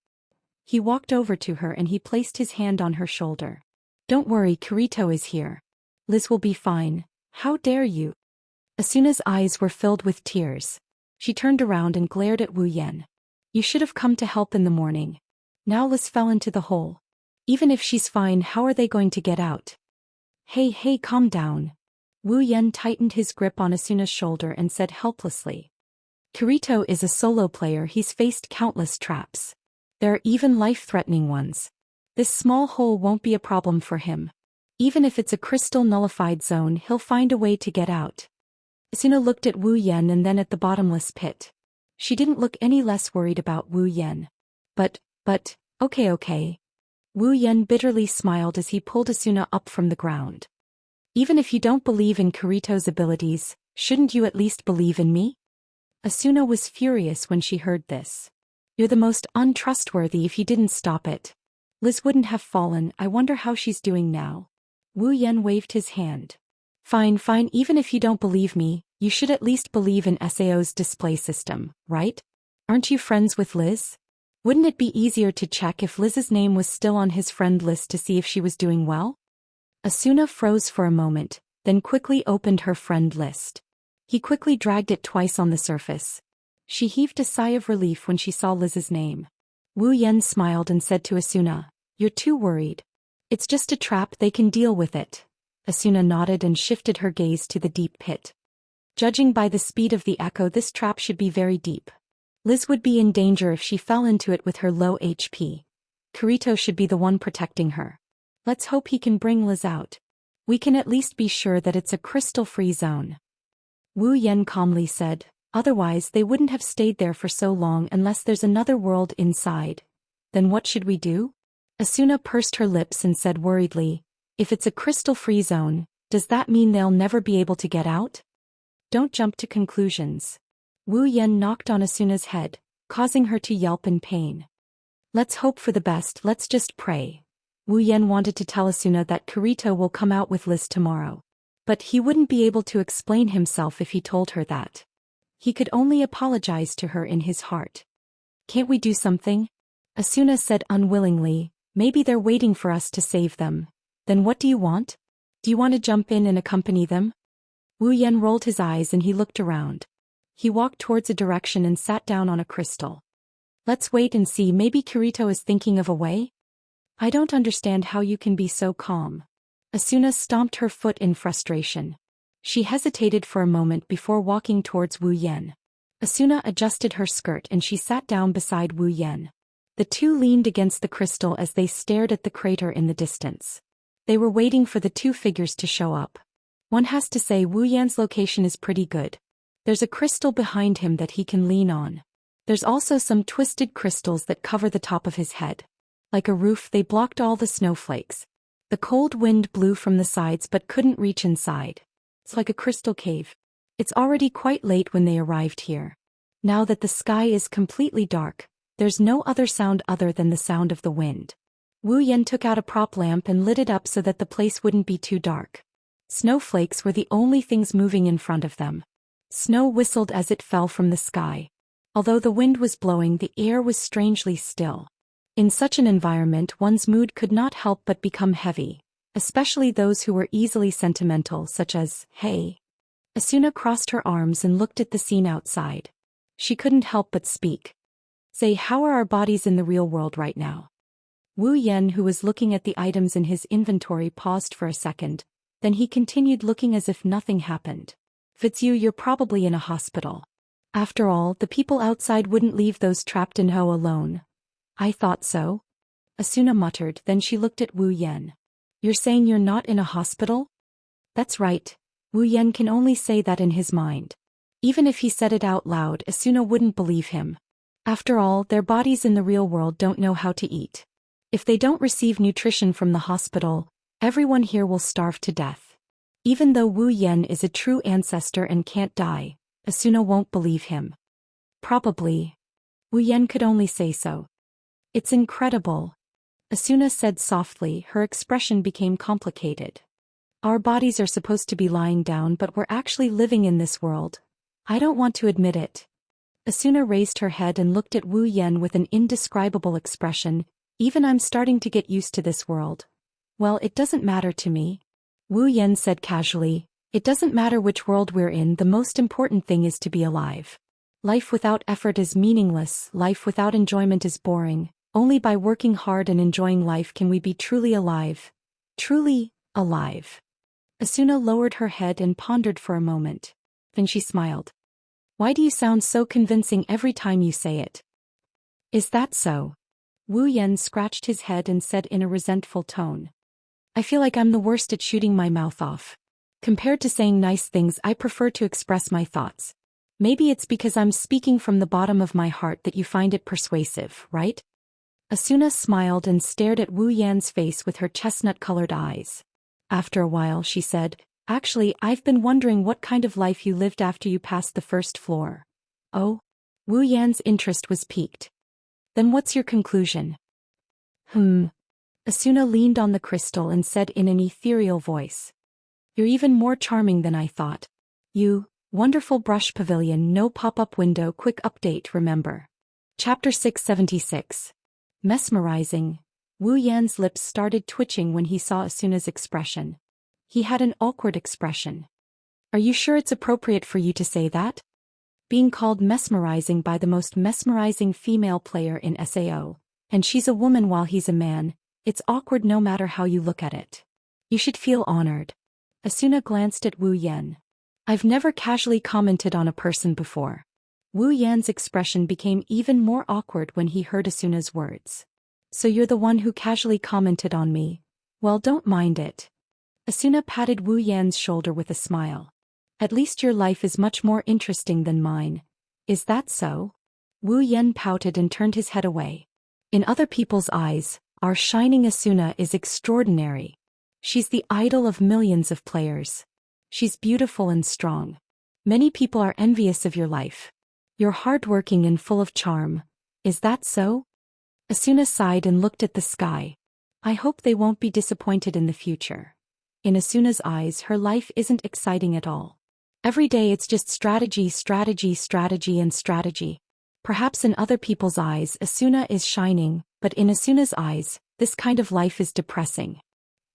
He walked over to her and he placed his hand on her shoulder. Don't worry, Kirito is here. Liz will be fine. How dare you? Asuna's eyes were filled with tears. She turned around and glared at Wu Yen. You should have come to help in the morning. Now Liz fell into the hole. Even if she's fine, how are they going to get out? Hey, calm down. Wu Yen tightened his grip on Asuna's shoulder and said helplessly. Kirito is a solo player. He's faced countless traps. There are even life-threatening ones. This small hole won't be a problem for him. Even if it's a crystal nullified zone, he'll find a way to get out. Asuna looked at Wu Yen and then at the bottomless pit. She didn't look any less worried about Wu Yen. But, okay. Wu Yen bitterly smiled as he pulled Asuna up from the ground. Even if you don't believe in Kirito's abilities, shouldn't you at least believe in me? Asuna was furious when she heard this. You're the most untrustworthy. If you didn't stop it, Liz wouldn't have fallen. I wonder how she's doing now. Wu Yen waved his hand. Fine, even if you don't believe me, you should at least believe in SAO's display system, right? Aren't you friends with Liz? Wouldn't it be easier to check if Liz's name was still on his friend list to see if she was doing well? Asuna froze for a moment, then quickly opened her friend list. He quickly dragged it twice on the surface. She heaved a sigh of relief when she saw Liz's name. Wu Yan smiled and said to Asuna, "You're too worried. It's just a trap, they can deal with it." Asuna nodded and shifted her gaze to the deep pit. Judging by the speed of the echo, this trap should be very deep. Liz would be in danger if she fell into it with her low HP. Kirito should be the one protecting her. Let's hope he can bring Liz out. We can at least be sure that it's a crystal-free zone. Wu Yan calmly said, "Otherwise they wouldn't have stayed there for so long unless there's another world inside. Then what should we do?" Asuna pursed her lips and said worriedly, "If it's a crystal-free zone, does that mean they'll never be able to get out?" "Don't jump to conclusions." Wu Yan knocked on Asuna's head, causing her to yelp in pain. "Let's hope for the best, let's just pray." Wu Yan wanted to tell Asuna that Kirito will come out with Liz tomorrow. But he wouldn't be able to explain himself if he told her that. He could only apologize to her in his heart. "Can't we do something?" Asuna said unwillingly, "Maybe they're waiting for us to save them. Then what do you want? Do you want to jump in and accompany them?" Wu Yan rolled his eyes and he looked around. He walked towards a direction and sat down on a crystal. "Let's wait and see, maybe Kirito is thinking of a way?" "I don't understand how you can be so calm." Asuna stomped her foot in frustration. She hesitated for a moment before walking towards Wu Yan. Asuna adjusted her skirt and she sat down beside Wu Yan. The two leaned against the crystal as they stared at the crater in the distance. They were waiting for the two figures to show up. One has to say Wu Yan's location is pretty good. There's a crystal behind him that he can lean on. There's also some twisted crystals that cover the top of his head. Like a roof, they blocked all the snowflakes. The cold wind blew from the sides but couldn't reach inside. It's like a crystal cave. It's already quite late when they arrived here. Now that the sky is completely dark, there's no other sound other than the sound of the wind. Wu Yan took out a prop lamp and lit it up so that the place wouldn't be too dark. Snowflakes were the only things moving in front of them. Snow whistled as it fell from the sky. Although the wind was blowing, the air was strangely still. In such an environment, one's mood could not help but become heavy, especially those who were easily sentimental, such as, "Hey." Asuna crossed her arms and looked at the scene outside. She couldn't help but speak. "Say, how are our bodies in the real world right now?" Wu Yan, who was looking at the items in his inventory, paused for a second. Then he continued, looking as if nothing happened. "If it's you, you're probably in a hospital. After all, the people outside wouldn't leave those trapped in Ho alone." "I thought so," Asuna muttered, then she looked at Wu Yan. "You're saying you're not in a hospital?" "That's right." Wu Yan can only say that in his mind. Even if he said it out loud, Asuna wouldn't believe him. After all, their bodies in the real world don't know how to eat. If they don't receive nutrition from the hospital, everyone here will starve to death. Even though Wu Yan is a true ancestor and can't die, Asuna won't believe him. "Probably." Wu Yan could only say so. "It's incredible," Asuna said softly. Her expression became complicated. "Our bodies are supposed to be lying down, but we're actually living in this world. I don't want to admit it." Asuna raised her head and looked at Wu Yan with an indescribable expression. "Even I'm starting to get used to this world." "Well, it doesn't matter to me," Wu Yan said casually. "It doesn't matter which world we're in, the most important thing is to be alive. Life without effort is meaningless, life without enjoyment is boring. Only by working hard and enjoying life can we be truly alive. Truly alive." Asuna lowered her head and pondered for a moment. Then she smiled. "Why do you sound so convincing every time you say it?" "Is that so?" Wu Yan scratched his head and said in a resentful tone. "I feel like I'm the worst at shooting my mouth off. Compared to saying nice things, I prefer to express my thoughts. Maybe it's because I'm speaking from the bottom of my heart that you find it persuasive, right?" Asuna smiled and stared at Wu Yan's face with her chestnut-colored eyes. After a while she said, "Actually, I've been wondering what kind of life you lived after you passed the first floor." "Oh?" Wu Yan's interest was piqued. "Then what's your conclusion?" Asuna leaned on the crystal and said in an ethereal voice. "You're even more charming than I thought. You, wonderful brush pavilion, no pop-up window, quick update, remember." Chapter 676. Mesmerizing. Wu Yan's lips started twitching when he saw Asuna's expression. He had an awkward expression. Are you sure it's appropriate for you to say that? Being called mesmerizing by the most mesmerizing female player in SAO, and she's a woman while he's a man, it's awkward no matter how you look at it. You should feel honored. Asuna glanced at Wu Yan. I've never casually commented on a person before. Wu Yan's expression became even more awkward when he heard Asuna's words. So you're the one who casually commented on me? Well, don't mind it. Asuna patted Wu Yan's shoulder with a smile. At least your life is much more interesting than mine. Is that so? Wu Yan pouted and turned his head away. In other people's eyes, our shining Asuna is extraordinary. She's the idol of millions of players. She's beautiful and strong. Many people are envious of your life. You're hardworking and full of charm. Is that so? Asuna sighed and looked at the sky. I hope they won't be disappointed in the future. In Asuna's eyes, her life isn't exciting at all. Every day it's just strategy, strategy, strategy and strategy. Perhaps in other people's eyes Asuna is shining, but in Asuna's eyes, this kind of life is depressing.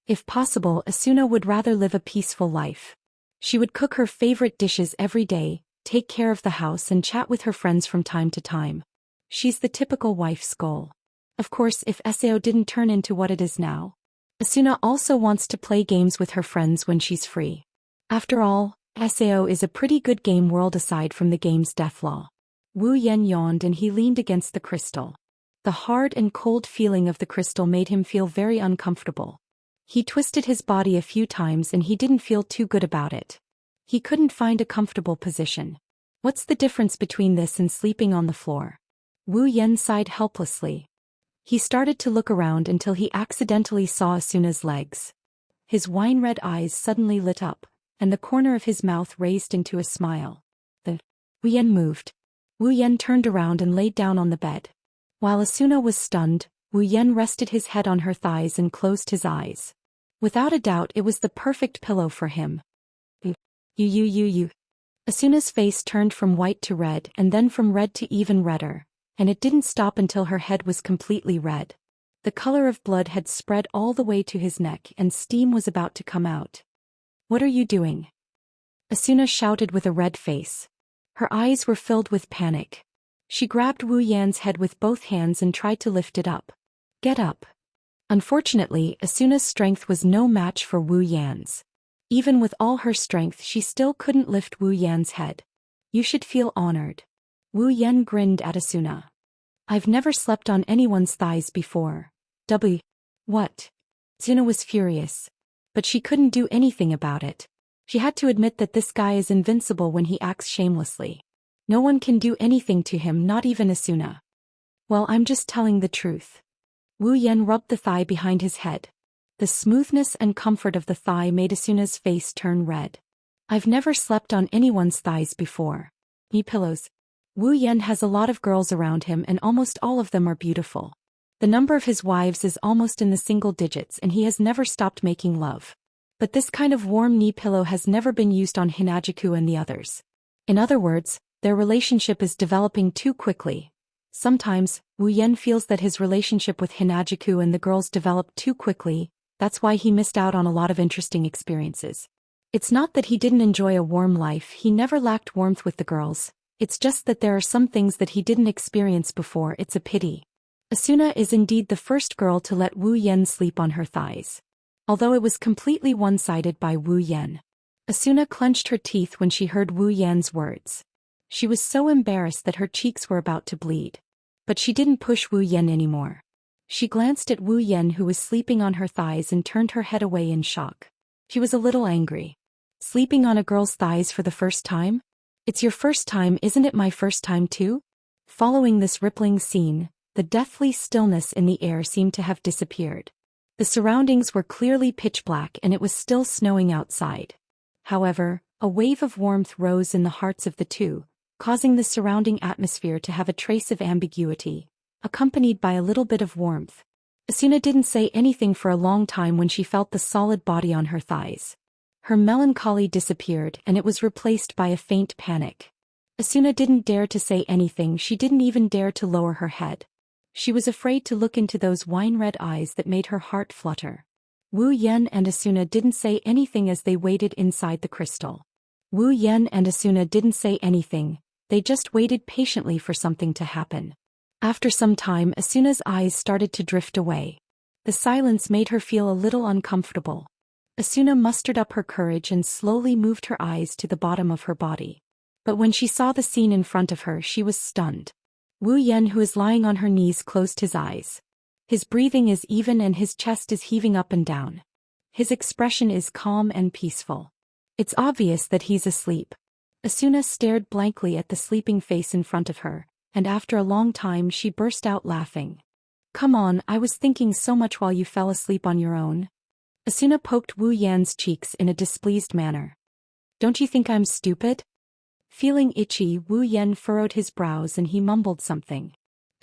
If possible, Asuna would rather live a peaceful life. She would cook her favorite dishes every day, take care of the house and chat with her friends from time to time. She's the typical wife's goal. Of course, if SAO didn't turn into what it is now. Asuna also wants to play games with her friends when she's free. After all, SAO is a pretty good game world aside from the game's deathlaw. Wu Yan yawned and he leaned against the crystal. The hard and cold feeling of the crystal made him feel very uncomfortable. He twisted his body a few times and he didn't feel too good about it. He couldn't find a comfortable position. What's the difference between this and sleeping on the floor? Wu Yan sighed helplessly. He started to look around until he accidentally saw Asuna's legs. His wine-red eyes suddenly lit up, and the corner of his mouth raised into a smile. Wu Yan moved. Wu Yan turned around and laid down on the bed. While Asuna was stunned, Wu Yan rested his head on her thighs and closed his eyes. Without a doubt it was the perfect pillow for him. You. Asuna's face turned from white to red and then from red to even redder, and it didn't stop until her head was completely red. The color of blood had spread all the way to his neck and steam was about to come out. What are you doing? Asuna shouted with a red face. Her eyes were filled with panic. She grabbed Wu Yan's head with both hands and tried to lift it up. Get up. Unfortunately, Asuna's strength was no match for Wu Yan's. Even with all her strength she still couldn't lift Wu Yan's head. You should feel honored. Wu Yan grinned at Asuna. I've never slept on anyone's thighs before. What? Asuna was furious. But she couldn't do anything about it. She had to admit that this guy is invincible when he acts shamelessly. No one can do anything to him, not even Asuna. Well, I'm just telling the truth. Wu Yan rubbed the thigh behind his head. The smoothness and comfort of the thigh made Asuna's face turn red. I've never slept on anyone's thighs before. Pillows. Wu Yan has a lot of girls around him and almost all of them are beautiful. The number of his wives is almost in the single digits and he has never stopped making love. But this kind of warm knee pillow has never been used on Hinajuku and the others. In other words, their relationship is developing too quickly. Sometimes, Wu Yan feels that his relationship with Hinajuku and the girls developed too quickly. That's why he missed out on a lot of interesting experiences. It's not that he didn't enjoy a warm life, he never lacked warmth with the girls. It's just that there are some things that he didn't experience before. It's a pity. Asuna is indeed the first girl to let Wu Yan sleep on her thighs. Although it was completely one-sided by Wu Yan. Asuna clenched her teeth when she heard Wu Yan's words. She was so embarrassed that her cheeks were about to bleed. But she didn't push Wu Yan anymore. She glanced at Wu Yan who was sleeping on her thighs and turned her head away in shock. She was a little angry. Sleeping on a girl's thighs for the first time? It's your first time, isn't it my first time too? Following this rippling scene, the deathly stillness in the air seemed to have disappeared. The surroundings were clearly pitch black and it was still snowing outside. However, a wave of warmth rose in the hearts of the two, causing the surrounding atmosphere to have a trace of ambiguity, accompanied by a little bit of warmth. Asuna didn't say anything for a long time when she felt the solid body on her thighs. Her melancholy disappeared and it was replaced by a faint panic. Asuna didn't dare to say anything, she didn't even dare to lower her head. She was afraid to look into those wine-red eyes that made her heart flutter. Wu Yan and Asuna didn't say anything as they waited inside the crystal. Wu Yan and Asuna didn't say anything, they just waited patiently for something to happen. After some time, Asuna's eyes started to drift away. The silence made her feel a little uncomfortable. Asuna mustered up her courage and slowly moved her eyes to the bottom of her body. But when she saw the scene in front of her, she was stunned. Wu Yan, who is lying on her knees, closed his eyes. His breathing is even and his chest is heaving up and down. His expression is calm and peaceful. It's obvious that he's asleep. Asuna stared blankly at the sleeping face in front of her, and after a long time she burst out laughing. "Come on, I was thinking so much while you fell asleep on your own." Asuna poked Wu Yan's cheeks in a displeased manner. "Don't you think I'm stupid?" Feeling itchy, Wu Yan furrowed his brows and he mumbled something.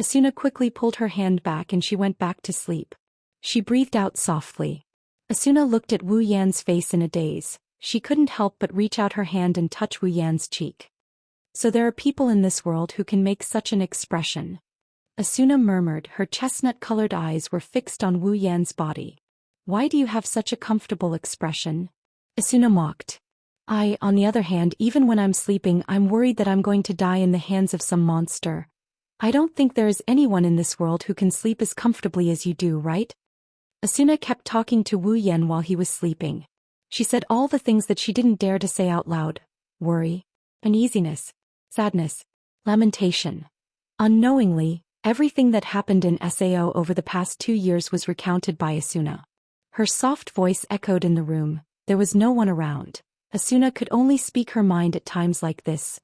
Asuna quickly pulled her hand back and she went back to sleep. She breathed out softly. Asuna looked at Wu Yan's face in a daze. She couldn't help but reach out her hand and touch Wu Yan's cheek. "So there are people in this world who can make such an expression." Asuna murmured, her chestnut-colored eyes were fixed on Wu Yan's body. "Why do you have such a comfortable expression?" Asuna mocked. On the other hand, even when I'm sleeping, I'm worried that I'm going to die in the hands of some monster. I don't think there is anyone in this world who can sleep as comfortably as you do, right?" Asuna kept talking to Wu Yan while he was sleeping. She said all the things that she didn't dare to say out loud: worry, uneasiness, sadness, lamentation. Unknowingly, everything that happened in Sao over the past 2 years was recounted by Asuna. Her soft voice echoed in the room. There was no one around. Asuna could only speak her mind at times like this.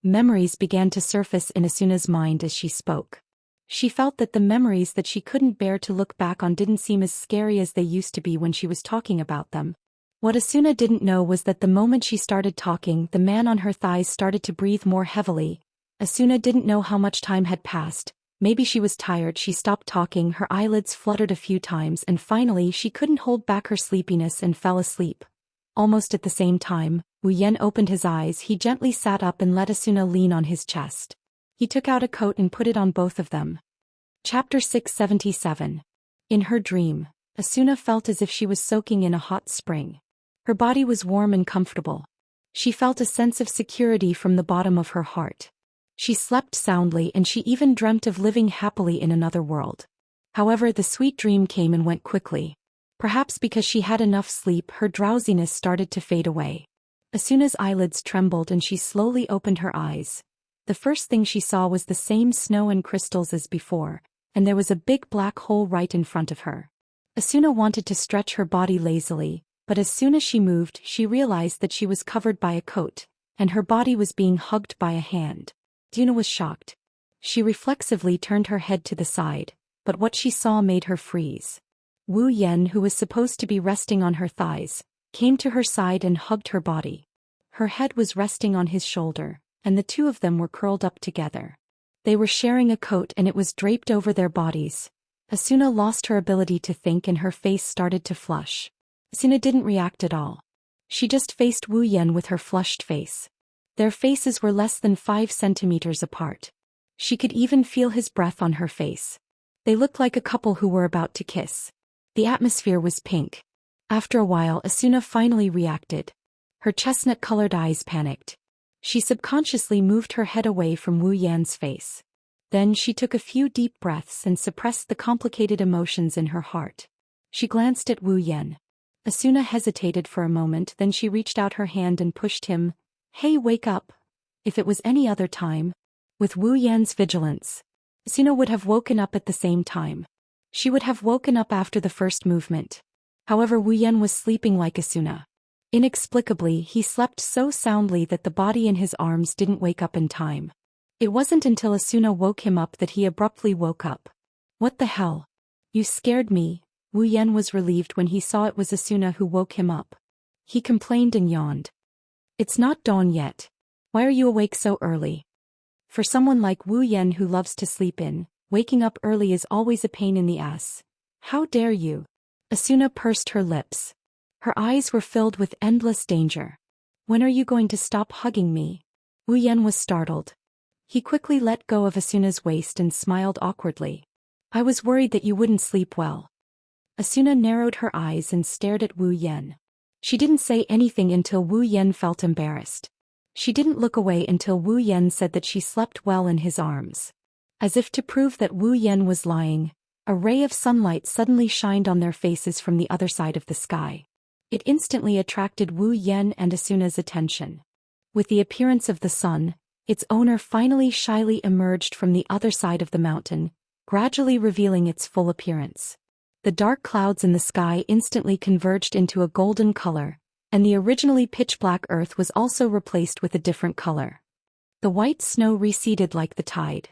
Memories began to surface in Asuna's mind as she spoke. She felt that the memories that she couldn't bear to look back on didn't seem as scary as they used to be when she was talking about them. What Asuna didn't know was that the moment she started talking, the man on her thighs started to breathe more heavily. Asuna didn't know how much time had passed. Maybe she was tired. She stopped talking, her eyelids fluttered a few times, and finally she couldn't hold back her sleepiness and fell asleep. Almost at the same time, Wu Yan opened his eyes. He gently sat up and let Asuna lean on his chest. He took out a coat and put it on both of them. Chapter 677. In her dream, Asuna felt as if she was soaking in a hot spring. Her body was warm and comfortable. She felt a sense of security from the bottom of her heart. She slept soundly and she even dreamt of living happily in another world. However, the sweet dream came and went quickly. Perhaps because she had enough sleep, her drowsiness started to fade away. Asuna's eyelids trembled and she slowly opened her eyes. The first thing she saw was the same snow and crystals as before, and there was a big black hole right in front of her. Asuna wanted to stretch her body lazily, but as soon as she moved, she realized that she was covered by a coat, and her body was being hugged by a hand. Asuna was shocked. She reflexively turned her head to the side, but what she saw made her freeze. Wu Yan, who was supposed to be resting on her thighs, came to her side and hugged her body. Her head was resting on his shoulder, and the two of them were curled up together. They were sharing a coat and it was draped over their bodies. Asuna lost her ability to think and her face started to flush. Asuna didn't react at all. She just faced Wu Yan with her flushed face. Their faces were less than 5 centimeters apart. She could even feel his breath on her face. They looked like a couple who were about to kiss. The atmosphere was pink. After a while, Asuna finally reacted. Her chestnut-colored eyes panicked. She subconsciously moved her head away from Wu Yan's face. Then she took a few deep breaths and suppressed the complicated emotions in her heart. She glanced at Wu Yan. Asuna hesitated for a moment, then she reached out her hand and pushed him. "Hey, wake up." If it was any other time, with Wu Yan's vigilance, Asuna would have woken up at the same time. She would have woken up after the first movement. However, Wu Yan was sleeping like Asuna. Inexplicably, he slept so soundly that the body in his arms didn't wake up in time. It wasn't until Asuna woke him up that he abruptly woke up. "What the hell? You scared me." Wu Yan was relieved when he saw it was Asuna who woke him up. He complained and yawned. "It's not dawn yet. Why are you awake so early?" For someone like Wu Yan who loves to sleep in, waking up early is always a pain in the ass. "How dare you?" Asuna pursed her lips. Her eyes were filled with endless danger. "When are you going to stop hugging me?" Wu Yan was startled. He quickly let go of Asuna's waist and smiled awkwardly. I was worried that you wouldn't sleep well. Asuna narrowed her eyes and stared at Wu Yan. She didn't say anything until Wu Yan felt embarrassed. She didn't look away until Wu Yan said that she slept well in his arms. As if to prove that Wu Yan was lying, a ray of sunlight suddenly shined on their faces from the other side of the sky. It instantly attracted Wu Yan and Asuna's attention. With the appearance of the sun, its owner finally shyly emerged from the other side of the mountain, gradually revealing its full appearance. The dark clouds in the sky instantly converged into a golden color, and the originally pitch-black earth was also replaced with a different color. The white snow receded like the tide.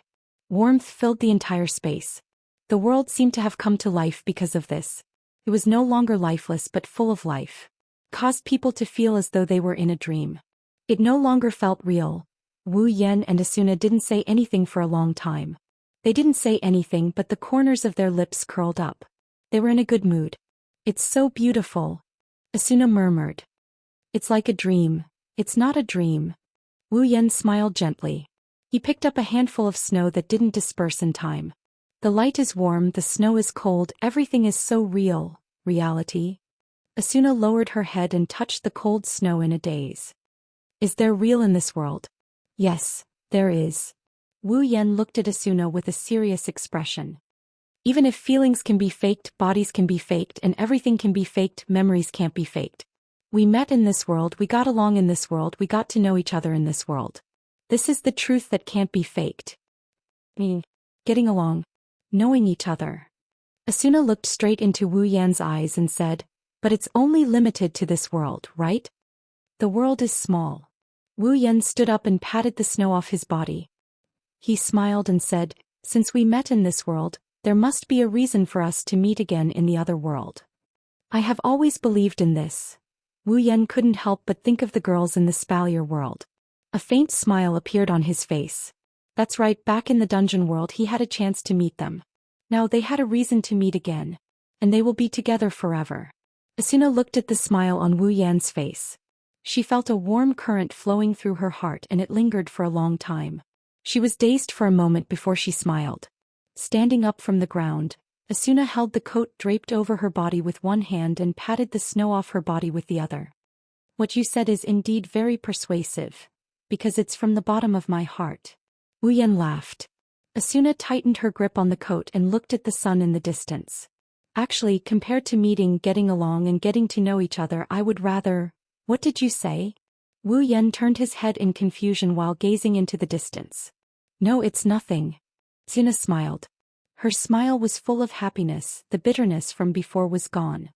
Warmth filled the entire space. The world seemed to have come to life because of this. It was no longer lifeless but full of life. Caused people to feel as though they were in a dream. It no longer felt real. Wu Yan and Asuna didn't say anything for a long time. They didn't say anything, but the corners of their lips curled up. They were in a good mood. It's so beautiful, Asuna murmured. It's like a dream. It's not a dream. Wu Yan smiled gently. He picked up a handful of snow that didn't disperse in time. The light is warm, the snow is cold, everything is so real. Reality? Asuna lowered her head and touched the cold snow in a daze. Is there real in this world? Yes, there is. Wu Yan looked at Asuna with a serious expression. Even if feelings can be faked, bodies can be faked, and everything can be faked, memories can't be faked. We met in this world, we got along in this world, we got to know each other in this world. This is the truth that can't be faked. Getting along. Knowing each other. Asuna looked straight into Wu Yan's eyes and said, but it's only limited to this world, right? The world is small. Wu Yan stood up and patted the snow off his body. He smiled and said, since we met in this world, there must be a reason for us to meet again in the other world. I have always believed in this. Wu Yan couldn't help but think of the girls in the Spalier world. A faint smile appeared on his face. That's right, back in the dungeon world he had a chance to meet them. Now they had a reason to meet again. And they will be together forever. Asuna looked at the smile on Wu Yan's face. She felt a warm current flowing through her heart and it lingered for a long time. She was dazed for a moment before she smiled. Standing up from the ground, Asuna held the coat draped over her body with one hand and patted the snow off her body with the other. What you said is indeed very persuasive, because it's from the bottom of my heart. Wu Yan laughed. Asuna tightened her grip on the coat and looked at the sun in the distance. Actually, compared to meeting, getting along and getting to know each other, I would rather... What did you say? Wu Yan turned his head in confusion while gazing into the distance. No, it's nothing. Asuna smiled. Her smile was full of happiness, the bitterness from before was gone.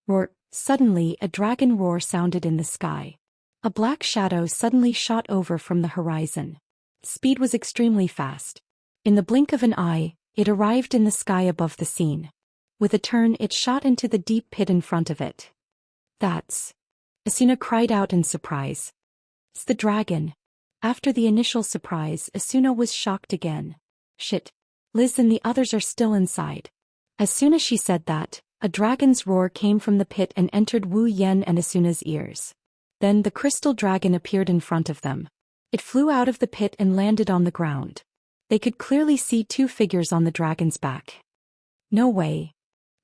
Roar! Suddenly a dragon roar sounded in the sky. A black shadow suddenly shot over from the horizon. Speed was extremely fast. In the blink of an eye, it arrived in the sky above the scene. With a turn it shot into the deep pit in front of it. That's... Asuna cried out in surprise. It's the dragon. After the initial surprise, Asuna was shocked again. Shit. Liz and the others are still inside. As soon as she said that, a dragon's roar came from the pit and entered Wu Yan and Asuna's ears. Then the crystal dragon appeared in front of them. It flew out of the pit and landed on the ground. They could clearly see two figures on the dragon's back. No way.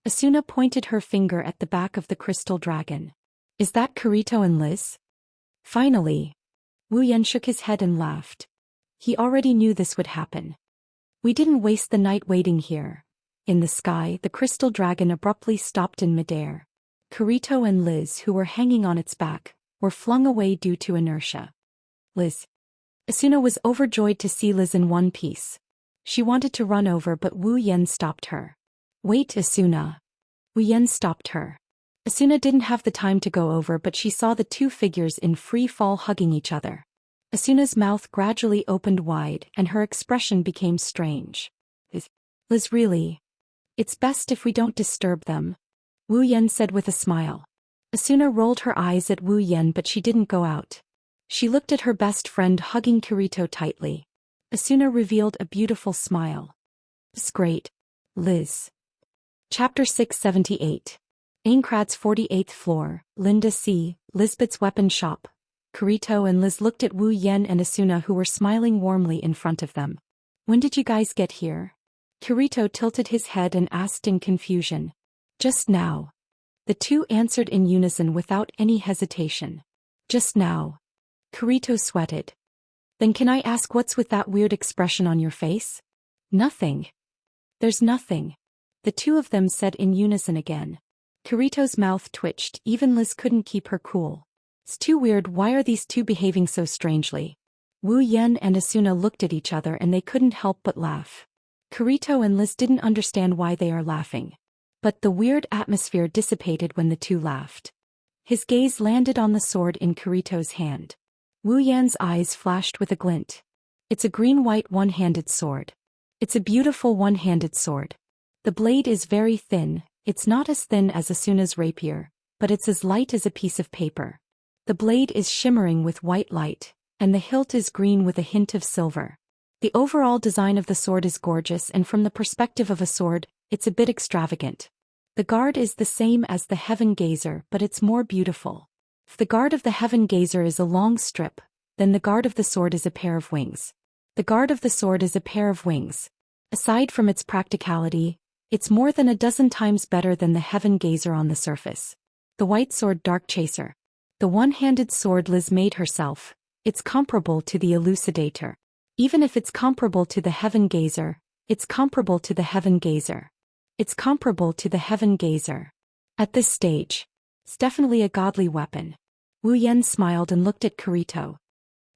Asuna pointed her finger at the back of the crystal dragon. Is that Kirito and Liz? Finally. Wu Yan shook his head and laughed. He already knew this would happen. We didn't waste the night waiting here. In the sky, the crystal dragon abruptly stopped in midair. Kirito and Liz, who were hanging on its back, were flung away due to inertia. Liz. Asuna was overjoyed to see Liz in one piece. She wanted to run over, but Wu Yan stopped her. Wait, Asuna. Wu Yan stopped her. Asuna didn't have the time to go over, but she saw the two figures in free fall hugging each other. Asuna's mouth gradually opened wide and her expression became strange. Liz, really? It's best if we don't disturb them, Wu Yan said with a smile. Asuna rolled her eyes at Wu Yan, but she didn't go out. She looked at her best friend hugging Kirito tightly. Asuna revealed a beautiful smile. It's great, Liz. Chapter 678. Aincrad's 48th floor, Linda C., Lisbeth's weapon shop. Kirito and Liz looked at Wu Yan and Asuna, who were smiling warmly in front of them. When did you guys get here? Kirito tilted his head and asked in confusion. Just now. The two answered in unison without any hesitation. Just now. Kirito sweated. Then can I ask what's with that weird expression on your face? Nothing. There's nothing. The two of them said in unison again. Kirito's mouth twitched, even Liz couldn't keep her cool. It's too weird, why are these two behaving so strangely? Wu Yan and Asuna looked at each other and they couldn't help but laugh. Kirito and Liz didn't understand why they are laughing. But the weird atmosphere dissipated when the two laughed. His gaze landed on the sword in Kirito's hand. Wu Yan's eyes flashed with a glint. It's a green-white one-handed sword. It's a beautiful one-handed sword. The blade is very thin, it's not as thin as Asuna's rapier, but it's as light as a piece of paper. The blade is shimmering with white light, and the hilt is green with a hint of silver. The overall design of the sword is gorgeous, and from the perspective of a sword, it's a bit extravagant. The guard is the same as the Heaven Gazer, but it's more beautiful. If the guard of the Heaven Gazer is a long strip, then the guard of the sword is a pair of wings. The guard of the sword is a pair of wings. Aside from its practicality, it's more than a dozen times better than the Heaven Gazer on the surface. The white sword Dark Chaser. The one-handed sword Liz made herself. It's comparable to the Elucidator. Even if it's comparable to the Heaven Gazer, it's comparable to the Heaven Gazer. It's comparable to the Heaven Gazer. At this stage, it's definitely a godly weapon. Wu Yan smiled and looked at Kirito.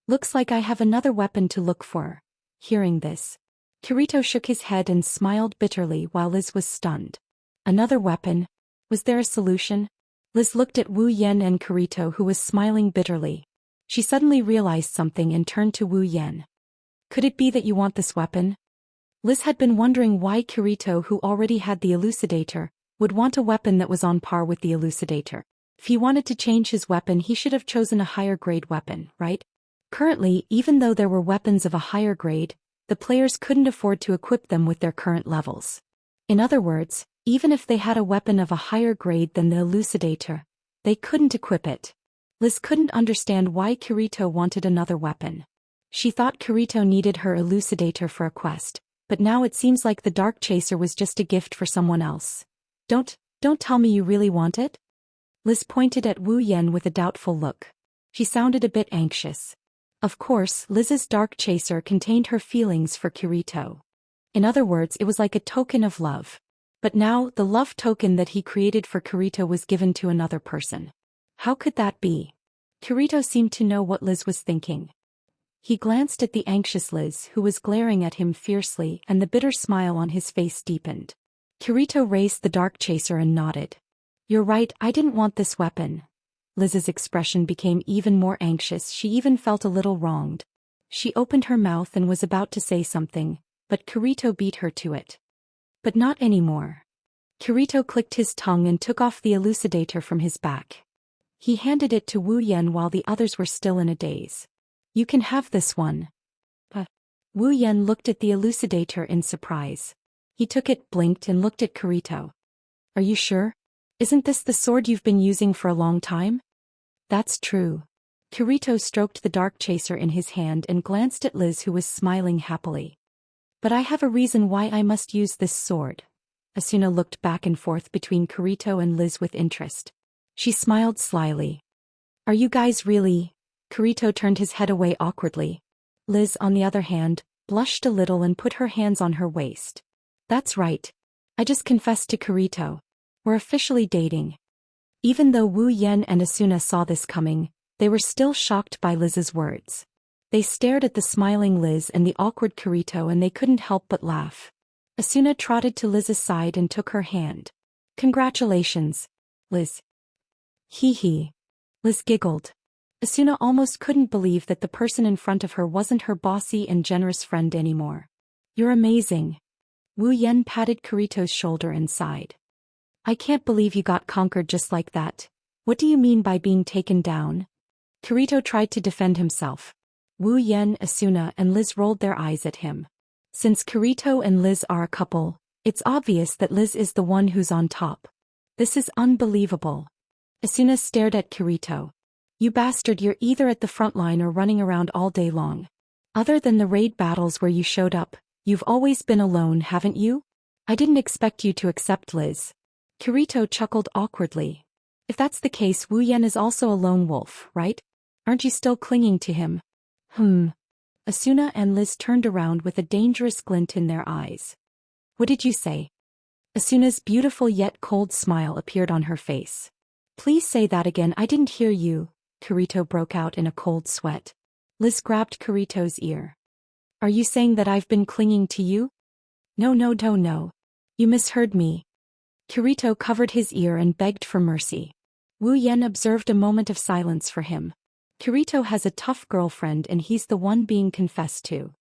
Looks like I have another weapon to look for. Hearing this, Kirito shook his head and smiled bitterly while Liz was stunned. Another weapon? Was there a solution? Liz looked at Wu Yan and Kirito, who was smiling bitterly. She suddenly realized something and turned to Wu Yan. Could it be that you want this weapon? Liz had been wondering why Kirito, who already had the Elucidator, would want a weapon that was on par with the Elucidator. If he wanted to change his weapon, he should have chosen a higher grade weapon, right? Currently, even though there were weapons of a higher grade, the players couldn't afford to equip them with their current levels. In other words, even if they had a weapon of a higher grade than the Elucidator, they couldn't equip it. Liz couldn't understand why Kirito wanted another weapon. She thought Kirito needed her Elucidator for a quest, but now it seems like the Dark Chaser was just a gift for someone else. Don't tell me you really want it? Liz pointed at Wu Yan with a doubtful look. She sounded a bit anxious. Of course, Liz's Dark Chaser contained her feelings for Kirito. In other words, it was like a token of love. But now, the love token that he created for Kirito was given to another person. How could that be? Kirito seemed to know what Liz was thinking. He glanced at the anxious Liz, who was glaring at him fiercely, and the bitter smile on his face deepened. Kirito raised the Dark Chaser and nodded. You're right, I didn't want this weapon. Liz's expression became even more anxious, she even felt a little wronged. She opened her mouth and was about to say something, but Kirito beat her to it. But not anymore. Kirito clicked his tongue and took off the Elucidator from his back. He handed it to Wu Yan while the others were still in a daze. You can have this one. But Wu Yan looked at the Elucidator in surprise. He took it, blinked, and looked at Kirito. Are you sure? Isn't this the sword you've been using for a long time? That's true. Kirito stroked the Dark Chaser in his hand and glanced at Liz, who was smiling happily. But I have a reason why I must use this sword. Asuna looked back and forth between Kirito and Liz with interest. She smiled slyly. Are you guys really? Kirito turned his head away awkwardly. Liz, on the other hand, blushed a little and put her hands on her waist. That's right. I just confessed to Kirito. We're officially dating. Even though Wu Yan and Asuna saw this coming, they were still shocked by Liz's words. They stared at the smiling Liz and the awkward Kirito, and they couldn't help but laugh. Asuna trotted to Liz's side and took her hand. Congratulations, Liz. Hee hee. Liz giggled. Asuna almost couldn't believe that the person in front of her wasn't her bossy and generous friend anymore. You're amazing. Wu Yan patted Kirito's shoulder and sighed. I can't believe you got conquered just like that. What do you mean by being taken down? Kirito tried to defend himself. Wu Yan, Asuna, and Liz rolled their eyes at him. Since Kirito and Liz are a couple, it's obvious that Liz is the one who's on top. This is unbelievable. Asuna stared at Kirito. You bastard, you're either at the front line or running around all day long. Other than the raid battles where you showed up, You've always been alone, haven't you? I didn't expect you to accept Liz. Kirito chuckled awkwardly. If that's the case, Wu Yan is also a lone wolf, right? Aren't you still clinging to him? Asuna and Liz turned around with a dangerous glint in their eyes. What did you say? Asuna's beautiful yet cold smile appeared on her face. Please say that again, I didn't hear you. Kirito broke out in a cold sweat. Liz grabbed Kirito's ear. Are you saying that I've been clinging to you? No. You misheard me. Kirito covered his ear and begged for mercy. Wu Yan observed a moment of silence for him. Kirito has a tough girlfriend and he's the one being confessed to.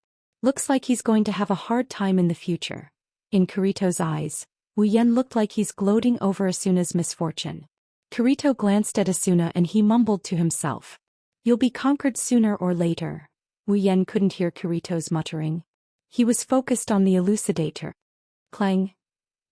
Looks like he's going to have a hard time in the future. In Kirito's eyes, Wu Yan looked like he's gloating over Asuna's misfortune. Kirito glanced at Asuna and he mumbled to himself. You'll be conquered sooner or later. Wu Yan couldn't hear Kirito's muttering. He was focused on the elucidator. Clang.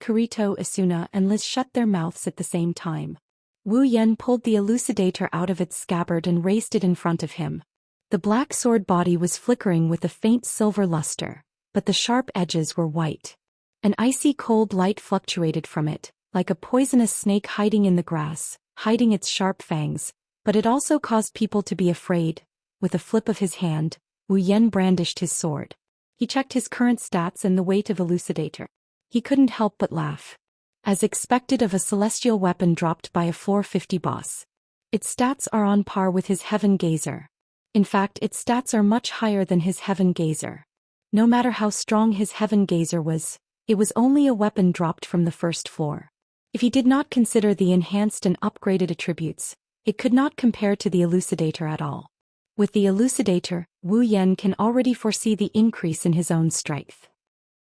Kirito, Asuna, and Liz shut their mouths at the same time. Wu Yan pulled the elucidator out of its scabbard and raised it in front of him. The black sword body was flickering with a faint silver luster, but the sharp edges were white. An icy cold light fluctuated from it, like a poisonous snake hiding in the grass, hiding its sharp fangs, but it also caused people to be afraid. With a flip of his hand, Wu Yan brandished his sword. He checked his current stats and the weight of elucidator. He couldn't help but laugh. As expected of a celestial weapon dropped by a floor 50 boss. Its stats are on par with his Heaven Gazer. In fact, its stats are much higher than his Heaven Gazer. No matter how strong his Heaven Gazer was, it was only a weapon dropped from the first floor. If he did not consider the enhanced and upgraded attributes, it could not compare to the elucidator at all. With the elucidator, Wu Yan can already foresee the increase in his own strength.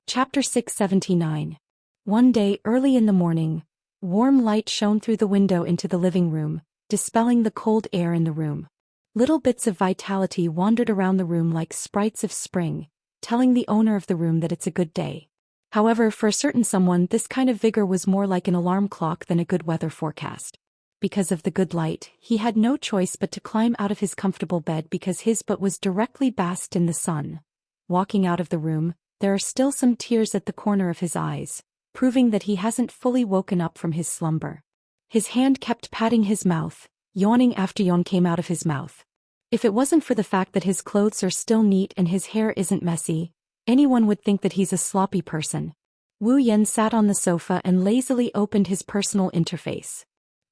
Chapter 679. One day early in the morning, warm light shone through the window into the living room, dispelling the cold air in the room. Little bits of vitality wandered around the room like sprites of spring, telling the owner of the room that it's a good day. However, for a certain someone, this kind of vigor was more like an alarm clock than a good weather forecast. Because of the good light, he had no choice but to climb out of his comfortable bed because his butt was directly basked in the sun. Walking out of the room, there are still some tears at the corner of his eyes, proving that he hasn't fully woken up from his slumber. His hand kept patting his mouth, yawning after yawn came out of his mouth. If it wasn't for the fact that his clothes are still neat and his hair isn't messy, anyone would think that he's a sloppy person. Wu Yan sat on the sofa and lazily opened his personal interface.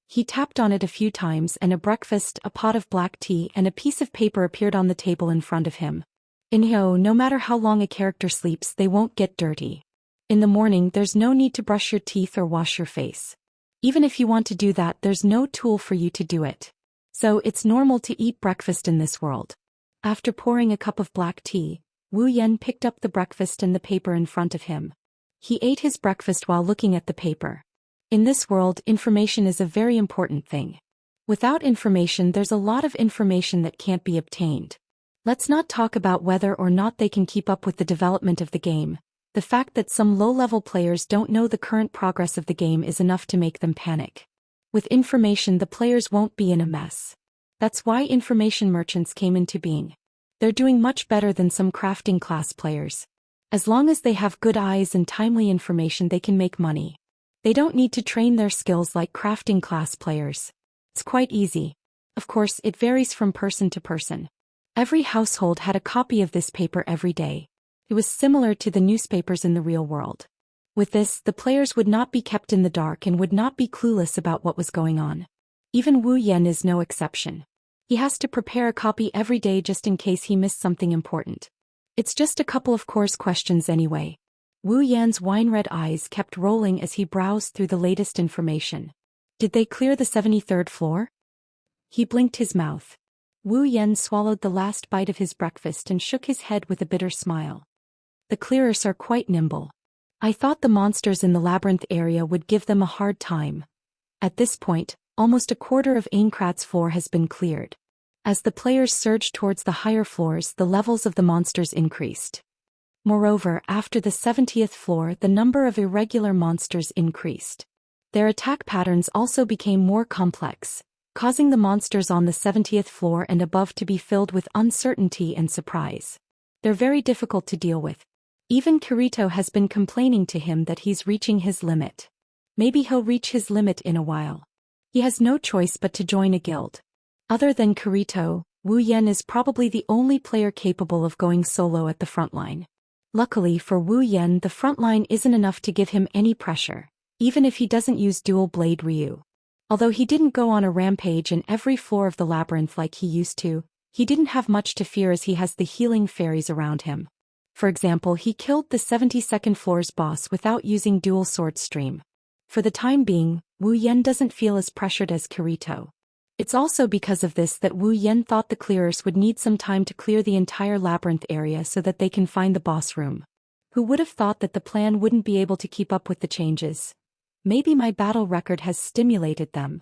He tapped on it a few times and a breakfast, a pot of black tea and a piece of paper appeared on the table in front of him. No matter how long a character sleeps, they won't get dirty. In the morning, there's no need to brush your teeth or wash your face. Even if you want to do that, there's no tool for you to do it. So it's normal to eat breakfast in this world. After pouring a cup of black tea, Wu Yan picked up the breakfast and the paper in front of him. He ate his breakfast while looking at the paper. In this world, information is a very important thing. Without information, there's a lot of information that can't be obtained. Let's not talk about whether or not they can keep up with the development of the game. The fact that some low-level players don't know the current progress of the game is enough to make them panic. With information, the players won't be in a mess. That's why information merchants came into being. They're doing much better than some crafting class players. As long as they have good eyes and timely information, they can make money. They don't need to train their skills like crafting class players. It's quite easy. Of course, it varies from person to person. Every household had a copy of this paper every day. It was similar to the newspapers in the real world. With this, the players would not be kept in the dark and would not be clueless about what was going on. Even Wu Yan is no exception. He has to prepare a copy every day just in case he missed something important. It's just a couple of course questions anyway. Wu Yan's wine-red eyes kept rolling as he browsed through the latest information. Did they clear the 73rd floor? He blinked his mouth. Wu Yan swallowed the last bite of his breakfast and shook his head with a bitter smile. The clearers are quite nimble. I thought the monsters in the labyrinth area would give them a hard time. At this point, almost a quarter of Aincrad's floor has been cleared. As the players surged towards the higher floors, the levels of the monsters increased. Moreover, after the 70th floor, the number of irregular monsters increased. Their attack patterns also became more complex, causing the monsters on the 70th floor and above to be filled with uncertainty and surprise. They're very difficult to deal with. Even Kirito has been complaining to him that he's reaching his limit. Maybe he'll reach his limit in a while. He has no choice but to join a guild. Other than Kirito, Wu Yan is probably the only player capable of going solo at the front line. Luckily for Wu Yan, the front line isn't enough to give him any pressure, even if he doesn't use dual blade Ryu. Although he didn't go on a rampage in every floor of the labyrinth like he used to, he didn't have much to fear as he has the healing fairies around him. For example, he killed the 72nd floor's boss without using dual sword stream. For the time being, Wu Yan doesn't feel as pressured as Kirito. It's also because of this that Wu Yan thought the clearers would need some time to clear the entire labyrinth area so that they can find the boss room. Who would have thought that the plan wouldn't be able to keep up with the changes? Maybe my battle record has stimulated them.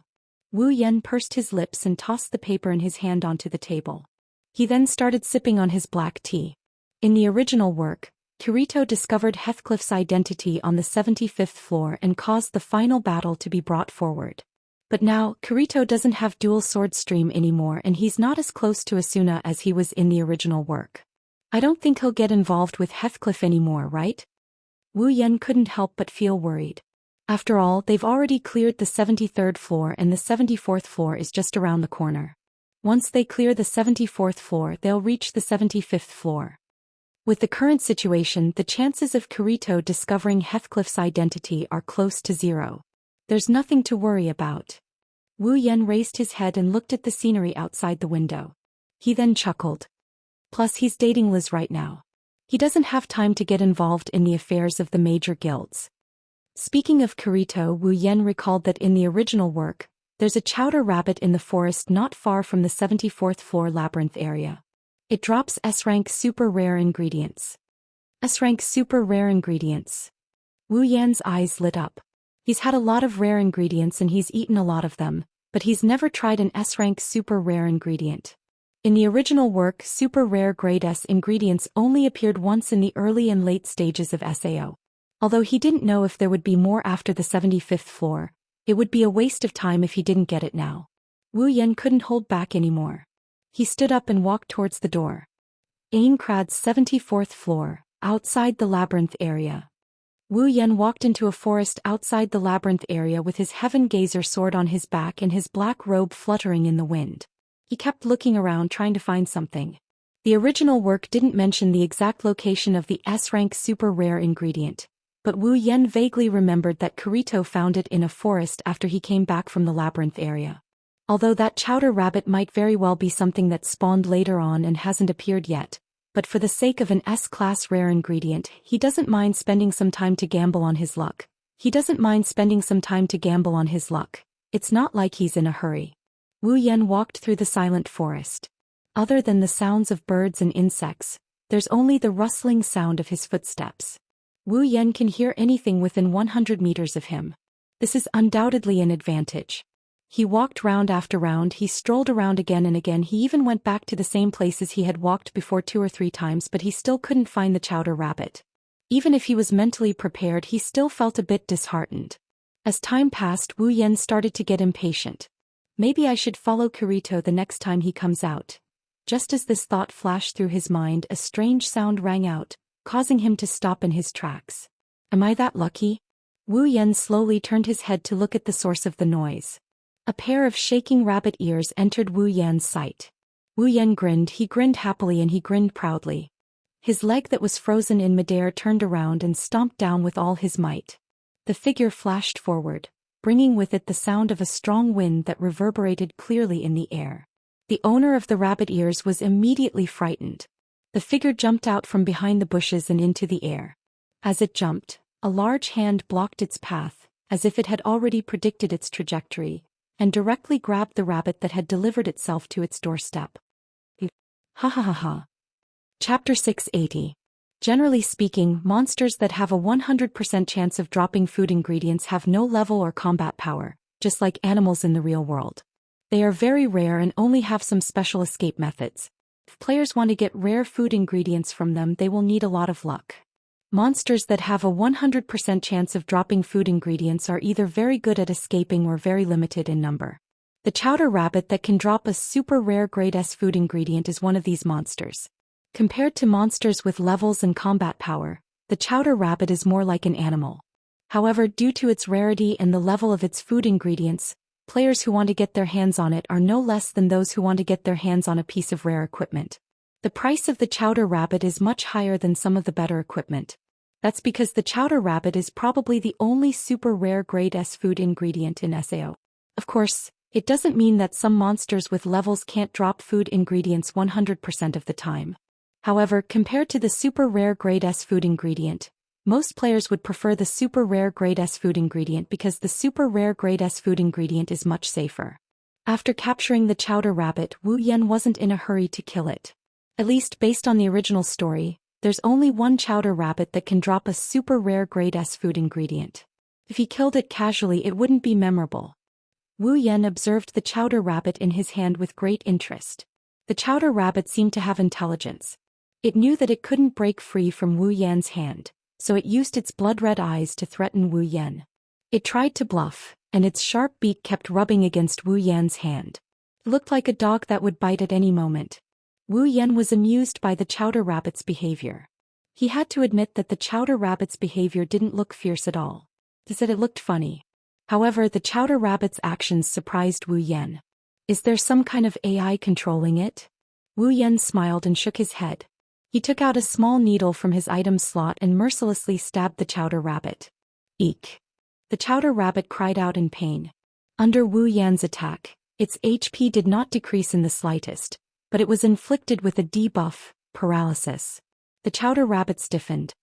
Wu Yan pursed his lips and tossed the paper in his hand onto the table. He then started sipping on his black tea. In the original work, Kirito discovered Heathcliff's identity on the 75th floor and caused the final battle to be brought forward. But now, Kirito doesn't have dual sword stream anymore and he's not as close to Asuna as he was in the original work. I don't think he'll get involved with Heathcliff anymore, right? Wu Yan couldn't help but feel worried. After all, they've already cleared the 73rd floor and the 74th floor is just around the corner. Once they clear the 74th floor, they'll reach the 75th floor. With the current situation, the chances of Kirito discovering Heathcliff's identity are close to zero. There's nothing to worry about. Wu Yan raised his head and looked at the scenery outside the window. He then chuckled. Plus he's dating Liz right now. He doesn't have time to get involved in the affairs of the major guilds. Speaking of Kirito, Wu Yan recalled that in the original work, there's a chowder rabbit in the forest not far from the 74th floor labyrinth area. It drops S-rank super rare ingredients. S-rank super rare ingredients. Wu Yan's eyes lit up. He's had a lot of rare ingredients and he's eaten a lot of them, but he's never tried an S-rank super rare ingredient. In the original work, super rare grade S ingredients only appeared once in the early and late stages of SAO. Although he didn't know if there would be more after the 75th floor, it would be a waste of time if he didn't get it now. Wu Yan couldn't hold back anymore. He stood up and walked towards the door. Aincrad's 74th floor, outside the labyrinth area. Wu Yan walked into a forest outside the labyrinth area with his Heaven Gazer sword on his back and his black robe fluttering in the wind. He kept looking around trying to find something. The original work didn't mention the exact location of the S-rank super rare ingredient, but Wu Yan vaguely remembered that Kirito found it in a forest after he came back from the labyrinth area. Although that chowder rabbit might very well be something that spawned later on and hasn't appeared yet, but for the sake of an S-class rare ingredient, he doesn't mind spending some time to gamble on his luck. It's not like he's in a hurry. Wu Yan walked through the silent forest. Other than the sounds of birds and insects, there's only the rustling sound of his footsteps. Wu Yan can hear anything within 100 meters of him. This is undoubtedly an advantage. He walked round after round, he strolled around again and again, he even went back to the same places he had walked before 2 or 3 times, but he still couldn't find the chowder rabbit. Even if he was mentally prepared, he still felt a bit disheartened. As time passed, Wu Yan started to get impatient. Maybe I should follow Kirito the next time he comes out. Just as this thought flashed through his mind, a strange sound rang out, causing him to stop in his tracks. Am I that lucky? Wu Yan slowly turned his head to look at the source of the noise. A pair of shaking rabbit ears entered Wu Yan's sight. Wu Yan grinned, he grinned happily and he grinned proudly. His leg that was frozen in midair turned around and stomped down with all his might. The figure flashed forward, bringing with it the sound of a strong wind that reverberated clearly in the air. The owner of the rabbit ears was immediately frightened. The figure jumped out from behind the bushes and into the air. As it jumped, a large hand blocked its path, as if it had already predicted its trajectory, and directly grabbed the rabbit that had delivered itself to its doorstep. Ha ha ha ha. Chapter 680. Generally speaking, monsters that have a 100% chance of dropping food ingredients have no level or combat power, just like animals in the real world. They are very rare and only have some special escape methods. If players want to get rare food ingredients from them, they will need a lot of luck. Monsters that have a 100% chance of dropping food ingredients are either very good at escaping or very limited in number. The chowder rabbit that can drop a super rare grade S food ingredient is one of these monsters. Compared to monsters with levels and combat power, The chowder rabbit is more like an animal. However, due to its rarity and the level of its food ingredients, players who want to get their hands on it are no less than those who want to get their hands on a piece of rare equipment. The price of the chowder rabbit is much higher than some of the better equipment. That's because the chowder rabbit is probably the only super rare grade S food ingredient in SAO. Of course, it doesn't mean that some monsters with levels can't drop food ingredients 100% of the time. However, compared to the super rare grade S food ingredient, most players would prefer the super rare grade S food ingredient because the super rare grade S food ingredient is much safer. After capturing the chowder rabbit, Wu Yan wasn't in a hurry to kill it. At least based on the original story, there's only one chowder rabbit that can drop a super rare grade S food ingredient. If he killed it casually, it wouldn't be memorable. Wu Yan observed the chowder rabbit in his hand with great interest. The chowder rabbit seemed to have intelligence. It knew that it couldn't break free from Wu Yan's hand, so it used its blood-red eyes to threaten Wu Yan. It tried to bluff, and its sharp beak kept rubbing against Wu Yan's hand. It looked like a dog that would bite at any moment. Wu Yan was amused by the chowder rabbit's behavior. He had to admit that the chowder rabbit's behavior didn't look fierce at all. He said it looked funny. However, the chowder rabbit's actions surprised Wu Yan. Is there some kind of AI controlling it? Wu Yan smiled and shook his head. He took out a small needle from his item slot and mercilessly stabbed the chowder rabbit. Eek! The chowder rabbit cried out in pain. Under Wu Yan's attack, its HP did not decrease in the slightest, but it was inflicted with a debuff, paralysis. The chowder rabbit stiffened.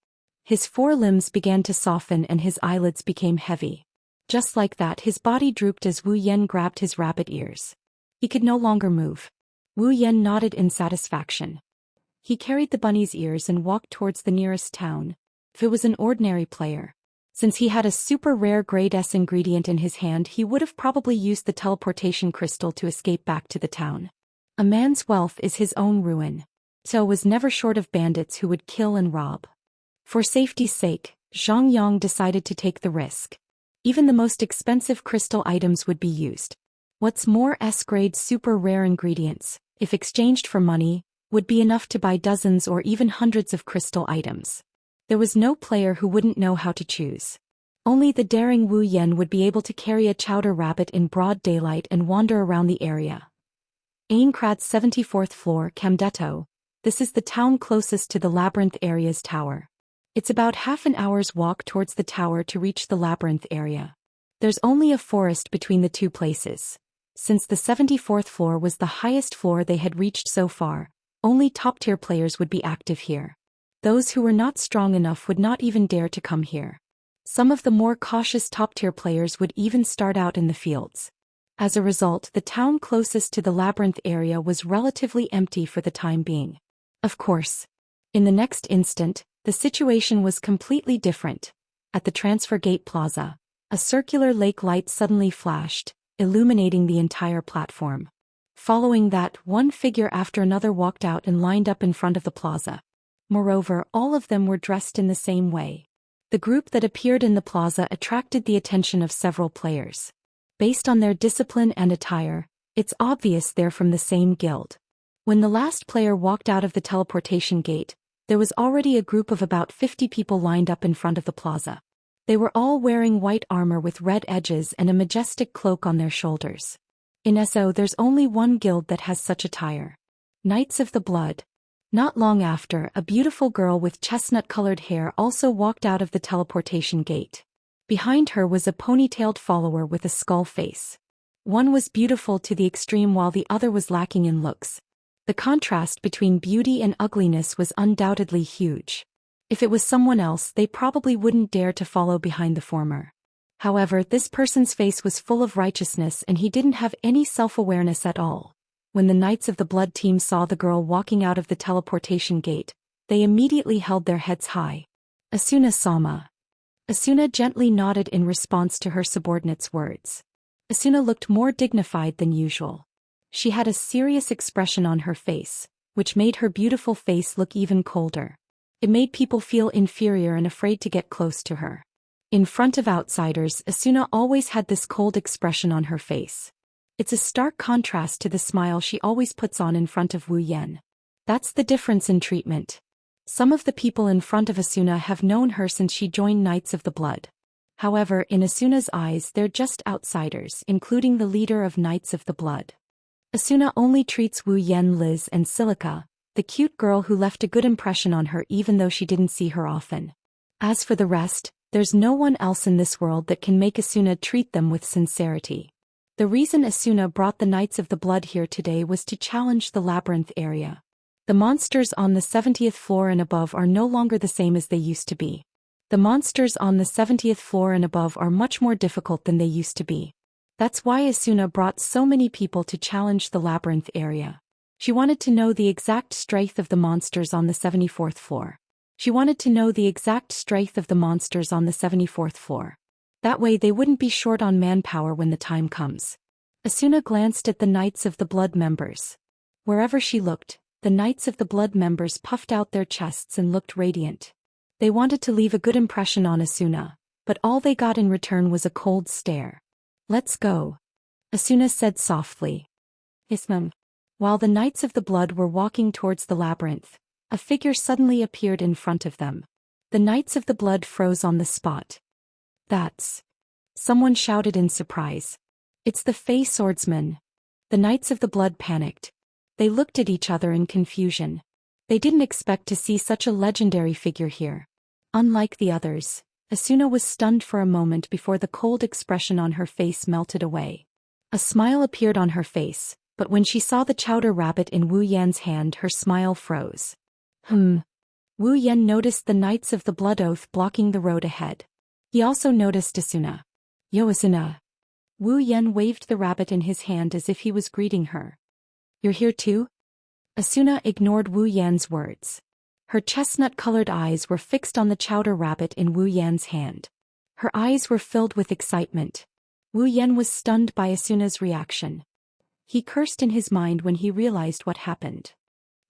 His forelimbs began to soften and his eyelids became heavy. Just like that, his body drooped as Wu Yan grabbed his rabbit ears. He could no longer move. Wu Yan nodded in satisfaction. He carried the bunny's ears and walked towards the nearest town. If it was an ordinary player, since he had a super rare grade S ingredient in his hand, he would have probably used the teleportation crystal to escape back to the town. A man's wealth is his own ruin. So was never short of bandits who would kill and rob. For safety's sake, Zhang Yang decided to take the risk. Even the most expensive crystal items would be used. What's more, S-grade super rare ingredients, if exchanged for money, would be enough to buy dozens or even hundreds of crystal items. There was no player who wouldn't know how to choose. Only the daring Wu Yan would be able to carry a chowder rabbit in broad daylight and wander around the area. Aincrad's 74th floor, Camdetto. This is the town closest to the labyrinth area's tower. It's about half an hour's walk towards the tower to reach the labyrinth area. There's only a forest between the two places. Since the 74th floor was the highest floor they had reached so far, only top-tier players would be active here. Those who were not strong enough would not even dare to come here. Some of the more cautious top-tier players would even start out in the fields. As a result, the town closest to the labyrinth area was relatively empty for the time being. Of course, in the next instant, the situation was completely different. At the Transfer Gate Plaza, a circular lake light suddenly flashed, illuminating the entire platform. Following that, one figure after another walked out and lined up in front of the plaza. Moreover, all of them were dressed in the same way. The group that appeared in the plaza attracted the attention of several players. Based on their discipline and attire, it's obvious they're from the same guild. When the last player walked out of the teleportation gate, there was already a group of about 50 people lined up in front of the plaza. They were all wearing white armor with red edges and a majestic cloak on their shoulders. In SO, there's only one guild that has such attire. Knights of the Blood. Not long after, a beautiful girl with chestnut-colored hair also walked out of the teleportation gate. Behind her was a ponytailed follower with a skull face. One was beautiful to the extreme while the other was lacking in looks. The contrast between beauty and ugliness was undoubtedly huge. If it was someone else, they probably wouldn't dare to follow behind the former. However, this person's face was full of righteousness and he didn't have any self-awareness at all. When the Knights of the Blood team saw the girl walking out of the teleportation gate, they immediately held their heads high. Asuna-sama. Asuna gently nodded in response to her subordinate's words. Asuna looked more dignified than usual. She had a serious expression on her face, which made her beautiful face look even colder. It made people feel inferior and afraid to get close to her. In front of outsiders, Asuna always had this cold expression on her face. It's a stark contrast to the smile she always puts on in front of Wu Yan. That's the difference in treatment. Some of the people in front of Asuna have known her since she joined Knights of the Blood. However, in Asuna's eyes they're just outsiders, including the leader of Knights of the Blood. Asuna only treats Wu Yan, Liz and Silica, the cute girl who left a good impression on her even though she didn't see her often. As for the rest, there's no one else in this world that can make Asuna treat them with sincerity. The reason Asuna brought the Knights of the Blood here today was to challenge the labyrinth area. The monsters on the 70th floor and above are no longer the same as they used to be. The monsters on the 70th floor and above are much more difficult than they used to be. That's why Asuna brought so many people to challenge the labyrinth area. She wanted to know the exact strength of the monsters on the 74th floor. She wanted to know the exact strength of the monsters on the 74th floor. That way they wouldn't be short on manpower when the time comes. Asuna glanced at the Knights of the Blood members. Wherever she looked, the Knights of the Blood members puffed out their chests and looked radiant. They wanted to leave a good impression on Asuna, but all they got in return was a cold stare. "Let's go," Asuna said softly. "Ismam." While the Knights of the Blood were walking towards the labyrinth, a figure suddenly appeared in front of them. The Knights of the Blood froze on the spot. "That's..." someone shouted in surprise. "It's the Fey swordsman." The Knights of the Blood panicked. They looked at each other in confusion. They didn't expect to see such a legendary figure here. Unlike the others, Asuna was stunned for a moment before the cold expression on her face melted away. A smile appeared on her face, but when she saw the chowder rabbit in Wu Yan's hand her smile froze. Wu Yan noticed the Knights of the Blood Oath blocking the road ahead. He also noticed Asuna. "Yo Asuna." Wu Yan waved the rabbit in his hand as if he was greeting her. "You're here too?" Asuna ignored Wu Yan's words. Her chestnut-colored eyes were fixed on the chowder rabbit in Wu Yan's hand. Her eyes were filled with excitement. Wu Yan was stunned by Asuna's reaction. He cursed in his mind when he realized what happened.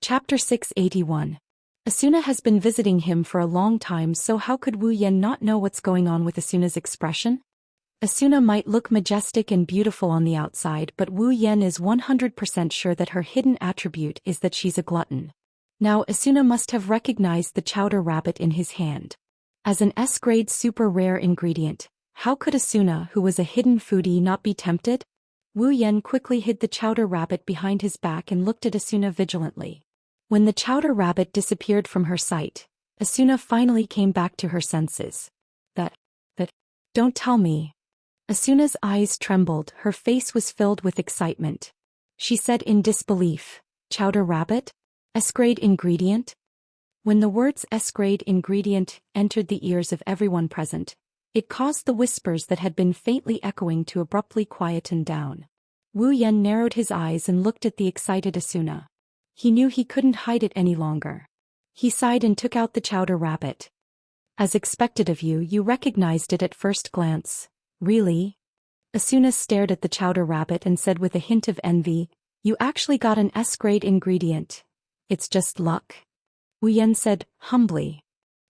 Chapter 681. Asuna has been visiting him for a long time, so how could Wu Yan not know what's going on with Asuna's expression? Asuna might look majestic and beautiful on the outside, but Wu Yan is 100% sure that her hidden attribute is that she's a glutton. Now Asuna must have recognized the chowder rabbit in his hand. As an S-grade super rare ingredient, how could Asuna, who was a hidden foodie, not be tempted? Wu Yan quickly hid the chowder rabbit behind his back and looked at Asuna vigilantly. When the chowder rabbit disappeared from her sight, Asuna finally came back to her senses. That, don't tell me. Asuna's eyes trembled, her face was filled with excitement. She said in disbelief, "Chowder rabbit? S-grade ingredient?" When the words S-grade ingredient entered the ears of everyone present, it caused the whispers that had been faintly echoing to abruptly quieten down. Wu Yan narrowed his eyes and looked at the excited Asuna. He knew he couldn't hide it any longer. He sighed and took out the chowder rabbit. "As expected of you, you recognized it at first glance. Really?" Asuna stared at the chowder rabbit and said with a hint of envy, "You actually got an S-grade ingredient. It's just luck." Wu Yan said, humbly.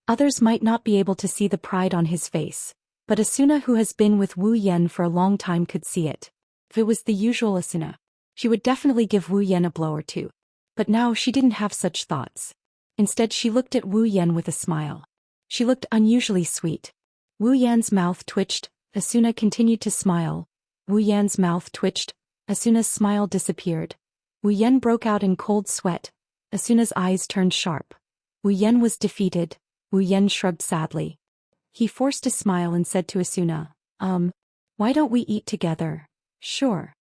Others might not be able to see the pride on his face, but Asuna, who has been with Wu Yan for a long time, could see it. If it was the usual Asuna, she would definitely give Wu Yan a blow or two. But now she didn't have such thoughts. Instead she looked at Wu Yan with a smile. She looked unusually sweet. Wu Yan's mouth twitched. Asuna continued to smile. Wu Yan's mouth twitched. Asuna's smile disappeared. Wu Yan broke out in cold sweat. Asuna's eyes turned sharp. Wu Yan was defeated. Wu Yan shrugged sadly. He forced a smile and said to Asuna, why don't we eat together?" "Sure."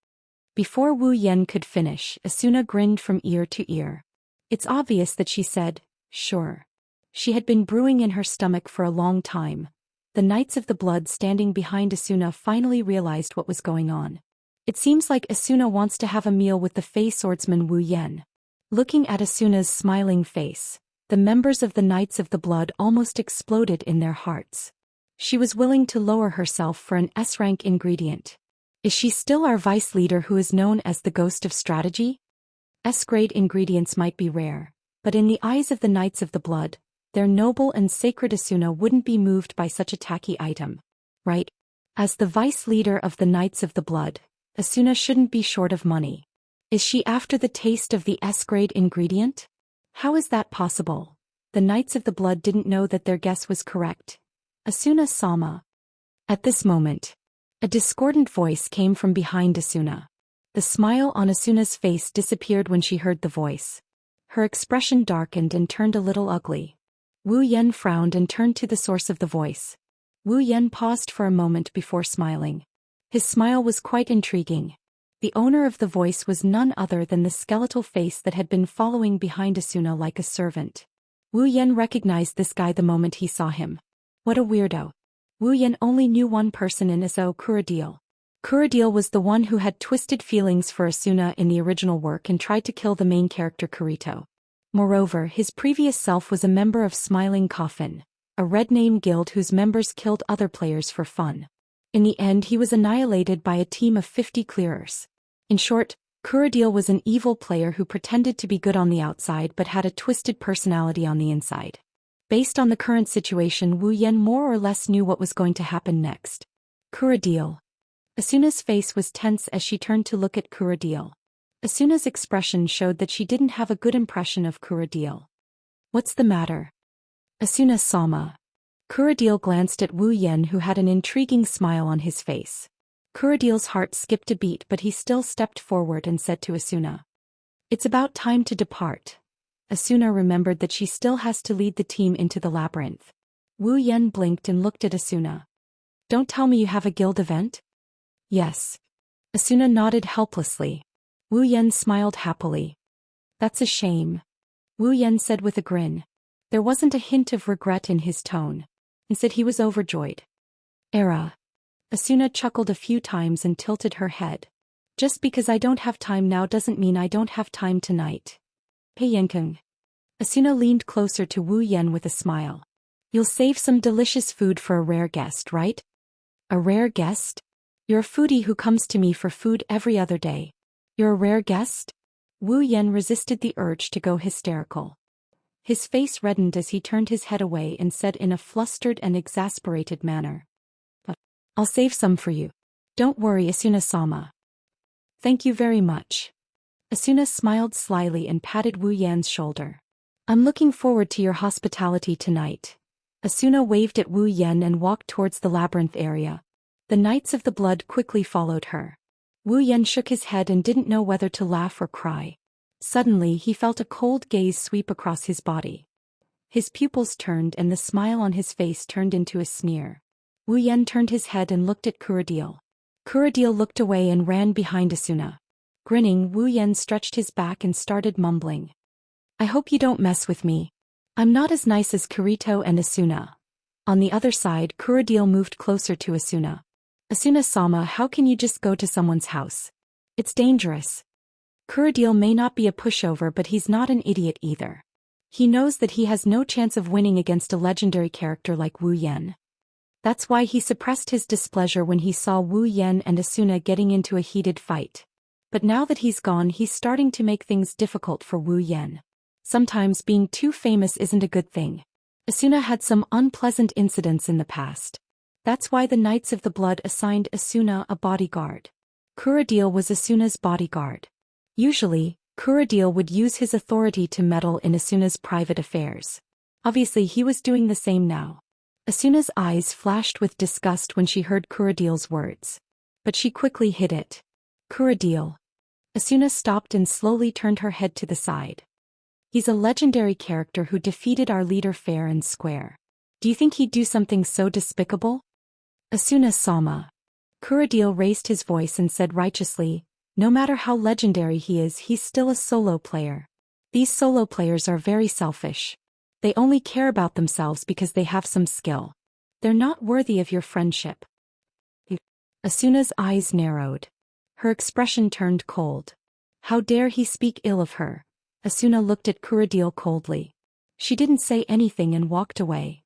Before Wu Yan could finish, Asuna grinned from ear to ear. It's obvious that she said, "Sure." She had been brewing in her stomach for a long time. The Knights of the Blood standing behind Asuna finally realized what was going on. It seems like Asuna wants to have a meal with the Fey swordsman Wu Yan. Looking at Asuna's smiling face, the members of the Knights of the Blood almost exploded in their hearts. She was willing to lower herself for an S-rank ingredient. Is she still our vice leader who is known as the Ghost of Strategy? S-grade ingredients might be rare, but in the eyes of the Knights of the Blood, their noble and sacred Asuna wouldn't be moved by such a tacky item. Right? As the vice leader of the Knights of the Blood, Asuna shouldn't be short of money. Is she after the taste of the S-grade ingredient? How is that possible? The Knights of the Blood didn't know that their guess was correct. Asuna-sama. At this moment, a discordant voice came from behind Asuna. The smile on Asuna's face disappeared when she heard the voice. Her expression darkened and turned a little ugly. Wu Yan frowned and turned to the source of the voice. Wu Yan paused for a moment before smiling. His smile was quite intriguing. The owner of the voice was none other than the skeletal face that had been following behind Asuna like a servant. Wu Yan recognized this guy the moment he saw him. What a weirdo. Wu Yan only knew one person in Izo Kuradil. Kuradil was the one who had twisted feelings for Asuna in the original work and tried to kill the main character Kirito. Moreover, his previous self was a member of Smiling Coffin, a red name guild whose members killed other players for fun. In the end, he was annihilated by a team of 50 clearers. In short, Kuradil was an evil player who pretended to be good on the outside but had a twisted personality on the inside. Based on the current situation, Wu Yan more or less knew what was going to happen next. Kuradil. Asuna's face was tense as she turned to look at Kuradil. Asuna's expression showed that she didn't have a good impression of Kuradil. What's the matter? Asuna-sama. Kuradil glanced at Wu Yan, who had an intriguing smile on his face. Kuradil's heart skipped a beat, but he still stepped forward and said to Asuna, "It's about time to depart." Asuna remembered that she still has to lead the team into the labyrinth. Wu Yan blinked and looked at Asuna. "Don't tell me you have a guild event?" "Yes." Asuna nodded helplessly. Wu Yan smiled happily. "That's a shame," Wu Yan said with a grin. There wasn't a hint of regret in his tone. Instead, he was overjoyed. "Era." Asuna chuckled a few times and tilted her head. "Just because I don't have time now doesn't mean I don't have time tonight." Peiyenkeng. Asuna leaned closer to Wu Yan with a smile. "You'll save some delicious food for a rare guest, right?" "A rare guest? You're a foodie who comes to me for food every other day. You're a rare guest?" Wu Yan resisted the urge to go hysterical. His face reddened as he turned his head away and said in a flustered and exasperated manner, "I'll save some for you. Don't worry, Asuna-sama." "Thank you very much." Asuna smiled slyly and patted Wu Yan's shoulder. "I'm looking forward to your hospitality tonight." Asuna waved at Wu Yan and walked towards the labyrinth area. The Knights of the Blood quickly followed her. Wu Yan shook his head and didn't know whether to laugh or cry. Suddenly, he felt a cold gaze sweep across his body. His pupils turned and the smile on his face turned into a sneer. Wu Yan turned his head and looked at Kuradil. Kuradil looked away and ran behind Asuna. Grinning, Wu Yan stretched his back and started mumbling. "I hope you don't mess with me. I'm not as nice as Kirito and Asuna." On the other side, Kuradil moved closer to Asuna. "Asuna-sama, how can you just go to someone's house? It's dangerous." Kuradil may not be a pushover, but he's not an idiot either. He knows that he has no chance of winning against a legendary character like Wu Yan. That's why he suppressed his displeasure when he saw Wu Yan and Asuna getting into a heated fight. But now that he's gone, he's starting to make things difficult for Wu Yan. Sometimes being too famous isn't a good thing. Asuna had some unpleasant incidents in the past. That's why the Knights of the Blood assigned Asuna a bodyguard. Kuradil was Asuna's bodyguard. Usually, Kuradil would use his authority to meddle in Asuna's private affairs. Obviously, he was doing the same now. Asuna's eyes flashed with disgust when she heard Kuradil's words. But she quickly hid it. "Kuradil." Asuna stopped and slowly turned her head to the side. "He's a legendary character who defeated our leader fair and square. Do you think he'd do something so despicable?" "Asuna-sama." Kuradil raised his voice and said righteously, "No matter how legendary he is, he's still a solo player. These solo players are very selfish. They only care about themselves because they have some skill. They're not worthy of your friendship." Asuna's eyes narrowed. Her expression turned cold. How dare he speak ill of her? Asuna looked at Kuradil coldly. She didn't say anything and walked away.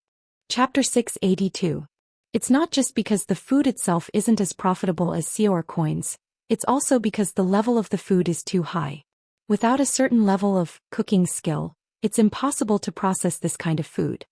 Chapter 682. It's not just because the food itself isn't as profitable as Seor coins, it's also because the level of the food is too high. Without a certain level of cooking skill, it's impossible to process this kind of food.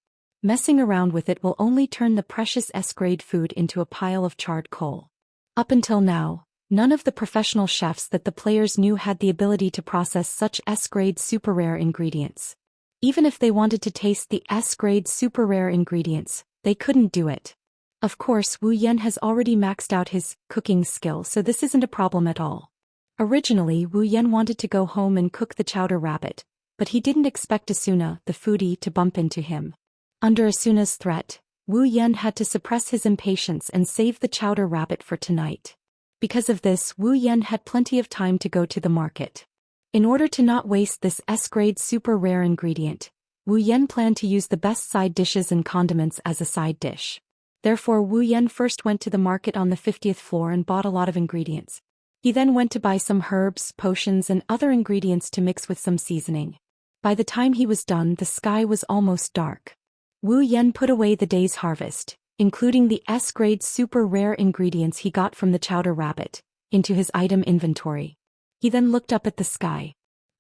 Messing around with it will only turn the precious S-grade food into a pile of charred coal. Up until now, none of the professional chefs that the players knew had the ability to process such S-grade super rare ingredients. Even if they wanted to taste the S-grade super rare ingredients, they couldn't do it. Of course, Wu Yan has already maxed out his cooking skill, so this isn't a problem at all. Originally, Wu Yan wanted to go home and cook the chowder rabbit, but he didn't expect Asuna, the foodie, to bump into him. Under Asuna's threat, Wu Yan had to suppress his impatience and save the chowder rabbit for tonight. Because of this, Wu Yan had plenty of time to go to the market. In order to not waste this S-grade super rare ingredient, Wu Yan planned to use the best side dishes and condiments as a side dish. Therefore, Wu Yan first went to the market on the 50th floor and bought a lot of ingredients. He then went to buy some herbs, potions, and other ingredients to mix with some seasoning. By the time he was done, the sky was almost dark. Wu Yan put away the day's harvest, including the S-grade super rare ingredients he got from the chowder rabbit, into his item inventory. He then looked up at the sky.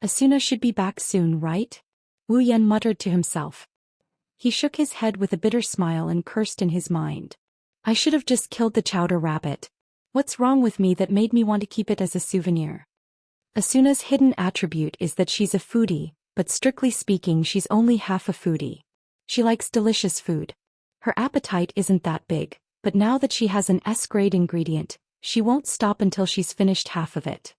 Asuna should be back soon, right? Wu Yan muttered to himself. He shook his head with a bitter smile and cursed in his mind. I should have just killed the chowder rabbit. What's wrong with me that made me want to keep it as a souvenir? Asuna's hidden attribute is that she's a foodie, but strictly speaking she's only half a foodie. She likes delicious food. Her appetite isn't that big, but now that she has an S-grade ingredient, she won't stop until she's finished half of it.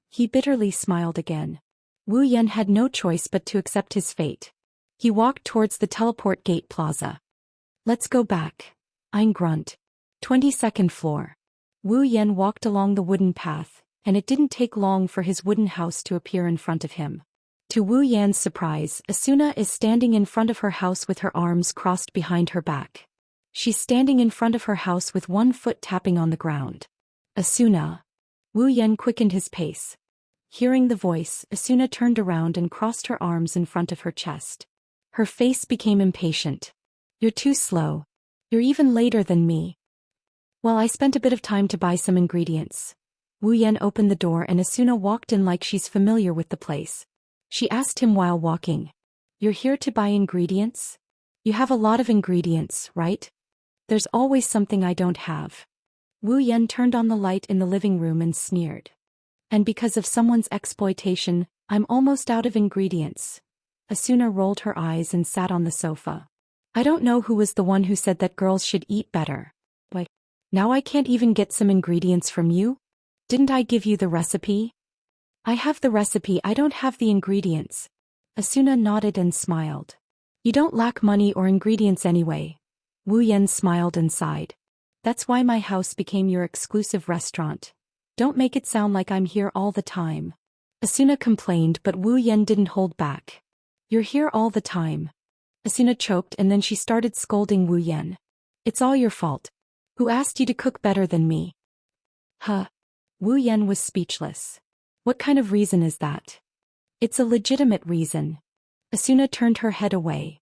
He bitterly smiled again. Wu Yan had no choice but to accept his fate. He walked towards the teleport gate plaza. Let's go back. Ein grunt. 22nd floor. Wu Yan walked along the wooden path, and it didn't take long for his wooden house to appear in front of him. To Wu Yan's surprise, Asuna is standing in front of her house with her arms crossed behind her back. She's standing in front of her house with one foot tapping on the ground. Asuna. Wu Yan quickened his pace. Hearing the voice, Asuna turned around and crossed her arms in front of her chest. Her face became impatient. You're too slow. You're even later than me. Well, I spent a bit of time to buy some ingredients. Wu Yan opened the door and Asuna walked in like she's familiar with the place. She asked him while walking. You're here to buy ingredients? You have a lot of ingredients, right? There's always something I don't have. Wu Yan turned on the light in the living room and sneered. And because of someone's exploitation, I'm almost out of ingredients. Asuna rolled her eyes and sat on the sofa. I don't know who was the one who said that girls should eat better. But now I can't even get some ingredients from you? Didn't I give you the recipe? I have the recipe, I don't have the ingredients. Asuna nodded and smiled. You don't lack money or ingredients anyway. Wu Yan smiled and sighed. That's why my house became your exclusive restaurant. Don't make it sound like I'm here all the time. Asuna complained, but Wu Yan didn't hold back. You're here all the time. Asuna choked and then she started scolding Wu Yan. It's all your fault. Who asked you to cook better than me? Huh. Wu Yan was speechless. What kind of reason is that? It's a legitimate reason. Asuna turned her head away.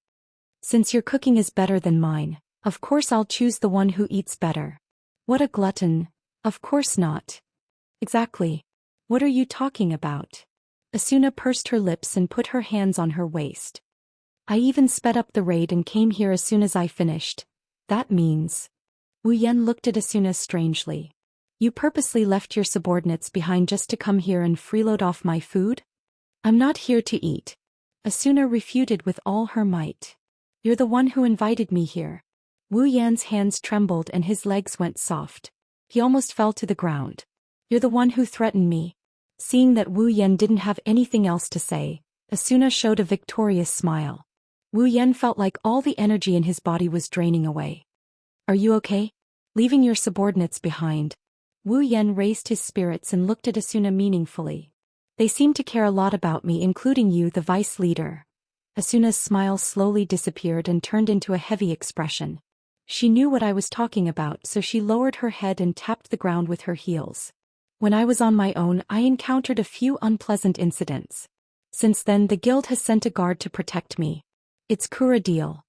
Since your cooking is better than mine, of course I'll choose the one who eats better. What a glutton. Of course not. Exactly. What are you talking about? Asuna pursed her lips and put her hands on her waist. I even sped up the raid and came here as soon as I finished. That means... Wu Yan looked at Asuna strangely. You purposely left your subordinates behind just to come here and freeload off my food? I'm not here to eat. Asuna refuted with all her might. You're the one who invited me here. Wu Yan's hands trembled and his legs went soft. He almost fell to the ground. You're the one who threatened me. Seeing that Wu Yan didn't have anything else to say, Asuna showed a victorious smile. Wu Yan felt like all the energy in his body was draining away. Are you okay? Leaving your subordinates behind. Wu Yan raised his spirits and looked at Asuna meaningfully. They seem to care a lot about me, including you, the vice leader. Asuna's smile slowly disappeared and turned into a heavy expression. She knew what I was talking about, so she lowered her head and tapped the ground with her heels. When I was on my own, I encountered a few unpleasant incidents. Since then, the guild has sent a guard to protect me. It's Kura deal.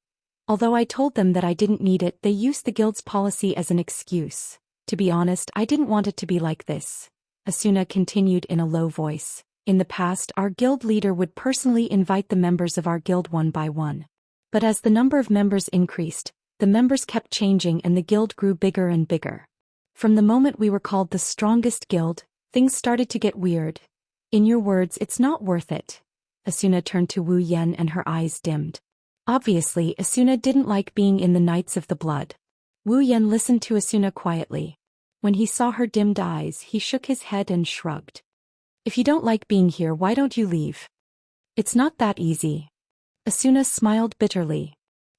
Although I told them that I didn't need it, they used the guild's policy as an excuse. To be honest, I didn't want it to be like this. Asuna continued in a low voice. In the past, our guild leader would personally invite the members of our guild one by one. But as the number of members increased, the members kept changing and the guild grew bigger and bigger. From the moment we were called the strongest guild, things started to get weird. In your words, it's not worth it. Asuna turned to Wu Yan and her eyes dimmed. Obviously, Asuna didn't like being in the Knights of the Blood. Wu Yan listened to Asuna quietly. When he saw her dimmed eyes, he shook his head and shrugged. If you don't like being here, why don't you leave? It's not that easy. Asuna smiled bitterly.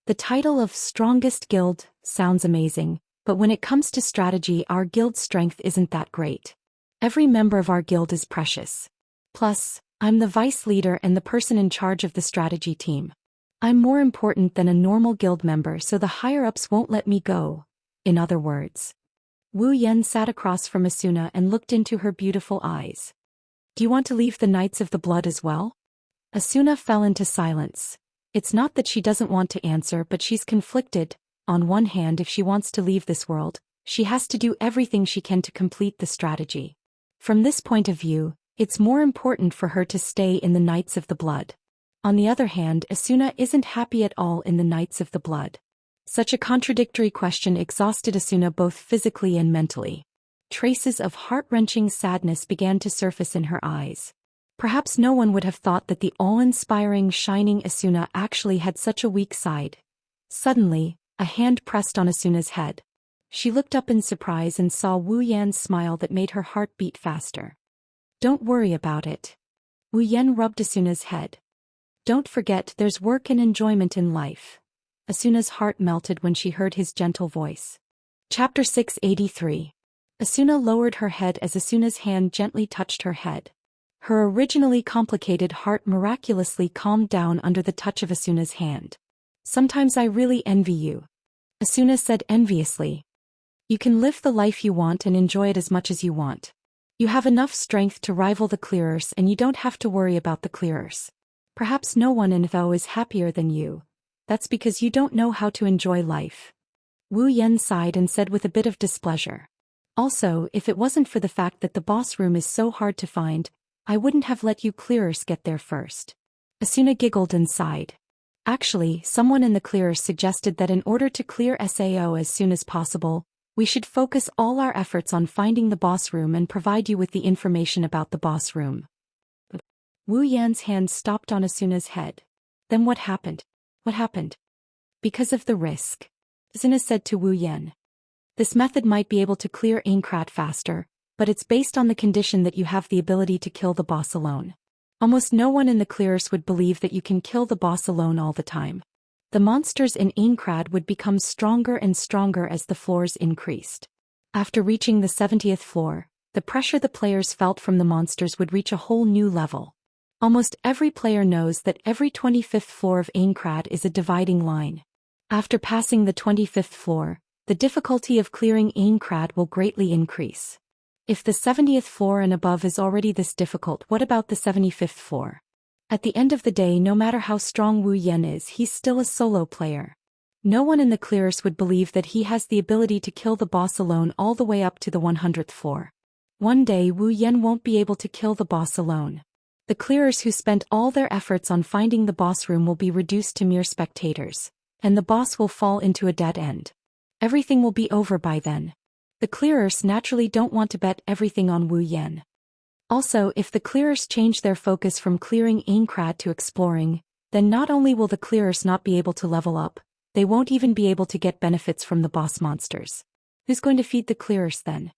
The title of Strongest Guild sounds amazing, but when it comes to strategy, our guild's strength isn't that great. Every member of our guild is precious. Plus, I'm the vice leader and the person in charge of the strategy team. I'm more important than a normal guild member, so the higher-ups won't let me go. In other words. Wu Yan sat across from Asuna and looked into her beautiful eyes. Do you want to leave the Knights of the Blood as well? Asuna fell into silence. It's not that she doesn't want to answer, but she's conflicted. On one hand, if she wants to leave this world, she has to do everything she can to complete the strategy. From this point of view, it's more important for her to stay in the Knights of the Blood. On the other hand, Asuna isn't happy at all in the Knights of the Blood. Such a contradictory question exhausted Asuna both physically and mentally. Traces of heart-wrenching sadness began to surface in her eyes. Perhaps no one would have thought that the awe-inspiring, shining Asuna actually had such a weak side. Suddenly, a hand pressed on Asuna's head. She looked up in surprise and saw Wu Yan's smile that made her heart beat faster. Don't worry about it. Wu Yan rubbed Asuna's head. Don't forget, there's work and enjoyment in life. Asuna's heart melted when she heard his gentle voice. Chapter 683. Asuna lowered her head as Asuna's hand gently touched her head. Her originally complicated heart miraculously calmed down under the touch of Asuna's hand. Sometimes I really envy you. Asuna said enviously. You can live the life you want and enjoy it as much as you want. You have enough strength to rival the clearers and you don't have to worry about the clearers. Perhaps no one in Vo is happier than you. That's because you don't know how to enjoy life. Wu Yan sighed and said with a bit of displeasure. Also, if it wasn't for the fact that the boss room is so hard to find, I wouldn't have let you clearers get there first. Asuna giggled and sighed. Actually, someone in the clearers suggested that in order to clear SAO as soon as possible, we should focus all our efforts on finding the boss room and provide you with the information about the boss room. Wu Yan's hand stopped on Asuna's head. Then what happened? What happened? Because of the risk. Asuna said to Wu Yan. This method might be able to clear Aincrad faster, but it's based on the condition that you have the ability to kill the boss alone. Almost no one in the clearers would believe that you can kill the boss alone all the time. The monsters in Aincrad would become stronger and stronger as the floors increased. After reaching the 70th floor, the pressure the players felt from the monsters would reach a whole new level. Almost every player knows that every 25th floor of Aincrad is a dividing line. After passing the 25th floor, the difficulty of clearing Aincrad will greatly increase. If the 70th floor and above is already this difficult, what about the 75th floor? At the end of the day, no matter how strong Wu Yan is, he's still a solo player. No one in the clearers would believe that he has the ability to kill the boss alone all the way up to the 100th floor. One day Wu Yan won't be able to kill the boss alone. The clearers who spent all their efforts on finding the boss room will be reduced to mere spectators, and the boss will fall into a dead end. Everything will be over by then. The clearers naturally don't want to bet everything on Wu Yan. Also, if the clearers change their focus from clearing Aincrad to exploring, then not only will the clearers not be able to level up, they won't even be able to get benefits from the boss monsters. Who's going to feed the clearers then?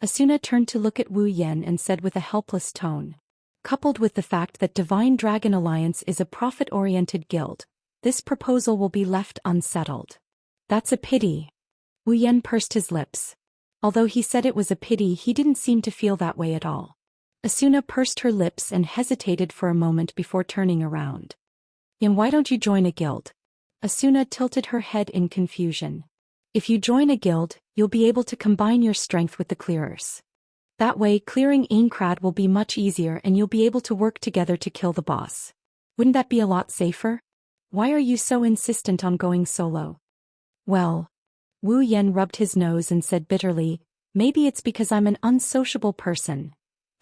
Asuna turned to look at Wu Yan and said with a helpless tone. Coupled with the fact that Divine Dragon Alliance is a profit-oriented guild, this proposal will be left unsettled. That's a pity. Wu Yan pursed his lips. Although he said it was a pity, he didn't seem to feel that way at all. Asuna pursed her lips and hesitated for a moment before turning around. Yan, why don't you join a guild? Asuna tilted her head in confusion. If you join a guild, you'll be able to combine your strength with the clearers. That way, clearing Aincrad will be much easier and you'll be able to work together to kill the boss. Wouldn't that be a lot safer? Why are you so insistent on going solo? Well, Wu Yan rubbed his nose and said bitterly, maybe it's because I'm an unsociable person.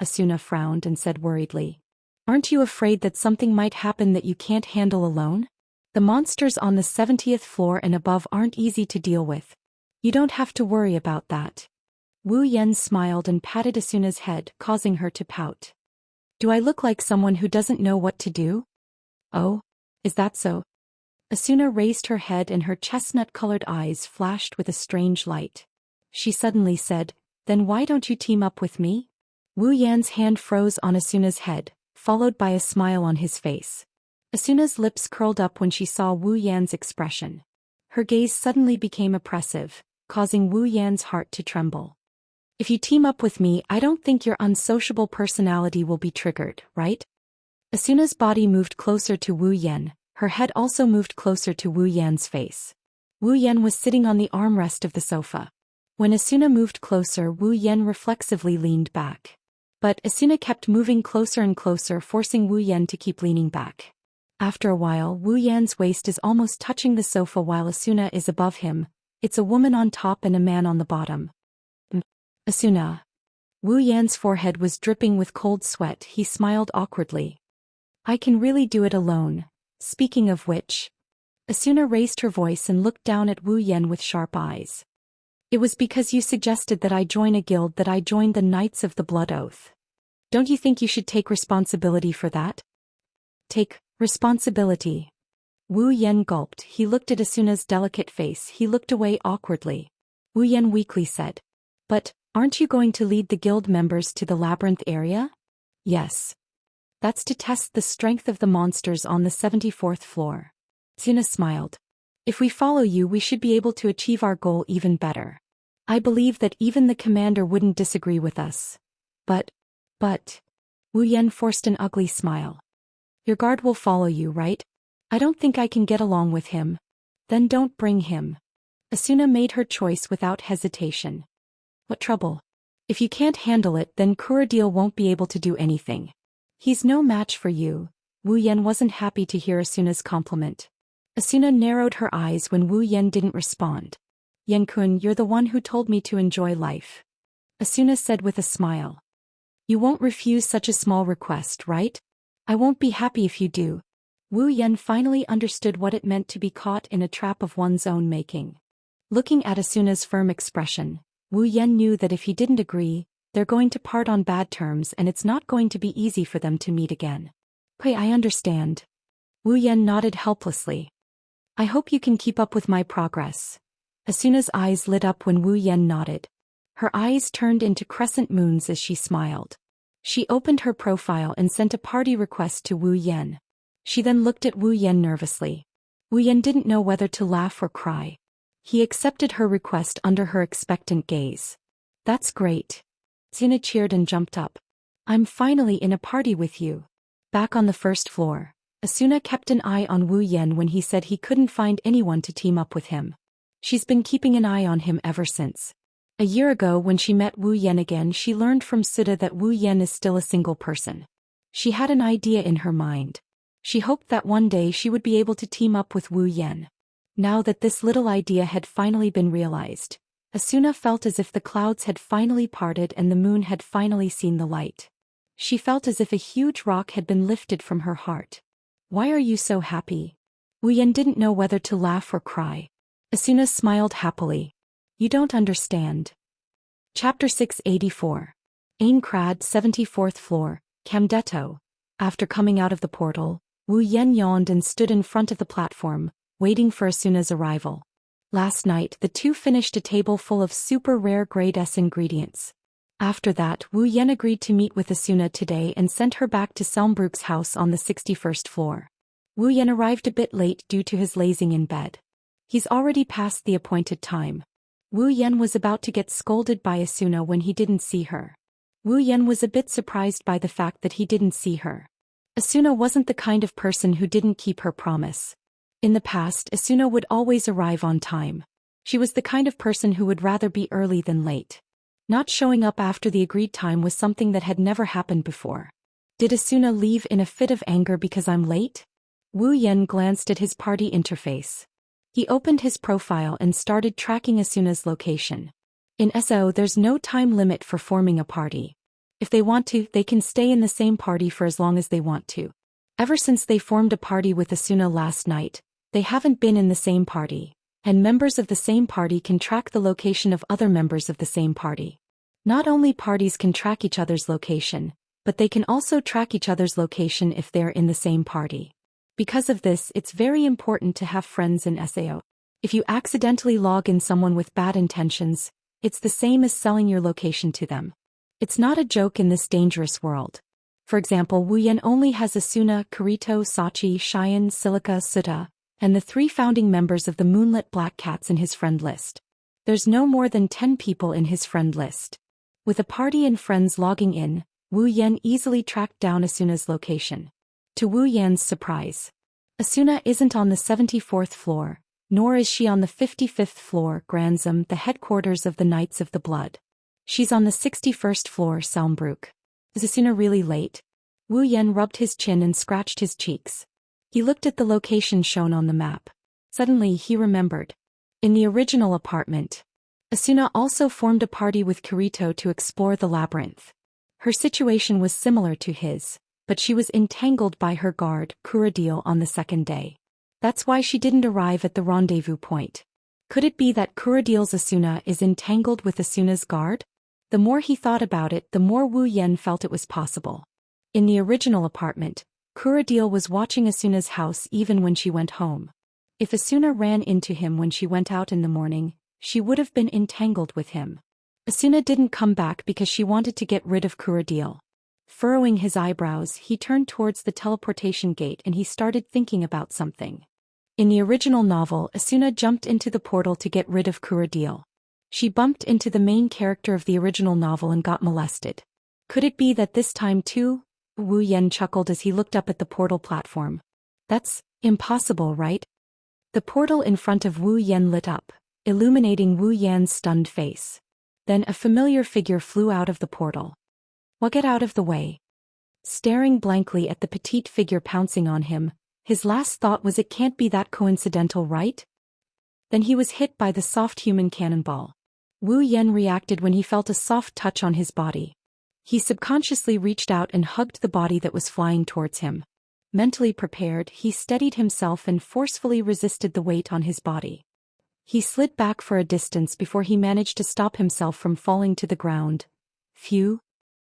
Asuna frowned and said worriedly. Aren't you afraid that something might happen that you can't handle alone? The monsters on the 70th floor and above aren't easy to deal with. You don't have to worry about that. Wu Yan smiled and patted Asuna's head, causing her to pout. Do I look like someone who doesn't know what to do? Oh, is that so? Asuna raised her head and her chestnut-colored eyes flashed with a strange light. She suddenly said, "Then why don't you team up with me?" Wu Yan's hand froze on Asuna's head, followed by a smile on his face. Asuna's lips curled up when she saw Wu Yan's expression. Her gaze suddenly became oppressive, causing Wu Yan's heart to tremble. "If you team up with me, I don't think your unsociable personality will be triggered, right?" Asuna's body moved closer to Wu Yan, her head also moved closer to Wu Yan's face. Wu Yan was sitting on the armrest of the sofa. When Asuna moved closer, Wu Yan reflexively leaned back. But Asuna kept moving closer and closer, forcing Wu Yan to keep leaning back. After a while, Wu Yan's waist is almost touching the sofa while Asuna is above him. It's a woman on top and a man on the bottom. Asuna. Wu Yan's forehead was dripping with cold sweat. He smiled awkwardly. "I can really do it alone. Speaking of which..." Asuna raised her voice and looked down at Wu Yan with sharp eyes. "It was because you suggested that I join a guild that I joined the Knights of the Blood Oath. Don't you think you should take responsibility for that?" "Take responsibility?" Wu Yan gulped. He looked at Asuna's delicate face. He looked away awkwardly. Wu Yan weakly said, "But, aren't you going to lead the guild members to the labyrinth area?" "Yes. That's to test the strength of the monsters on the 74th floor." Asuna smiled. "If we follow you, we should be able to achieve our goal even better. I believe that even the commander wouldn't disagree with us. But... Wu Yan forced an ugly smile. "Your guard will follow you, right? I don't think I can get along with him." "Then don't bring him." Asuna made her choice without hesitation. "What trouble? If you can't handle it, then Kuradil won't be able to do anything. He's no match for you." Wu Yan wasn't happy to hear Asuna's compliment. Asuna narrowed her eyes when Wu Yan didn't respond. "Yan-kun, you're the one who told me to enjoy life." Asuna said with a smile. "You won't refuse such a small request, right? I won't be happy if you do." Wu Yan finally understood what it meant to be caught in a trap of one's own making. Looking at Asuna's firm expression, Wu Yan knew that if he didn't agree, they're going to part on bad terms and it's not going to be easy for them to meet again. "Hey, I understand." Wu Yan nodded helplessly. "I hope you can keep up with my progress." Asuna's eyes lit up when Wu Yan nodded. Her eyes turned into crescent moons as she smiled. She opened her profile and sent a party request to Wu Yan. She then looked at Wu Yan nervously. Wu Yan didn't know whether to laugh or cry. He accepted her request under her expectant gaze. "That's great." Asuna cheered and jumped up. "I'm finally in a party with you." Back on the first floor, Asuna kept an eye on Wu Yan when he said he couldn't find anyone to team up with him. She's been keeping an eye on him ever since. A year ago when she met Wu Yan again, she learned from Suda that Wu Yan is still a single person. She had an idea in her mind. She hoped that one day she would be able to team up with Wu Yan. Now that this little idea had finally been realized, Asuna felt as if the clouds had finally parted and the moon had finally seen the light. She felt as if a huge rock had been lifted from her heart. "Why are you so happy?" Wu Yan didn't know whether to laugh or cry. Asuna smiled happily. "You don't understand." Chapter 684. Aincrad, 74th floor, Camdetto. After coming out of the portal, Wu Yan yawned and stood in front of the platform, waiting for Asuna's arrival. Last night, the two finished a table full of super rare grade S ingredients. After that, Wu Yan agreed to meet with Asuna today and sent her back to Selmbrook's house on the 61st floor. Wu Yan arrived a bit late due to his lazing in bed. He's already past the appointed time. Wu Yan was about to get scolded by Asuna when he didn't see her. Wu Yan was a bit surprised by the fact that he didn't see her. Asuna wasn't the kind of person who didn't keep her promise. In the past, Asuna would always arrive on time. She was the kind of person who would rather be early than late. Not showing up after the agreed time was something that had never happened before. Did Asuna leave in a fit of anger because I'm late? Wu Yan glanced at his party interface. He opened his profile and started tracking Asuna's location. In SO, there's no time limit for forming a party. If they want to, they can stay in the same party for as long as they want to. Ever since they formed a party with Asuna last night, they haven't been in the same party, and members of the same party can track the location of other members of the same party. Not only parties can track each other's location, but they can also track each other's location if they're in the same party. Because of this, it's very important to have friends in SAO. If you accidentally log in someone with bad intentions, it's the same as selling your location to them. It's not a joke in this dangerous world. For example, Wu Yan only has Asuna, Kirito, Sachi, Xian, Silica, Sutta, and the 3 founding members of the Moonlit Black Cats in his friend list. There's no more than 10 people in his friend list. With a party and friends logging in, Wu Yan easily tracked down Asuna's location. To Wu Yan's surprise, Asuna isn't on the 74th floor, nor is she on the 55th floor, Granzum, the headquarters of the Knights of the Blood. She's on the 61st floor, Salmbrook. Is Asuna really late? Wu Yan rubbed his chin and scratched his cheeks. He looked at the location shown on the map. Suddenly he remembered. In the original apartment, Asuna also formed a party with Kirito to explore the labyrinth. Her situation was similar to his, but she was entangled by her guard, Kuradil, on the second day. That's why she didn't arrive at the rendezvous point. Could it be that Kuradil's Asuna is entangled with Asuna's guard? The more he thought about it, the more Wu Yan felt it was possible. In the original apartment, Kuradil was watching Asuna's house even when she went home. If Asuna ran into him when she went out in the morning, she would have been entangled with him. Asuna didn't come back because she wanted to get rid of Kuradil. Furrowing his eyebrows, he turned towards the teleportation gate and he started thinking about something. In the original novel, Asuna jumped into the portal to get rid of Kuradil. She bumped into the main character of the original novel and got molested. Could it be that this time too? Wu Yan chuckled as he looked up at the portal platform. That's impossible, right? The portal in front of Wu Yan lit up, illuminating Wu Yan's stunned face. Then a familiar figure flew out of the portal. Well, get out of the way. Staring blankly at the petite figure pouncing on him, his last thought was, it can't be that coincidental, right? Then he was hit by the soft human cannonball. Wu Yan reacted when he felt a soft touch on his body. He subconsciously reached out and hugged the body that was flying towards him. Mentally prepared, he steadied himself and forcefully resisted the weight on his body. He slid back for a distance before he managed to stop himself from falling to the ground. Phew.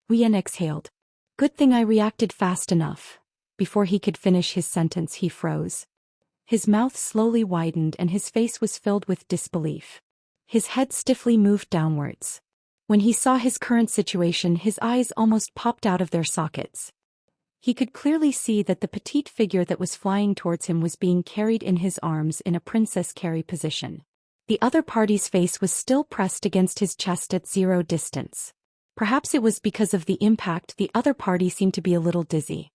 Wu Yan exhaled. Good thing I reacted fast enough. Before he could finish his sentence, he froze. His mouth slowly widened and his face was filled with disbelief. His head stiffly moved downwards. When he saw his current situation, his eyes almost popped out of their sockets. He could clearly see that the petite figure that was flying towards him was being carried in his arms in a princess carry position. The other party's face was still pressed against his chest at 0 distance. Perhaps it was because of the impact the other party seemed to be a little dizzy.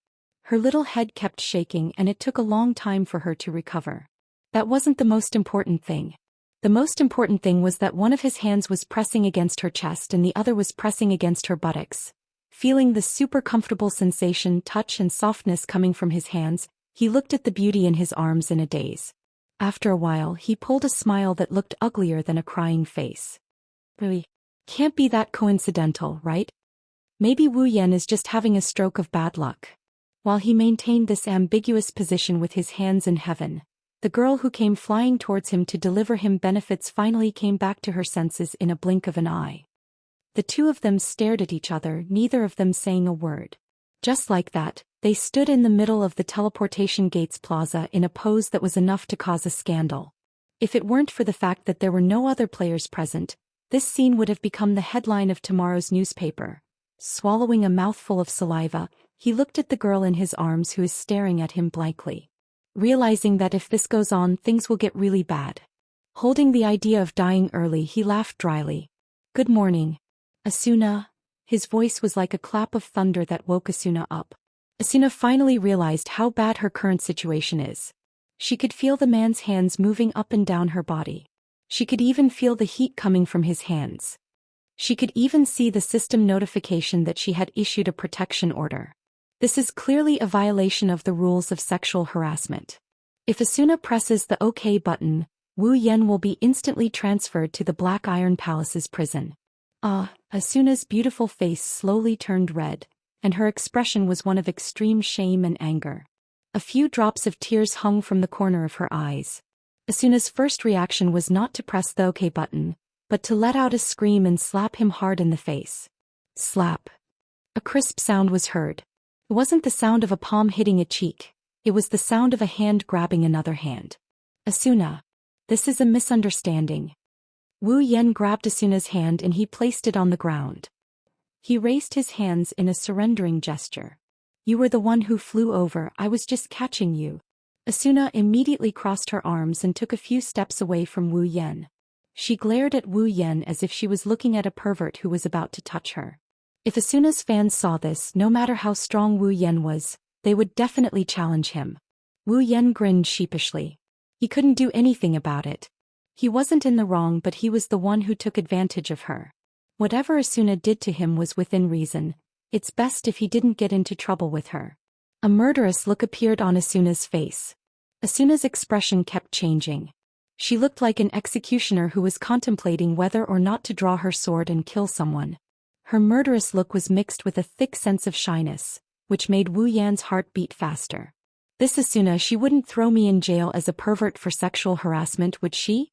Her little head kept shaking and it took a long time for her to recover. That wasn't the most important thing. The most important thing was that one of his hands was pressing against her chest and the other was pressing against her buttocks. Feeling the super comfortable sensation, touch and softness coming from his hands, he looked at the beauty in his arms in a daze. After a while, he pulled a smile that looked uglier than a crying face. Really? Can't be that coincidental, right? Maybe Wu Yan is just having a stroke of bad luck. While he maintained this ambiguous position with his hands in heaven, the girl who came flying towards him to deliver him benefits finally came back to her senses in a blink of an eye. The two of them stared at each other, neither of them saying a word. Just like that, they stood in the middle of the teleportation gates plaza in a pose that was enough to cause a scandal. If it weren't for the fact that there were no other players present, this scene would have become the headline of tomorrow's newspaper. Swallowing a mouthful of saliva, he looked at the girl in his arms who is staring at him blankly. Realizing that if this goes on, things will get really bad. Holding the idea of dying early, he laughed dryly. Good morning, Asuna. His voice was like a clap of thunder that woke Asuna up. Asuna finally realized how bad her current situation is. She could feel the man's hands moving up and down her body. She could even feel the heat coming from his hands. She could even see the system notification that she had issued a protection order. This is clearly a violation of the rules of sexual harassment. If Asuna presses the OK button, Wu Yan will be instantly transferred to the Black Iron Palace's prison. Asuna's beautiful face slowly turned red, and her expression was one of extreme shame and anger. A few drops of tears hung from the corner of her eyes. Asuna's first reaction was not to press the OK button, but to let out a scream and slap him hard in the face. Slap. A crisp sound was heard. It wasn't the sound of a palm hitting a cheek, it was the sound of a hand grabbing another hand. Asuna. This is a misunderstanding. Wu Yan grabbed Asuna's hand and he placed it on the ground. He raised his hands in a surrendering gesture. You were the one who flew over, I was just catching you. Asuna immediately crossed her arms and took a few steps away from Wu Yan. She glared at Wu Yan as if she was looking at a pervert who was about to touch her. If Asuna's fans saw this, no matter how strong Wu Yan was, they would definitely challenge him. Wu Yan grinned sheepishly. He couldn't do anything about it. He wasn't in the wrong, but he was the one who took advantage of her. Whatever Asuna did to him was within reason. It's best if he didn't get into trouble with her. A murderous look appeared on Asuna's face. Asuna's expression kept changing. She looked like an executioner who was contemplating whether or not to draw her sword and kill someone. Her murderous look was mixed with a thick sense of shyness, which made Wu Yan's heart beat faster. This Asuna, she wouldn't throw me in jail as a pervert for sexual harassment, would she?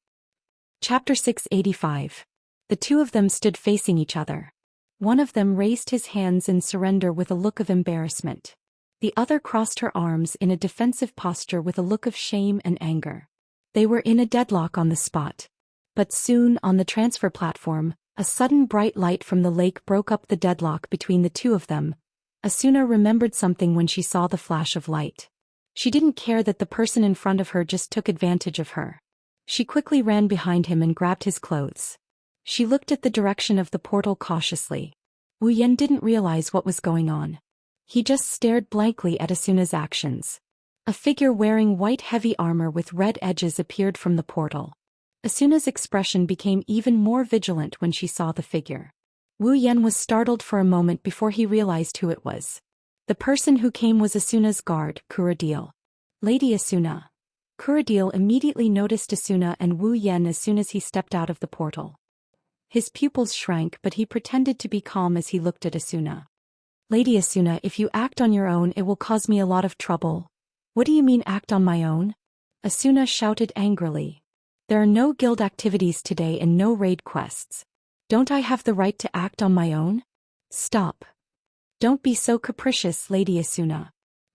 Chapter 685. The two of them stood facing each other. One of them raised his hands in surrender with a look of embarrassment. The other crossed her arms in a defensive posture with a look of shame and anger. They were in a deadlock on the spot. But soon, on the transfer platform, a sudden bright light from the lake broke up the deadlock between the two of them. Asuna remembered something when she saw the flash of light. She didn't care that the person in front of her just took advantage of her. She quickly ran behind him and grabbed his clothes. She looked at the direction of the portal cautiously. Wu Yan didn't realize what was going on. He just stared blankly at Asuna's actions. A figure wearing white heavy armor with red edges appeared from the portal. Asuna's expression became even more vigilant when she saw the figure. Wu Yan was startled for a moment before he realized who it was. The person who came was Asuna's guard, Kuradil. Lady Asuna. Kuradil immediately noticed Asuna and Wu Yan as soon as he stepped out of the portal. His pupils shrank, but he pretended to be calm as he looked at Asuna. Lady Asuna, if you act on your own, it will cause me a lot of trouble. What do you mean, act on my own? Asuna shouted angrily. There are no guild activities today and no raid quests. Don't I have the right to act on my own? Stop. Don't be so capricious, Lady Asuna.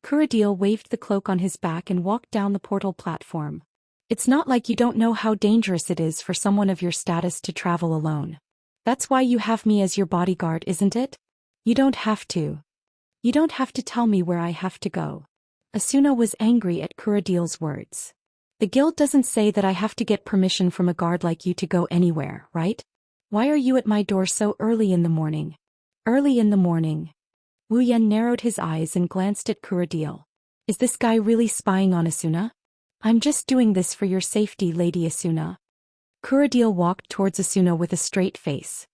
Kuradil waved the cloak on his back and walked down the portal platform. It's not like you don't know how dangerous it is for someone of your status to travel alone. That's why you have me as your bodyguard, isn't it? You don't have to. You don't have to tell me where I have to go. Asuna was angry at Kuradil's words. The guild doesn't say that I have to get permission from a guard like you to go anywhere, right? Why are you at my door so early in the morning? Early in the morning. Wu Yan narrowed his eyes and glanced at Kuradil. Is this guy really spying on Asuna? I'm just doing this for your safety, Lady Asuna. Kuradil walked towards Asuna with a straight face.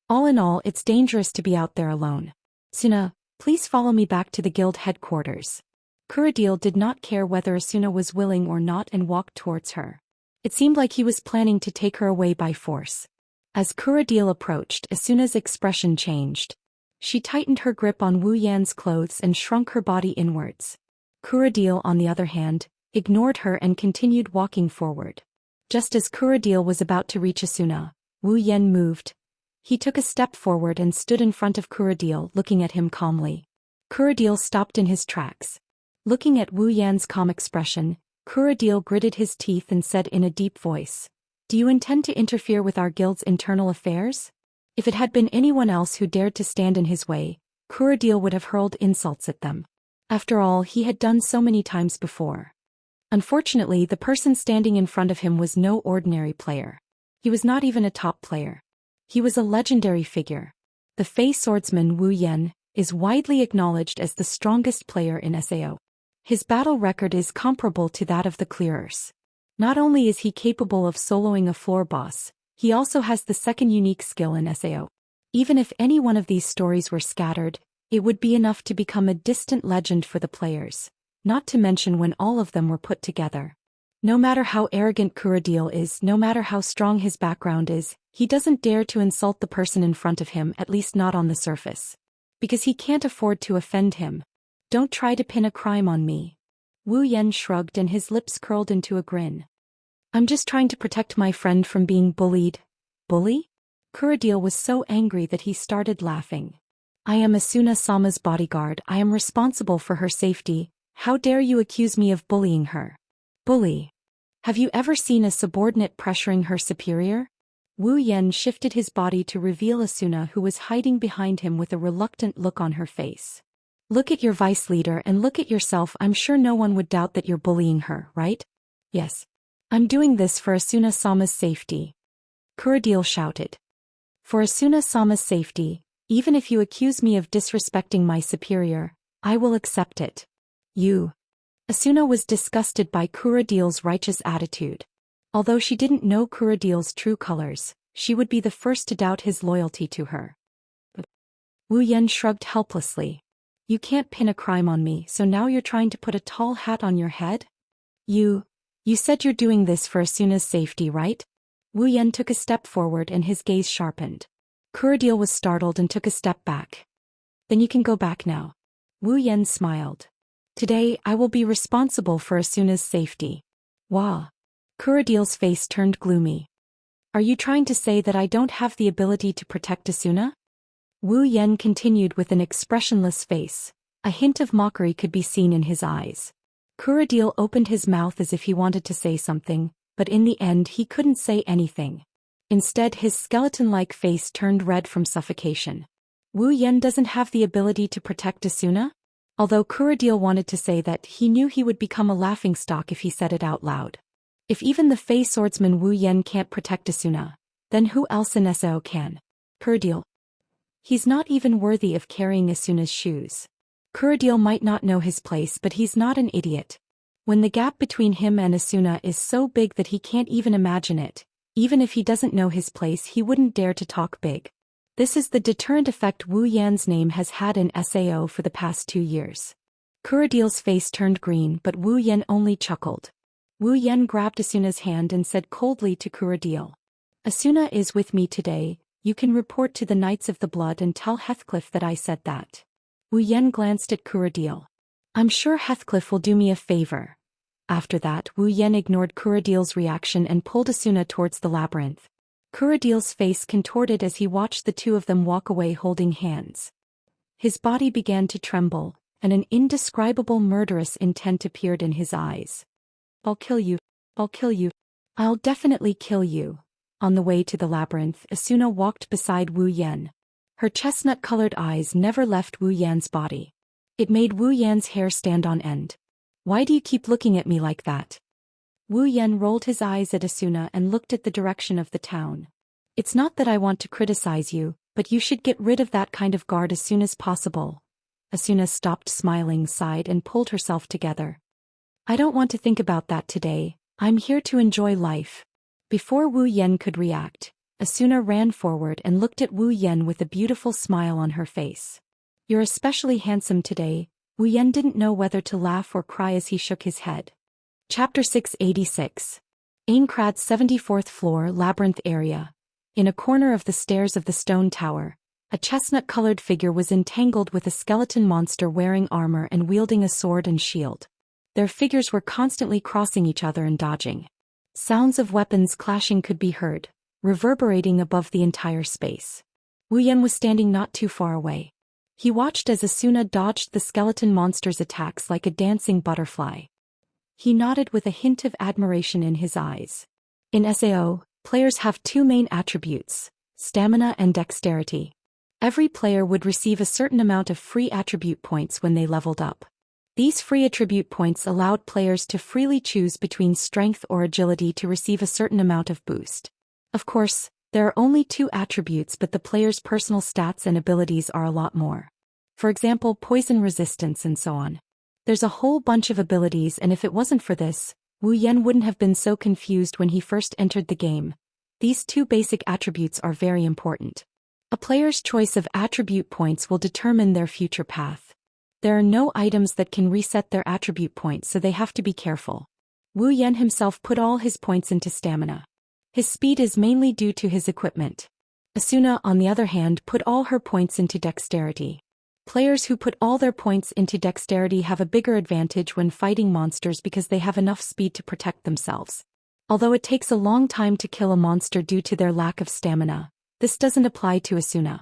All in all, it's dangerous to be out there alone. Asuna, please follow me back to the guild headquarters. Kuradil did not care whether Asuna was willing or not and walked towards her. It seemed like he was planning to take her away by force. As Kuradil approached, Asuna's expression changed. She tightened her grip on Wu Yan's clothes and shrunk her body inwards. Kuradil, on the other hand, ignored her and continued walking forward. Just as Kuradil was about to reach Asuna, Wu Yan moved. He took a step forward and stood in front of Kuradil, looking at him calmly. Kuradil stopped in his tracks. Looking at Wu Yan's calm expression, Kuradil gritted his teeth and said in a deep voice, "Do you intend to interfere with our guild's internal affairs?" If it had been anyone else who dared to stand in his way, Kuradil would have hurled insults at them. After all, he had done so many times before. Unfortunately, the person standing in front of him was no ordinary player. He was not even a top player. He was a legendary figure. The Fey swordsman Wu Yan is widely acknowledged as the strongest player in SAO. His battle record is comparable to that of the clearers. Not only is he capable of soloing a floor boss, he also has the second unique skill in SAO. Even if any one of these stories were scattered, it would be enough to become a distant legend for the players, not to mention when all of them were put together. No matter how arrogant Kuradil is, no matter how strong his background is, he doesn't dare to insult the person in front of him, at least not on the surface. Because he can't afford to offend him. Don't try to pin a crime on me. Wu Yan shrugged and his lips curled into a grin. I'm just trying to protect my friend from being bullied. Bully? Kuradil was so angry that he started laughing. I am Asuna-sama's bodyguard. I am responsible for her safety. How dare you accuse me of bullying her? Bully. Have you ever seen a subordinate pressuring her superior? Wu Yan shifted his body to reveal Asuna, who was hiding behind him with a reluctant look on her face. Look at your vice leader and look at yourself. I'm sure no one would doubt that you're bullying her, right? Yes. I'm doing this for Asuna-sama's safety. Kuradil shouted. For Asuna-sama's safety, even if you accuse me of disrespecting my superior, I will accept it. You. Asuna was disgusted by Kuradil's righteous attitude. Although she didn't know Kuradil's true colors, she would be the first to doubt his loyalty to her. Wu Yan shrugged helplessly. You can't pin a crime on me, so now you're trying to put a tall hat on your head? You said you're doing this for Asuna's safety, right? Wu Yan took a step forward and his gaze sharpened. Kuradil was startled and took a step back. Then you can go back now. Wu Yan smiled. Today, I will be responsible for Asuna's safety. Wah. Kuradil's face turned gloomy. Are you trying to say that I don't have the ability to protect Asuna? Wu Yan continued with an expressionless face. A hint of mockery could be seen in his eyes. Kuradil opened his mouth as if he wanted to say something, but in the end he couldn't say anything. Instead, his skeleton-like face turned red from suffocation. Wu Yan doesn't have the ability to protect Asuna? Although Kuradil wanted to say that, he knew he would become a laughingstock if he said it out loud. If even the Fey swordsman Wu Yan can't protect Asuna, then who else in SAO can? Kuradil. He's not even worthy of carrying Asuna's shoes. Kuradil might not know his place, but he's not an idiot. When the gap between him and Asuna is so big that he can't even imagine it, even if he doesn't know his place, he wouldn't dare to talk big. This is the deterrent effect Wu Yan's name has had in SAO for the past 2 years. Kuradil's face turned green, but Wu Yan only chuckled. Wu Yan grabbed Asuna's hand and said coldly to Kuradil. Asuna is with me today. You can report to the Knights of the Blood and tell Heathcliff that I said that. Wu Yan glanced at Kuradil. I'm sure Heathcliff will do me a favor. After that, Wu Yan ignored Kuradil's reaction and pulled Asuna towards the labyrinth. Kuradil's face contorted as he watched the two of them walk away holding hands. His body began to tremble, and an indescribable murderous intent appeared in his eyes. I'll kill you. I'll kill you. I'll definitely kill you. On the way to the labyrinth, Asuna walked beside Wu Yan. Her chestnut-colored eyes never left Wu Yan's body. It made Wu Yan's hair stand on end. Why do you keep looking at me like that? Wu Yan rolled his eyes at Asuna and looked at the direction of the town. It's not that I want to criticize you, but you should get rid of that kind of guard as soon as possible. Asuna stopped smiling, sighed and pulled herself together. I don't want to think about that today. I'm here to enjoy life. Before Wu Yan could react, Asuna ran forward and looked at Wu Yan with a beautiful smile on her face. You're especially handsome today. Wu Yan didn't know whether to laugh or cry as he shook his head. Chapter 686. Aincrad's 74th floor labyrinth area. In a corner of the stairs of the stone tower, a chestnut-colored figure was entangled with a skeleton monster wearing armor and wielding a sword and shield. Their figures were constantly crossing each other and dodging. Sounds of weapons clashing could be heard, reverberating above the entire space. Wu Yan was standing not too far away. He watched as Asuna dodged the skeleton monster's attacks like a dancing butterfly. He nodded with a hint of admiration in his eyes. In SAO, players have 2 main attributes, stamina and dexterity. Every player would receive a certain amount of free attribute points when they leveled up. These free attribute points allowed players to freely choose between strength or agility to receive a certain amount of boost. Of course, there are only 2 attributes, but the player's personal stats and abilities are a lot more. For example, poison resistance and so on. There's a whole bunch of abilities, and if it wasn't for this, Wu Yan wouldn't have been so confused when he first entered the game. These 2 basic attributes are very important. A player's choice of attribute points will determine their future path. There are no items that can reset their attribute points, so they have to be careful. Wu Yan himself put all his points into stamina. His speed is mainly due to his equipment. Asuna, on the other hand, put all her points into dexterity. Players who put all their points into dexterity have a bigger advantage when fighting monsters because they have enough speed to protect themselves. Although it takes a long time to kill a monster due to their lack of stamina, this doesn't apply to Asuna.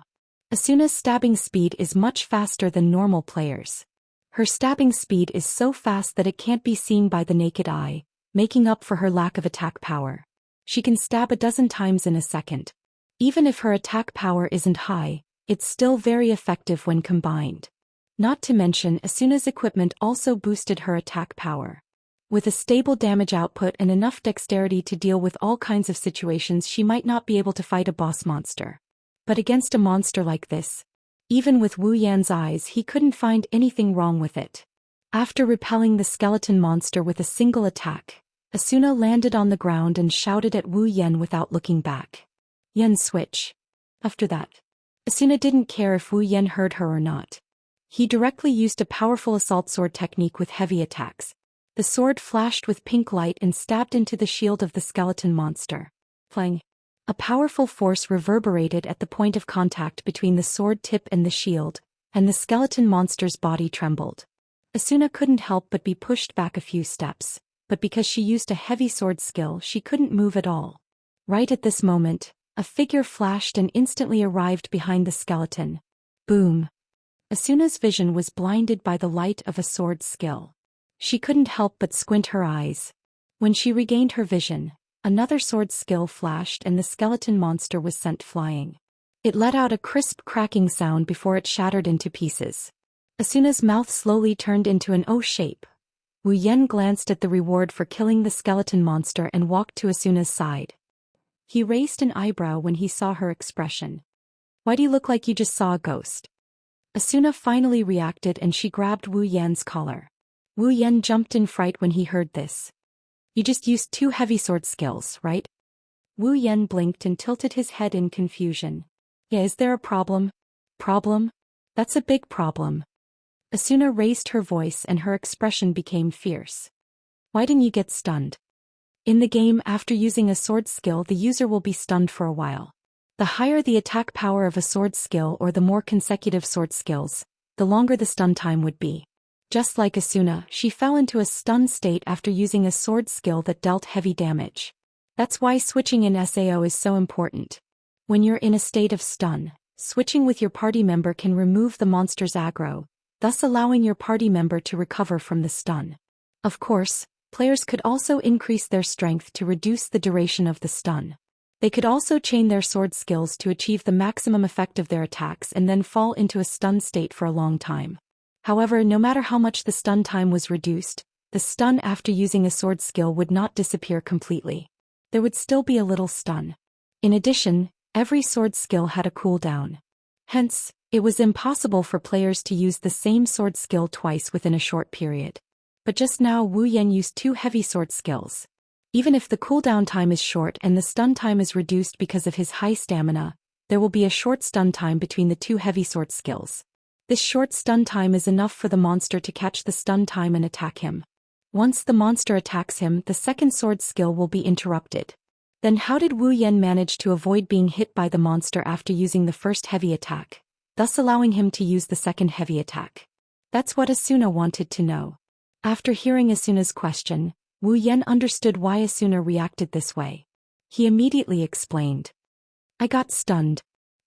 Asuna's stabbing speed is much faster than normal players. Her stabbing speed is so fast that it can't be seen by the naked eye, making up for her lack of attack power. She can stab a dozen times in a second. Even if her attack power isn't high, it's still very effective when combined. Not to mention, Asuna's equipment also boosted her attack power. With a stable damage output and enough dexterity to deal with all kinds of situations, she might not be able to fight a boss monster. But against a monster like this, even with Wu Yan's eyes, he couldn't find anything wrong with it. After repelling the skeleton monster with a single attack, Asuna landed on the ground and shouted at Wu Yan without looking back. Yan switch. After that, Asuna didn't care if Wu Yan heard her or not. He directly used a powerful assault sword technique with heavy attacks. The sword flashed with pink light and stabbed into the shield of the skeleton monster. Plang. A powerful force reverberated at the point of contact between the sword tip and the shield, and the skeleton monster's body trembled. Asuna couldn't help but be pushed back a few steps, but because she used a heavy sword skill, she couldn't move at all. Right at this moment, a figure flashed and instantly arrived behind the skeleton. Boom! Asuna's vision was blinded by the light of a sword skill. She couldn't help but squint her eyes. When she regained her vision, another sword skill flashed and the skeleton monster was sent flying. It let out a crisp cracking sound before it shattered into pieces. Asuna's mouth slowly turned into an O shape. Wu Yan glanced at the reward for killing the skeleton monster and walked to Asuna's side. He raised an eyebrow when he saw her expression. Why do you look like you just saw a ghost? Asuna finally reacted and she grabbed Wu Yan's collar. Wu Yan jumped in fright when he heard this. You just used 2 heavy sword skills, right? Wu Yan blinked and tilted his head in confusion. Yeah, is there a problem? Problem? That's a big problem. Asuna raised her voice and her expression became fierce. Why didn't you get stunned? In the game, after using a sword skill, the user will be stunned for a while. The higher the attack power of a sword skill or the more consecutive sword skills, the longer the stun time would be. Just like Asuna, she fell into a stun state after using a sword skill that dealt heavy damage. That's why switching in SAO is so important. When you're in a state of stun, switching with your party member can remove the monster's aggro, thus allowing your party member to recover from the stun. Of course, players could also increase their strength to reduce the duration of the stun. They could also chain their sword skills to achieve the maximum effect of their attacks and then fall into a stun state for a long time. However, no matter how much the stun time was reduced, the stun after using a sword skill would not disappear completely. There would still be a little stun. In addition, every sword skill had a cooldown. Hence, it was impossible for players to use the same sword skill twice within a short period. But just now Wu Yan used 2 heavy sword skills. Even if the cooldown time is short and the stun time is reduced because of his high stamina, there will be a short stun time between the 2 heavy sword skills. This short stun time is enough for the monster to catch the stun time and attack him. Once the monster attacks him, the second sword skill will be interrupted. Then how did Wu Yan manage to avoid being hit by the monster after using the first heavy attack, thus allowing him to use the second heavy attack? That's what Asuna wanted to know. After hearing Asuna's question, Wu Yan understood why Asuna reacted this way. He immediately explained. I got stunned.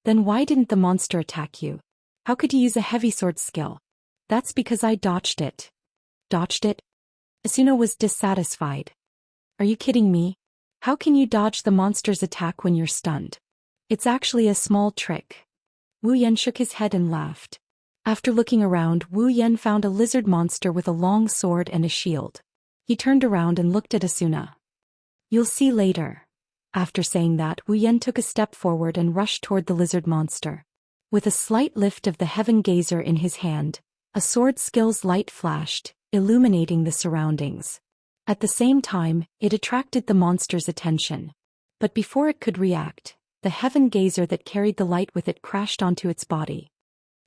Then why didn't the monster attack you? How could you use a heavy sword skill? That's because I dodged it. Dodged it? Asuna was dissatisfied. Are you kidding me? How can you dodge the monster's attack when you're stunned? It's actually a small trick. Wu Yan shook his head and laughed. After looking around, Wu Yan found a lizard monster with a long sword and a shield. He turned around and looked at Asuna. You'll see later. After saying that, Wu Yan took a step forward and rushed toward the lizard monster. With a slight lift of the heaven gazer in his hand, a sword skill's light flashed, illuminating the surroundings. At the same time, it attracted the monster's attention. But before it could react, the heaven gazer that carried the light with it crashed onto its body.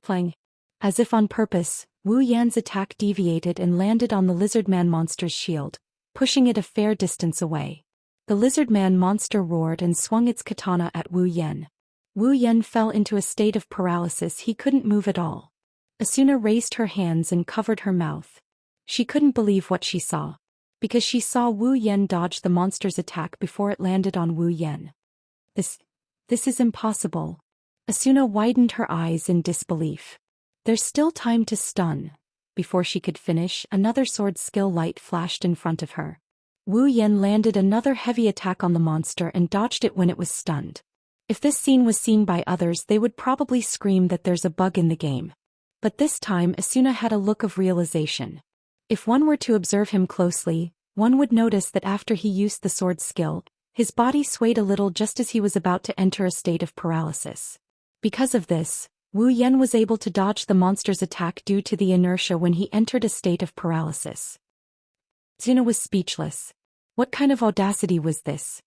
Plang. As if on purpose, Wu Yan's attack deviated and landed on the lizardman monster's shield, pushing it a fair distance away. The lizardman monster roared and swung its katana at Wu Yan. Wu Yan fell into a state of paralysis. He couldn't move at all. Asuna raised her hands and covered her mouth. She couldn't believe what she saw. Because she saw Wu Yan dodge the monster's attack before it landed on Wu Yan. This is impossible. Asuna widened her eyes in disbelief. There's still time to stun. Before she could finish, another sword skill light flashed in front of her. Wu Yan landed another heavy attack on the monster and dodged it when it was stunned. If this scene was seen by others, they would probably scream that there's a bug in the game. But this time Asuna had a look of realization. If one were to observe him closely, one would notice that after he used the sword skill, his body swayed a little just as he was about to enter a state of paralysis. Because of this, Wu Yan was able to dodge the monster's attack due to the inertia when he entered a state of paralysis. Asuna was speechless. What kind of audacity was this?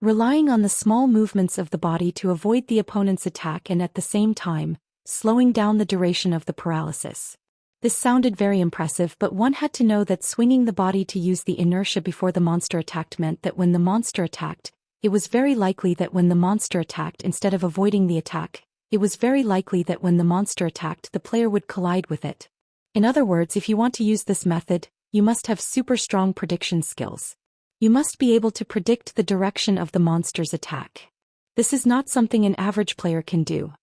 Relying on the small movements of the body to avoid the opponent's attack and at the same time, slowing down the duration of the paralysis. This sounded very impressive, but one had to know that swinging the body to use the inertia before the monster attacked meant that when the monster attacked, it was very likely that when the monster attacked instead of avoiding the attack, it was very likely that when the monster attacked the player would collide with it. In other words, if you want to use this method, you must have super strong prediction skills. You must be able to predict the direction of the monster's attack. This is not something an average player can do.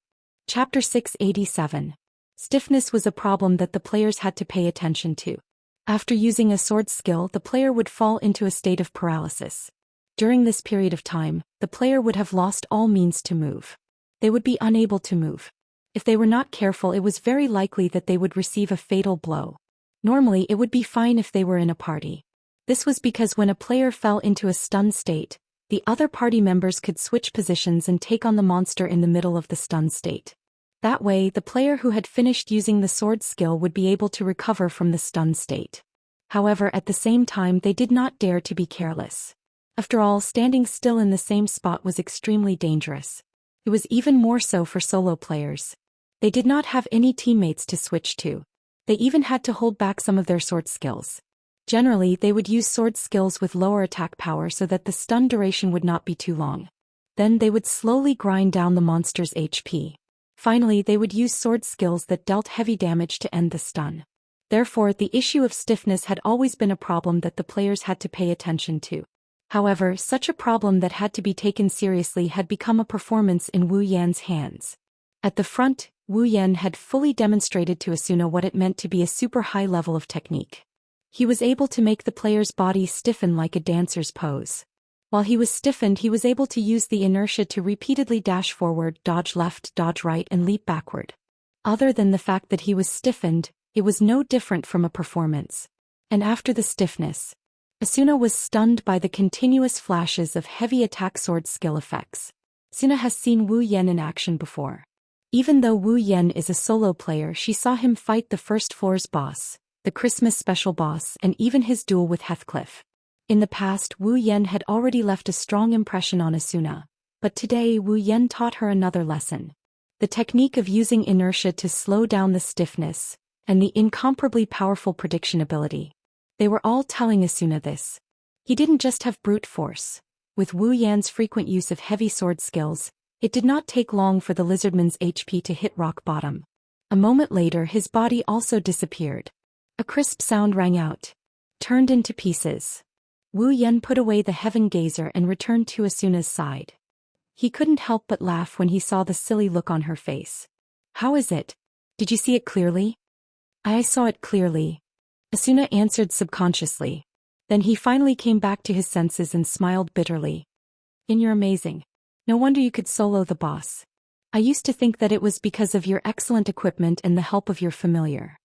Chapter 687. Stiffness was a problem that the players had to pay attention to. After using a sword skill, the player would fall into a state of paralysis. During this period of time, the player would have lost all means to move. They would be unable to move. If they were not careful, it was very likely that they would receive a fatal blow. Normally, it would be fine if they were in a party. This was because when a player fell into a stunned state, the other party members could switch positions and take on the monster in the middle of the stunned state. That way, the player who had finished using the sword skill would be able to recover from the stunned state. However, at the same time, they did not dare to be careless. After all, standing still in the same spot was extremely dangerous. It was even more so for solo players. They did not have any teammates to switch to. They even had to hold back some of their sword skills. Generally, they would use sword skills with lower attack power so that the stun duration would not be too long. Then they would slowly grind down the monster's HP. Finally, they would use sword skills that dealt heavy damage to end the stun. Therefore, the issue of stiffness had always been a problem that the players had to pay attention to. However, such a problem that had to be taken seriously had become a performance in Wu Yan's hands. At the front, Wu Yan had fully demonstrated to Asuna what it meant to be a super high level of technique. He was able to make the player's body stiffen like a dancer's pose. While he was stiffened, he was able to use the inertia to repeatedly dash forward, dodge left, dodge right, and leap backward. Other than the fact that he was stiffened, it was no different from a performance. And after the stiffness, Asuna was stunned by the continuous flashes of heavy attack sword skill effects. Asuna has seen Wu Yan in action before. Even though Wu Yan is a solo player, she saw him fight the first floor's boss, the Christmas special boss, and even his duel with Heathcliff. In the past, Wu Yan had already left a strong impression on Asuna, but today Wu Yan taught her another lesson. The technique of using inertia to slow down the stiffness, and the incomparably powerful prediction ability. They were all telling Asuna this. He didn't just have brute force. With Wu Yan's frequent use of heavy sword skills, it did not take long for the lizardman's HP to hit rock bottom. A moment later, his body also disappeared. A crisp sound rang out. Turned into pieces. Wu Yan put away the heaven gazer and returned to Asuna's side. He couldn't help but laugh when he saw the silly look on her face. How is it? Did you see it clearly? I saw it clearly. Asuna answered subconsciously. Then he finally came back to his senses and smiled bitterly. You're amazing. No wonder you could solo the boss. I used to think that it was because of your excellent equipment and the help of your familiar.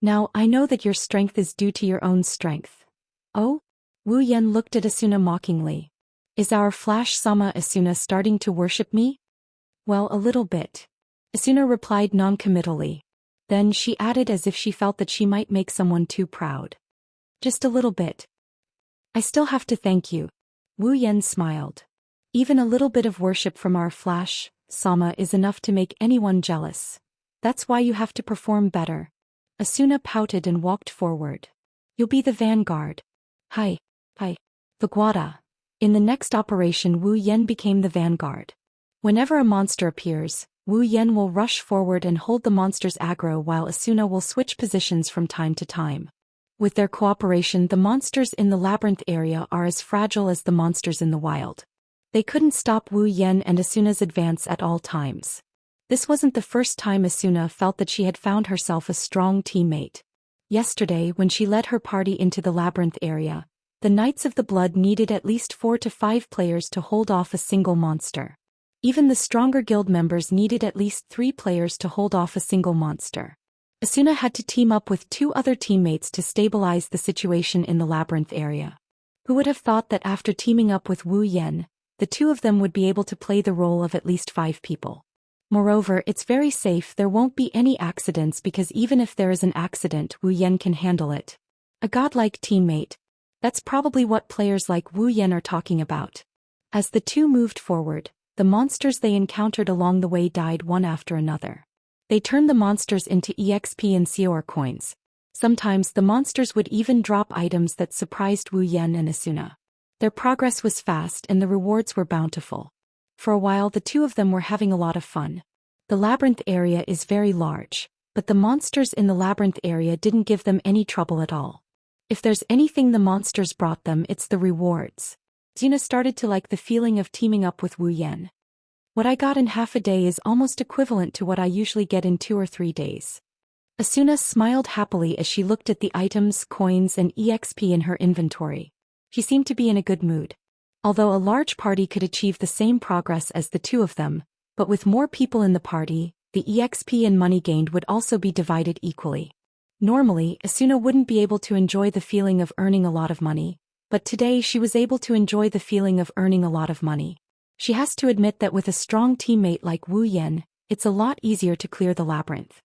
Now, I know that your strength is due to your own strength. Oh? Wu Yan looked at Asuna mockingly. Is our Flash-sama Asuna starting to worship me? Well, a little bit. Asuna replied non-committally. Then she added as if she felt that she might make someone too proud. Just a little bit. I still have to thank you. Wu Yan smiled. Even a little bit of worship from our Flash-sama is enough to make anyone jealous. That's why you have to perform better. Asuna pouted and walked forward. You'll be the vanguard. Hi. Vaguada. In the next operation, Wu Yan became the vanguard. Whenever a monster appears, Wu Yan will rush forward and hold the monster's aggro while Asuna will switch positions from time to time. With their cooperation, the monsters in the labyrinth area are as fragile as the monsters in the wild. They couldn't stop Wu Yan and Asuna's advance at all times. This wasn't the first time Asuna felt that she had found herself a strong teammate. Yesterday, when she led her party into the labyrinth area, the Knights of the Blood needed at least 4 to 5 players to hold off a single monster. Even the stronger guild members needed at least 3 players to hold off a single monster. Asuna had to team up with 2 other teammates to stabilize the situation in the labyrinth area. Who would have thought that after teaming up with Wu Yan, the 2 of them would be able to play the role of at least 5 people. Moreover, it's very safe, there won't be any accidents because even if there is an accident, Wu Yan can handle it. A godlike teammate. That's probably what players like Wu Yan are talking about. As the 2 moved forward, the monsters they encountered along the way died one after another. They turned the monsters into EXP and Seor coins. Sometimes the monsters would even drop items that surprised Wu Yan and Asuna. Their progress was fast and the rewards were bountiful. For a while the 2 of them were having a lot of fun. The labyrinth area is very large, but the monsters in the labyrinth area didn't give them any trouble at all. If there's anything the monsters brought them, it's the rewards. Asuna started to like the feeling of teaming up with Wu Yan. What I got in half a day is almost equivalent to what I usually get in 2 or 3 days. Asuna smiled happily as she looked at the items, coins, and EXP in her inventory. She seemed to be in a good mood. Although a large party could achieve the same progress as the 2 of them, but with more people in the party, the EXP and money gained would also be divided equally. Normally, Asuna wouldn't be able to enjoy the feeling of earning a lot of money, but today she was able to enjoy the feeling of earning a lot of money. She has to admit that with a strong teammate like Wu Yan, it's a lot easier to clear the labyrinth.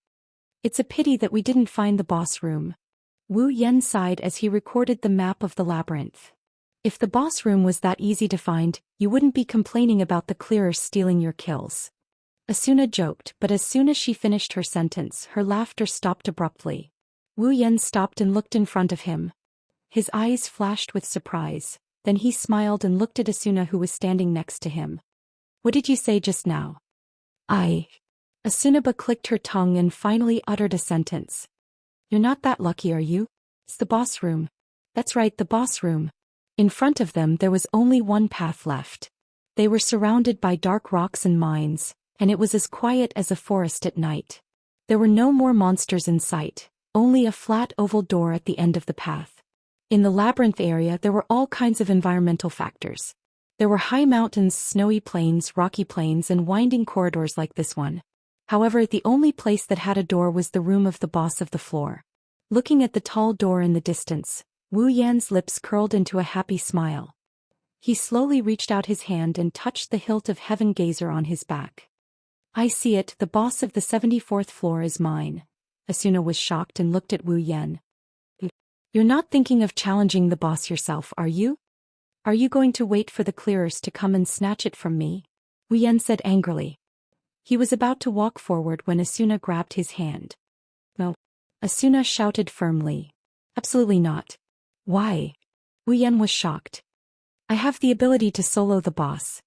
It's a pity that we didn't find the boss room. Wu Yan sighed as he recorded the map of the labyrinth. If the boss room was that easy to find, you wouldn't be complaining about the clearers stealing your kills. Asuna joked, but as soon as she finished her sentence, her laughter stopped abruptly. Wu Yan stopped and looked in front of him. His eyes flashed with surprise, then he smiled and looked at Asuna who was standing next to him. What did you say just now? Asuna clicked her tongue and finally uttered a sentence. You're not that lucky, are you? It's the boss room. That's right, the boss room. In front of them there was only one path left. They were surrounded by dark rocks and mines, and it was as quiet as a forest at night. There were no more monsters in sight, only a flat oval door at the end of the path. In the labyrinth area there were all kinds of environmental factors. There were high mountains, snowy plains, rocky plains, and winding corridors like this one. However, the only place that had a door was the room of the boss of the floor. Looking at the tall door in the distance, Wu Yan's lips curled into a happy smile. He slowly reached out his hand and touched the hilt of Heaven Gazer on his back. I see it, the boss of the 74th floor is mine. Asuna was shocked and looked at Wu Yan. You're not thinking of challenging the boss yourself, are you? Are you going to wait for the clearers to come and snatch it from me? Wu Yan said angrily. He was about to walk forward when Asuna grabbed his hand. No. Asuna shouted firmly. Absolutely not. Why? Wu Yan was shocked. I have the ability to solo the boss.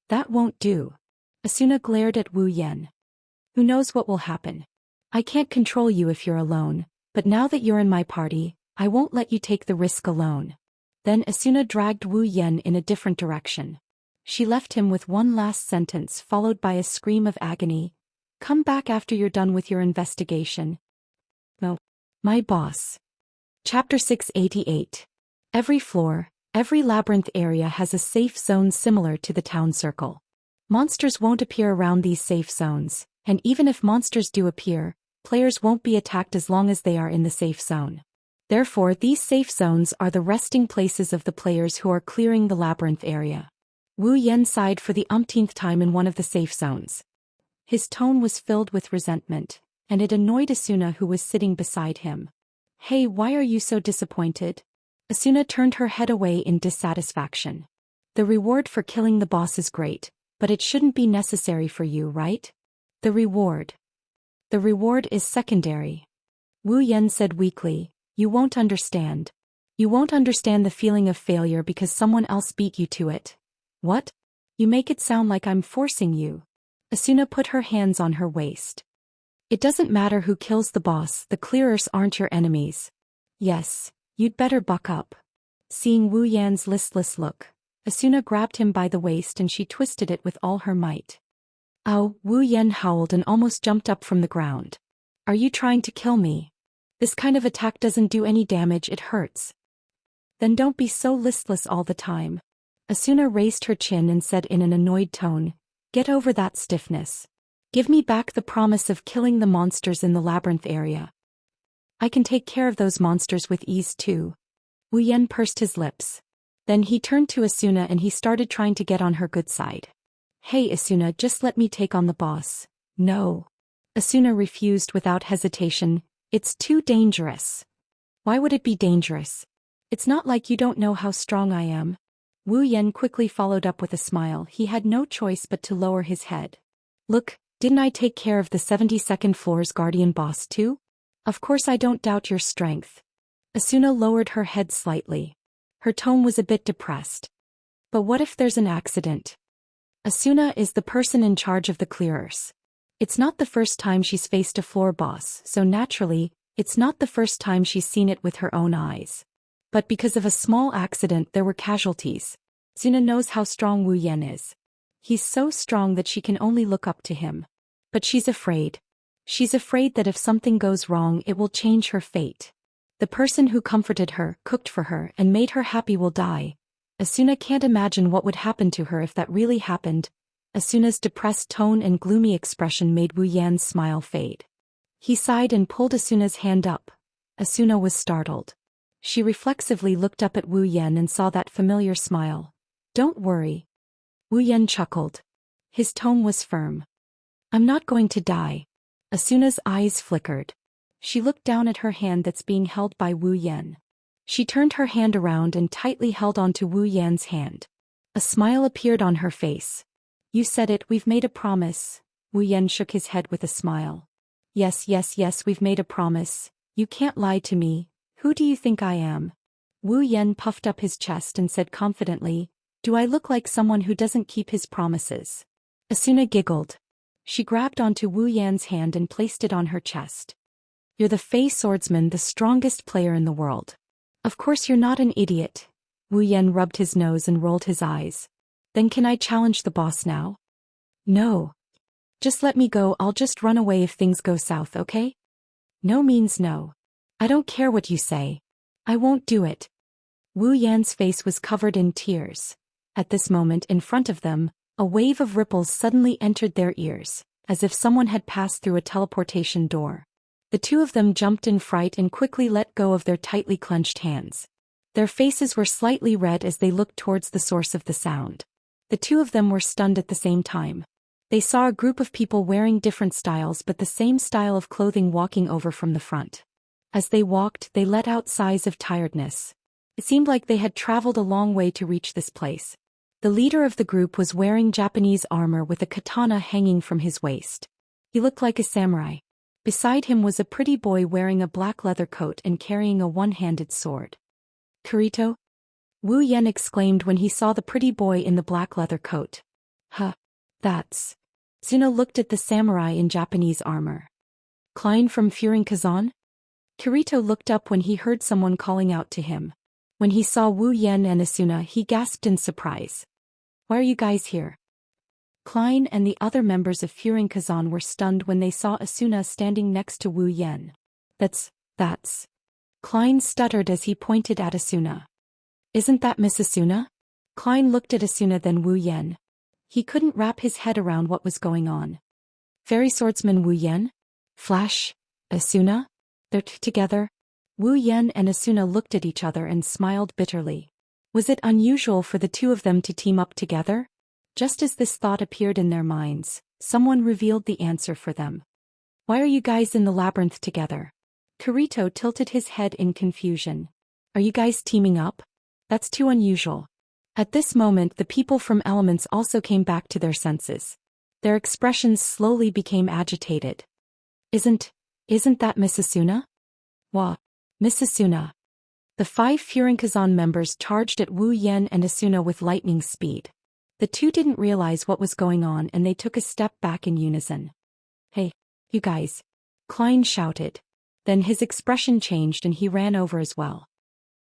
That won't do. Asuna glared at Wu Yan. Who knows what will happen? I can't control you if you're alone, but now that you're in my party, I won't let you take the risk alone. Then Asuna dragged Wu Yan in a different direction. She left him with one last sentence followed by a scream of agony. Come back after you're done with your investigation. No. My boss. Chapter 688. Every floor, every labyrinth area has a safe zone similar to the town circle. Monsters won't appear around these safe zones, and even if monsters do appear, players won't be attacked as long as they are in the safe zone. Therefore, these safe zones are the resting places of the players who are clearing the labyrinth area. Wu Yan sighed for the umpteenth time in one of the safe zones. His tone was filled with resentment, and it annoyed Asuna who was sitting beside him. Hey, why are you so disappointed? Asuna turned her head away in dissatisfaction. The reward for killing the boss is great, but it shouldn't be necessary for you, right? The reward. The reward is secondary. Wu Yan said weakly, you won't understand. You won't understand the feeling of failure because someone else beat you to it. What? You make it sound like I'm forcing you. Asuna put her hands on her waist. It doesn't matter who kills the boss, the clearers aren't your enemies. Yes, you'd better buck up. Seeing Wu Yan's listless look, Asuna grabbed him by the waist and she twisted it with all her might. Ow, Wu Yan howled and almost jumped up from the ground. Are you trying to kill me? This kind of attack doesn't do any damage, it hurts. Then don't be so listless all the time. Asuna raised her chin and said in an annoyed tone, get over that stiffness. Give me back the promise of killing the monsters in the labyrinth area. I can take care of those monsters with ease too. Wu Yan pursed his lips. Then he turned to Asuna and he started trying to get on her good side. Hey Asuna, just let me take on the boss. No. Asuna refused without hesitation. It's too dangerous. Why would it be dangerous? It's not like you don't know how strong I am. Wu Yan quickly followed up with a smile. He had no choice but to lower his head. Look, didn't I take care of the 72nd floor's guardian boss too? Of course I don't doubt your strength. Asuna lowered her head slightly. Her tone was a bit depressed. But what if there's an accident? Asuna is the person in charge of the clearers. It's not the first time she's faced a floor boss, so naturally, it's not the first time she's seen it with her own eyes. But because of a small accident there were casualties. Asuna knows how strong Wu Yan is. He's so strong that she can only look up to him. But she's afraid. She's afraid that if something goes wrong it will change her fate. The person who comforted her, cooked for her, and made her happy will die. Asuna can't imagine what would happen to her if that really happened. Asuna's depressed tone and gloomy expression made Wu Yan's smile fade. He sighed and pulled Asuna's hand up. Asuna was startled. She reflexively looked up at Wu Yan and saw that familiar smile. Don't worry. Wu Yan chuckled. His tone was firm. I'm not going to die. Asuna's eyes flickered. She looked down at her hand that's being held by Wu Yan. She turned her hand around and tightly held onto Wu Yan's hand. A smile appeared on her face. You said it, we've made a promise. Wu Yan shook his head with a smile. Yes, we've made a promise. You can't lie to me. Who do you think I am? Wu Yan puffed up his chest and said confidently, do I look like someone who doesn't keep his promises? Asuna giggled. She grabbed onto Wu Yan's hand and placed it on her chest. You're the Fey swordsman, the strongest player in the world. Of course you're not an idiot. Wu Yan rubbed his nose and rolled his eyes. Then can I challenge the boss now? No. Just let me go, I'll just run away if things go south, okay? No means no. I don't care what you say. I won't do it. Wu Yan's face was covered in tears. At this moment in front of them, a wave of ripples suddenly entered their ears, as if someone had passed through a teleportation door. The two of them jumped in fright and quickly let go of their tightly clenched hands. Their faces were slightly red as they looked towards the source of the sound. The two of them were stunned at the same time. They saw a group of people wearing different styles but the same style of clothing walking over from the front. As they walked, they let out sighs of tiredness. It seemed like they had traveled a long way to reach this place. The leader of the group was wearing Japanese armor with a katana hanging from his waist. He looked like a samurai. Beside him was a pretty boy wearing a black leather coat and carrying a one-handed sword. Kirito? Wu Yan exclaimed when he saw the pretty boy in the black leather coat. Huh. That's... Asuna looked at the samurai in Japanese armor. Klein from Furin Kazan? Kirito looked up when he heard someone calling out to him. When he saw Wu Yan and Asuna, he gasped in surprise. Why are you guys here? Klein and the other members of Furin Kazan were stunned when they saw Asuna standing next to Wu Yan. That's... Klein stuttered as he pointed at Asuna. Isn't that Miss Asuna? Klein looked at Asuna then Wu Yan. He couldn't wrap his head around what was going on. Fairy swordsman Wu Yan? Flash? Asuna? They're together? Wu Yan and Asuna looked at each other and smiled bitterly. Was it unusual for the two of them to team up together? Just as this thought appeared in their minds, someone revealed the answer for them. Why are you guys in the labyrinth together? Kirito tilted his head in confusion. Are you guys teaming up? That's too unusual. At this moment the people from Elements also came back to their senses. Their expressions slowly became agitated. Isn't that Miss Asuna? Wah. Miss Asuna. The 5 Furinkazan members charged at Wu Yan and Asuna with lightning speed. The two didn't realize what was going on and they took a step back in unison. Hey, you guys. Klein shouted. Then his expression changed and he ran over as well.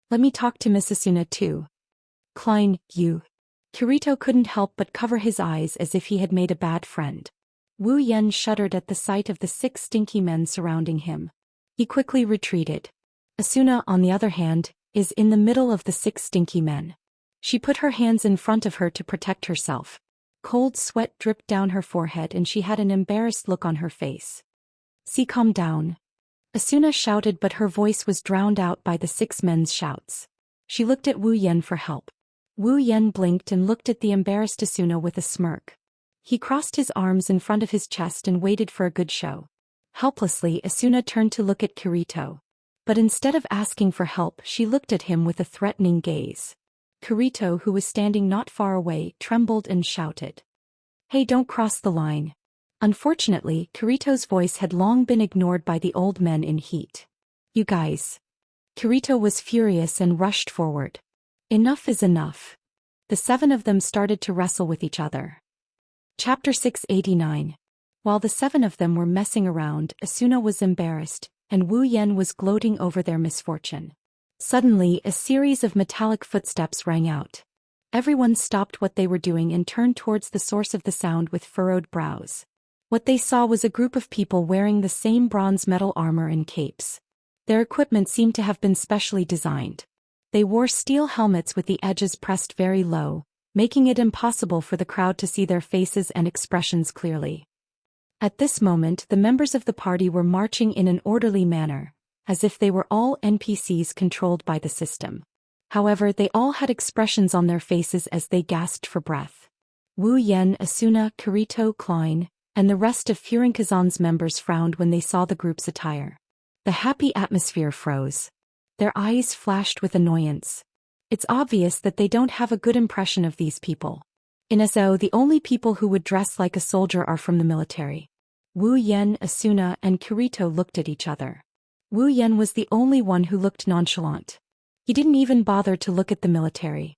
Let me talk to Miss Asuna too. Klein, you. Kirito couldn't help but cover his eyes as if he had made a bad friend. Wu Yan shuddered at the sight of the 6 stinky men surrounding him. He quickly retreated. Asuna, on the other hand, is in the middle of the 6 stinky men. She put her hands in front of her to protect herself. Cold sweat dripped down her forehead and she had an embarrassed look on her face. "See, calm down." Asuna shouted, but her voice was drowned out by the 6 men's shouts. She looked at Wu Yan for help. Wu Yan blinked and looked at the embarrassed Asuna with a smirk. He crossed his arms in front of his chest and waited for a good show. Helplessly, Asuna turned to look at Kirito. But instead of asking for help, she looked at him with a threatening gaze. Kirito, who was standing not far away, trembled and shouted, "Hey, don't cross the line." Unfortunately, Kirito's voice had long been ignored by the old men in heat. "You guys." Kirito was furious and rushed forward. Enough is enough. The 7 of them started to wrestle with each other. Chapter 689. While the 7 of them were messing around, Asuna was embarrassed, and Wu Yan was gloating over their misfortune. Suddenly, a series of metallic footsteps rang out. Everyone stopped what they were doing and turned towards the source of the sound with furrowed brows. What they saw was a group of people wearing the same bronze metal armor and capes. Their equipment seemed to have been specially designed. They wore steel helmets with the edges pressed very low, making it impossible for the crowd to see their faces and expressions clearly. At this moment, the members of the party were marching in an orderly manner, as if they were all NPCs controlled by the system. However, they all had expressions on their faces as they gasped for breath. Wu Yan, Asuna, Kirito, Klein, and the rest of Furinkazan's members frowned when they saw the group's attire. The happy atmosphere froze. Their eyes flashed with annoyance. It's obvious that they don't have a good impression of these people. In SO, the only people who would dress like a soldier are from the military. Wu Yan, Asuna, and Kirito looked at each other. Wu Yan was the only one who looked nonchalant. He didn't even bother to look at the military.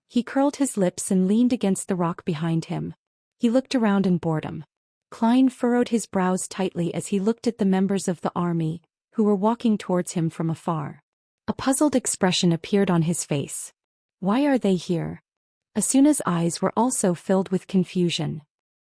He curled his lips and leaned against the rock behind him. He looked around in boredom. Klein furrowed his brows tightly as he looked at the members of the army, who were walking towards him from afar. A puzzled expression appeared on his face. Why are they here? Asuna's eyes were also filled with confusion.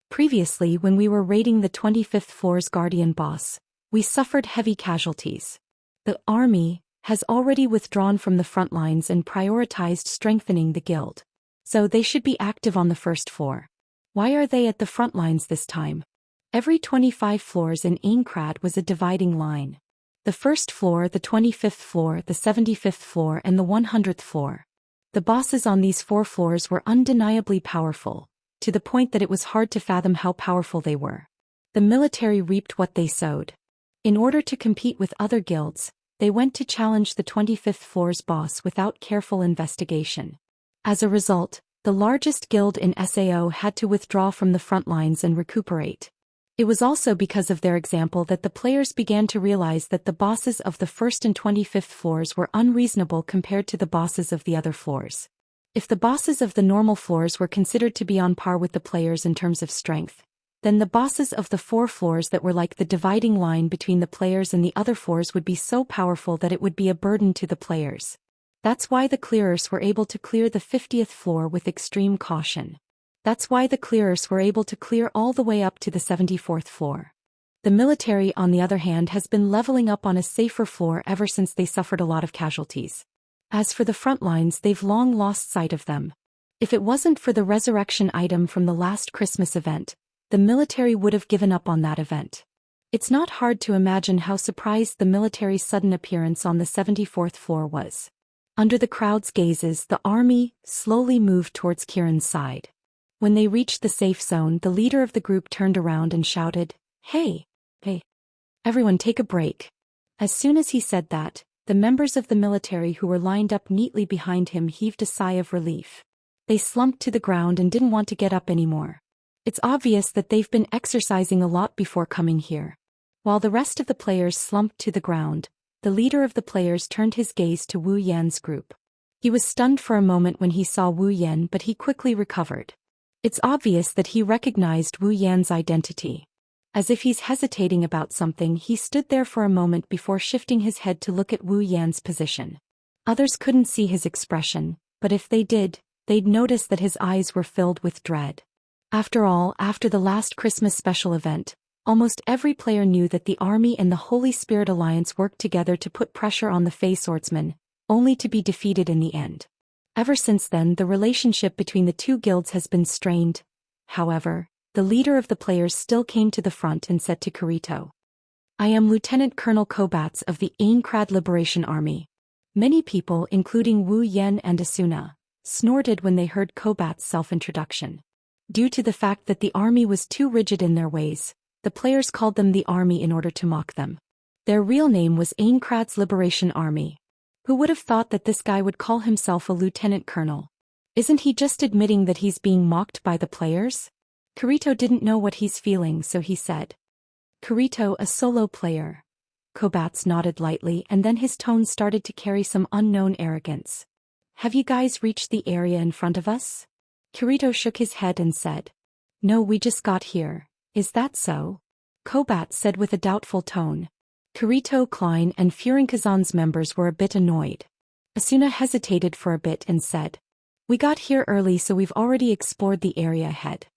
Previously, when we were raiding the 25th floor's guardian boss, we suffered heavy casualties. The army has already withdrawn from the front lines and prioritized strengthening the guild. So they should be active on the first floor. Why are they at the front lines this time? Every 25 floors in Aincrad was a dividing line. The first floor, the 25th floor, the 75th floor, and the 100th floor. The bosses on these 4 floors were undeniably powerful, to the point that it was hard to fathom how powerful they were. The military reaped what they sowed. In order to compete with other guilds, they went to challenge the 25th floor's boss without careful investigation. As a result, the largest guild in SAO had to withdraw from the front lines and recuperate. It was also because of their example that the players began to realize that the bosses of the 1st and 25th floors were unreasonable compared to the bosses of the other floors. If the bosses of the normal floors were considered to be on par with the players in terms of strength, then the bosses of the 4 floors that were like the dividing line between the players and the other floors would be so powerful that it would be a burden to the players. That's why the clearers were able to clear the 50th floor with extreme caution. That's why the clearers were able to clear all the way up to the 74th floor. The military, on the other hand, has been leveling up on a safer floor ever since they suffered a lot of casualties. As for the front lines, they've long lost sight of them. If it wasn't for the resurrection item from the last Christmas event, the military would have given up on that event. It's not hard to imagine how surprised the military's sudden appearance on the 74th floor was. Under the crowd's gazes, the army slowly moved towards Kiran's side. When they reached the safe zone, the leader of the group turned around and shouted, Hey! Everyone take a break." As soon as he said that, the members of the military who were lined up neatly behind him heaved a sigh of relief. They slumped to the ground and didn't want to get up anymore. It's obvious that they've been exercising a lot before coming here. While the rest of the players slumped to the ground, the leader of the players turned his gaze to Wu Yan's group. He was stunned for a moment when he saw Wu Yan, but he quickly recovered. It's obvious that he recognized Wu Yan's identity. As if he's hesitating about something, he stood there for a moment before shifting his head to look at Wu Yan's position. Others couldn't see his expression, but if they did, they'd notice that his eyes were filled with dread. After all, after the last Christmas special event, almost every player knew that the army and the Holy Spirit Alliance worked together to put pressure on the Fey swordsmen, only to be defeated in the end. Ever since then, the relationship between the two guilds has been strained. However, the leader of the players still came to the front and said to Kirito, "I am Lieutenant Colonel Kobats of the Aincrad Liberation Army." Many people, including Wu Yen and Asuna, snorted when they heard Kobats' self-introduction. Due to the fact that the army was too rigid in their ways, the players called them the army in order to mock them. Their real name was Aincrad's Liberation Army. Who would have thought that this guy would call himself a lieutenant colonel? Isn't he just admitting that he's being mocked by the players? Kirito didn't know what he's feeling, so he said, "Kirito, a solo player." Kobats nodded lightly, and then his tone started to carry some unknown arrogance. "Have you guys reached the area in front of us?" Kirito shook his head and said, "No, we just got here." "Is that so?" Kobats said with a doubtful tone. Kirito, Klein, and Furinkazan's members were a bit annoyed. Asuna hesitated for a bit and said, "We got here early, so we've already explored the area ahead.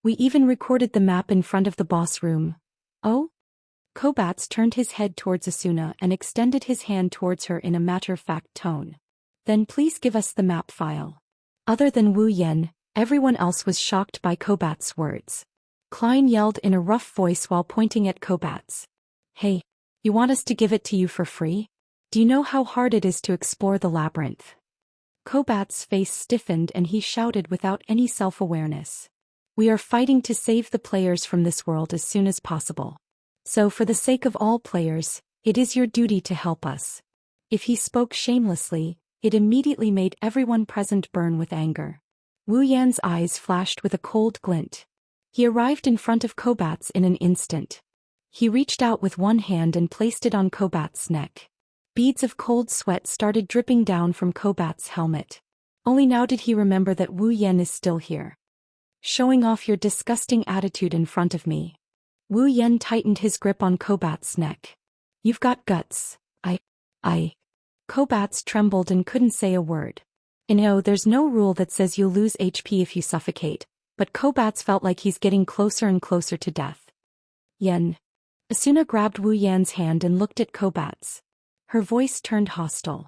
We even recorded the map in front of the boss room." "Oh?" Kobats turned his head towards Asuna and extended his hand towards her in a matter-of-fact tone. "Then please give us the map file." Other than Wu Yen, everyone else was shocked by Kobats' words. Klein yelled in a rough voice while pointing at Kobats. "Hey, you want us to give it to you for free? Do you know how hard it is to explore the labyrinth?" Kobats' face stiffened and he shouted without any self-awareness. "We are fighting to save the players from this world as soon as possible. So for the sake of all players, it is your duty to help us." If he spoke shamelessly, it immediately made everyone present burn with anger. Wu Yan's eyes flashed with a cold glint. He arrived in front of Kobats in an instant. He reached out with one hand and placed it on Kobats' neck. Beads of cold sweat started dripping down from Kobats' helmet. Only now did he remember that Wu Yan is still here. "Showing off your disgusting attitude in front of me." Wu Yan tightened his grip on Kobats' neck. "You've got guts." I. Kobats trembled and couldn't say a word. There's no rule that says you'll lose HP if you suffocate, but Kobats felt like he's getting closer and closer to death. "Yen." Asuna grabbed Wu Yan's hand and looked at Kobats. Her voice turned hostile.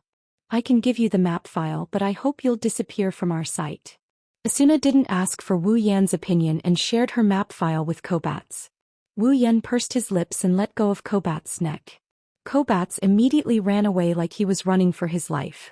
"I can give you the map file, but I hope you'll disappear from our sight." Asuna didn't ask for Wu Yan's opinion and shared her map file with Kobats. Wu Yan pursed his lips and let go of Kobats' neck. Kobats immediately ran away like he was running for his life.